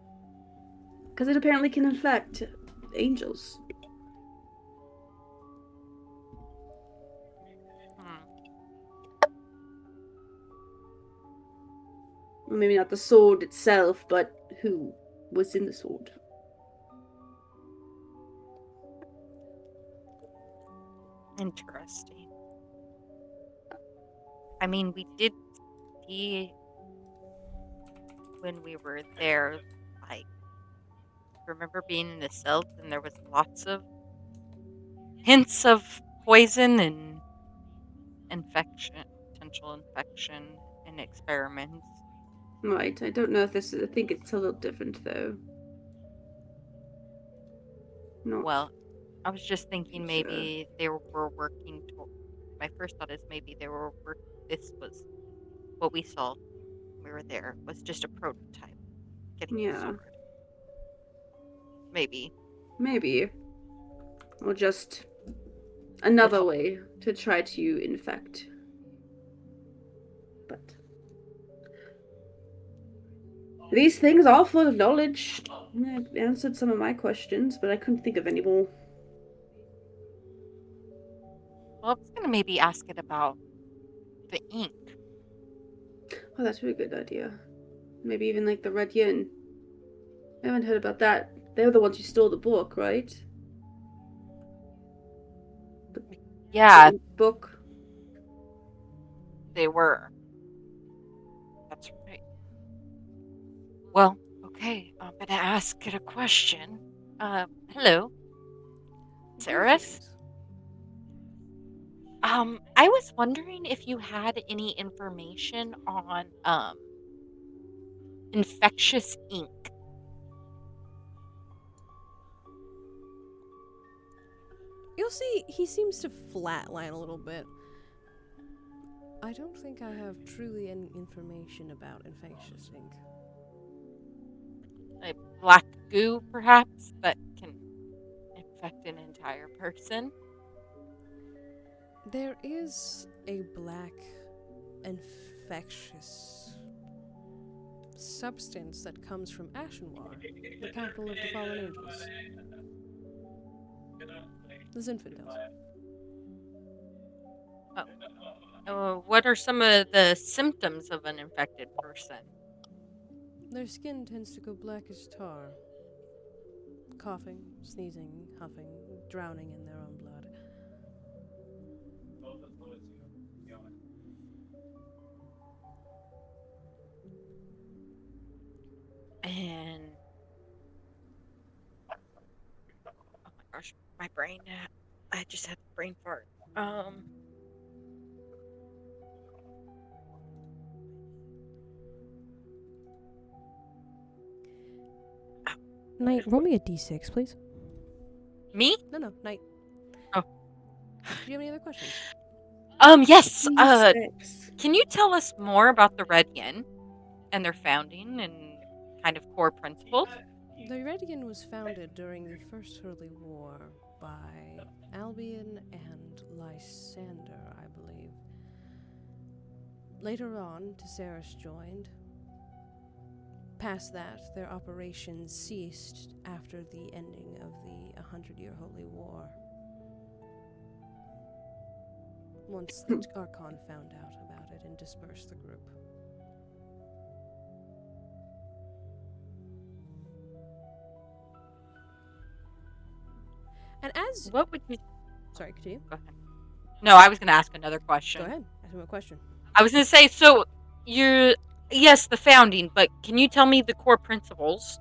Because it apparently can infect angels. Well, maybe not the sword itself, but who was in the sword. Interesting. I mean, we did see when we were there, like, remember being in the cells and there was lots of hints of poison and infection, potential infection in experiments. Right. I don't know if this is. I think it's a little different though. Not. Well, I was just thinking sure. maybe they were working to. My first thought is maybe they were work. This was what we saw when we were there was just a prototype getting Yeah. sorted. Maybe. Maybe. Or just another help. way to try to infect. But these things are full of knowledge. I've answered some of my questions, but I couldn't think of any more. Well, I was gonna maybe ask it about the ink. Oh, that's a really good idea. Maybe even like the Red Yin. I haven't heard about that. They were the ones who stole the book, right? Yeah, The book. they were. That's right. Well, okay, I'm gonna ask it a question. Hello, Saris? I was wondering if you had any information on infectious ink. You'll see he seems to flatline a little bit. I don't think I have truly any information about infectious ink. Like black goo, perhaps, that can infect an entire person. There is a black infectious substance that comes from Ashenwar, the capital of the Fallen Angels. The Zinfandels. What are some of the symptoms of an infected person? Their skin tends to go black as tar. Coughing, sneezing, huffing, drowning in their own blood. And oh my gosh, my brain! I just had a brain fart. Knight, roll me a d6, please. Me? No, Knight. Oh. Do you have any other questions? Yes. Six. Can you tell us more about the Red Yin and their founding and kind of core principles? The Red Yin was founded during the First Hurley War by Albion and Lysander, I believe. Later on, Tesseris joined. Past that, their operations ceased after the ending of the 100-Year Holy War. Once the Archon found out about it and dispersed the group. And as... What would you... Sorry, continue. Go ahead. No, I was going to ask another question. Go ahead. Ask me a question. I was going to say, so you're... Yes, the founding, but can you tell me the core principles?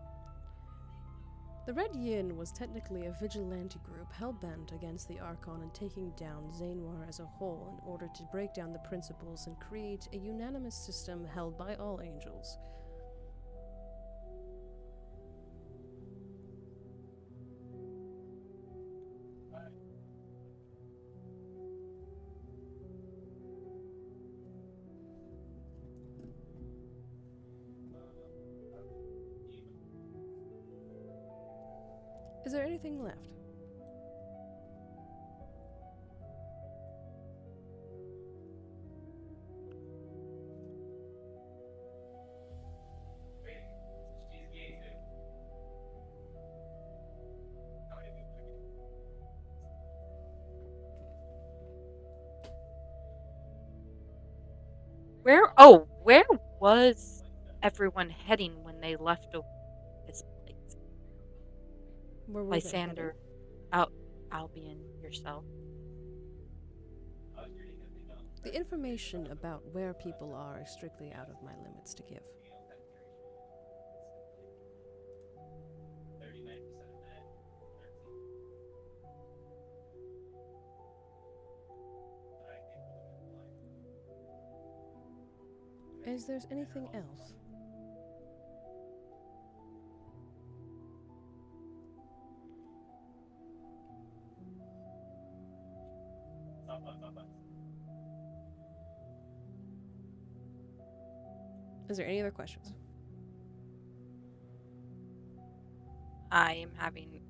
The Red Yin was technically a vigilante group hell-bent against the Archon and taking down Zainwar as a whole in order to break down the principles and create a unanimous system held by all angels. Is there anything left? Where was everyone heading when they left this place? Where were they Lysander, Albion, yourself. The information about where people are is strictly out of my limits to give. Is there anything else? Is there any other questions? I am having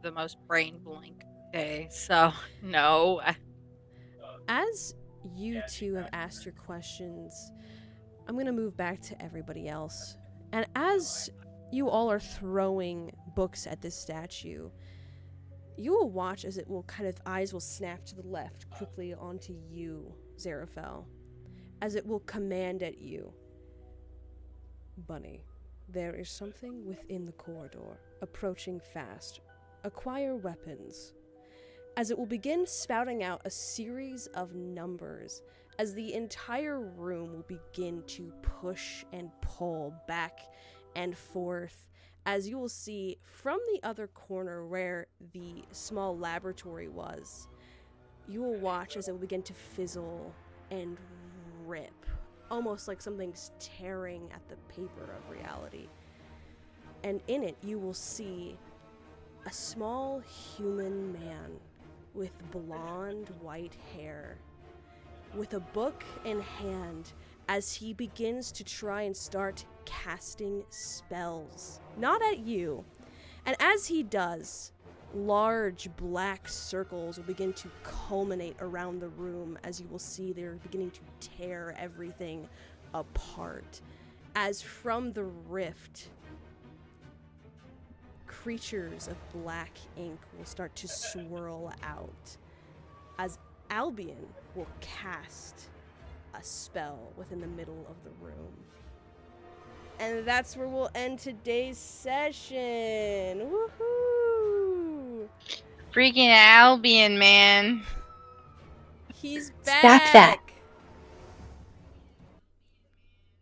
the most brain blank day, so no. As you two have asked your questions, I'm going to move back to everybody else. And as you all are throwing books at this statue, you will watch as it will eyes will snap to the left quickly onto you, Xerophel, as it will command at you. Bunny, there is something within the corridor, approaching fast. Acquire weapons. As it will begin spouting out a series of numbers, as the entire room will begin to push and pull back and forth, as you will see from the other corner where the small laboratory was, you will watch as it will begin to fizzle and rip, almost like something's tearing at the paper of reality. And in it, you will see a small human man with blonde white hair, with a book in hand, as he begins to try and start casting spells. Not at you. And as he does, large black circles will begin to culminate around the room, as you will see they're beginning to tear everything apart. As from the rift, creatures of black ink will start to swirl out, as Albion will cast a spell within the middle of the room. And that's where we'll end today's session. Woohoo! Freaking Albion, man. He's Stack back. that.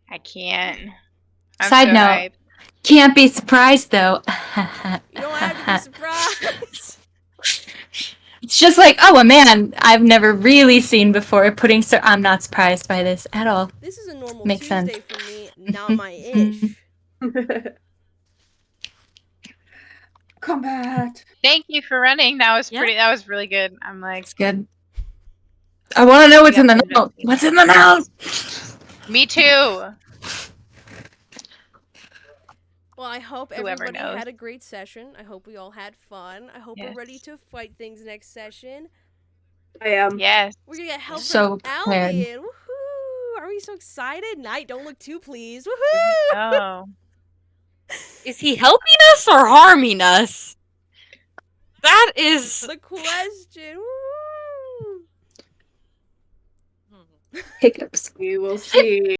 I can't. I'm Side so note. hyped. Can't be surprised though. You don't have to be surprised. It's just like, oh, a man I've never really seen before putting. I'm not surprised by this at all. This is a normal Makes Tuesday sense. for me, not my ish. Combat. Thank you for running. That was Yeah. that was really good. I'm like, It's good. I want to know what's in the Yeah, note. What's in the note? me too. Well, I hope Whoever everybody knows. had a great session. I hope we all had fun. I hope we're ready Yes. to fight things next session. I am. Yes. We're gonna get help So from prepared. Albion. Woohoo! Are we so excited? Knight, don't look too pleased. Woohoo! Oh. Is he helping us or harming us? That is. The question. Woo! Hiccups. We will see.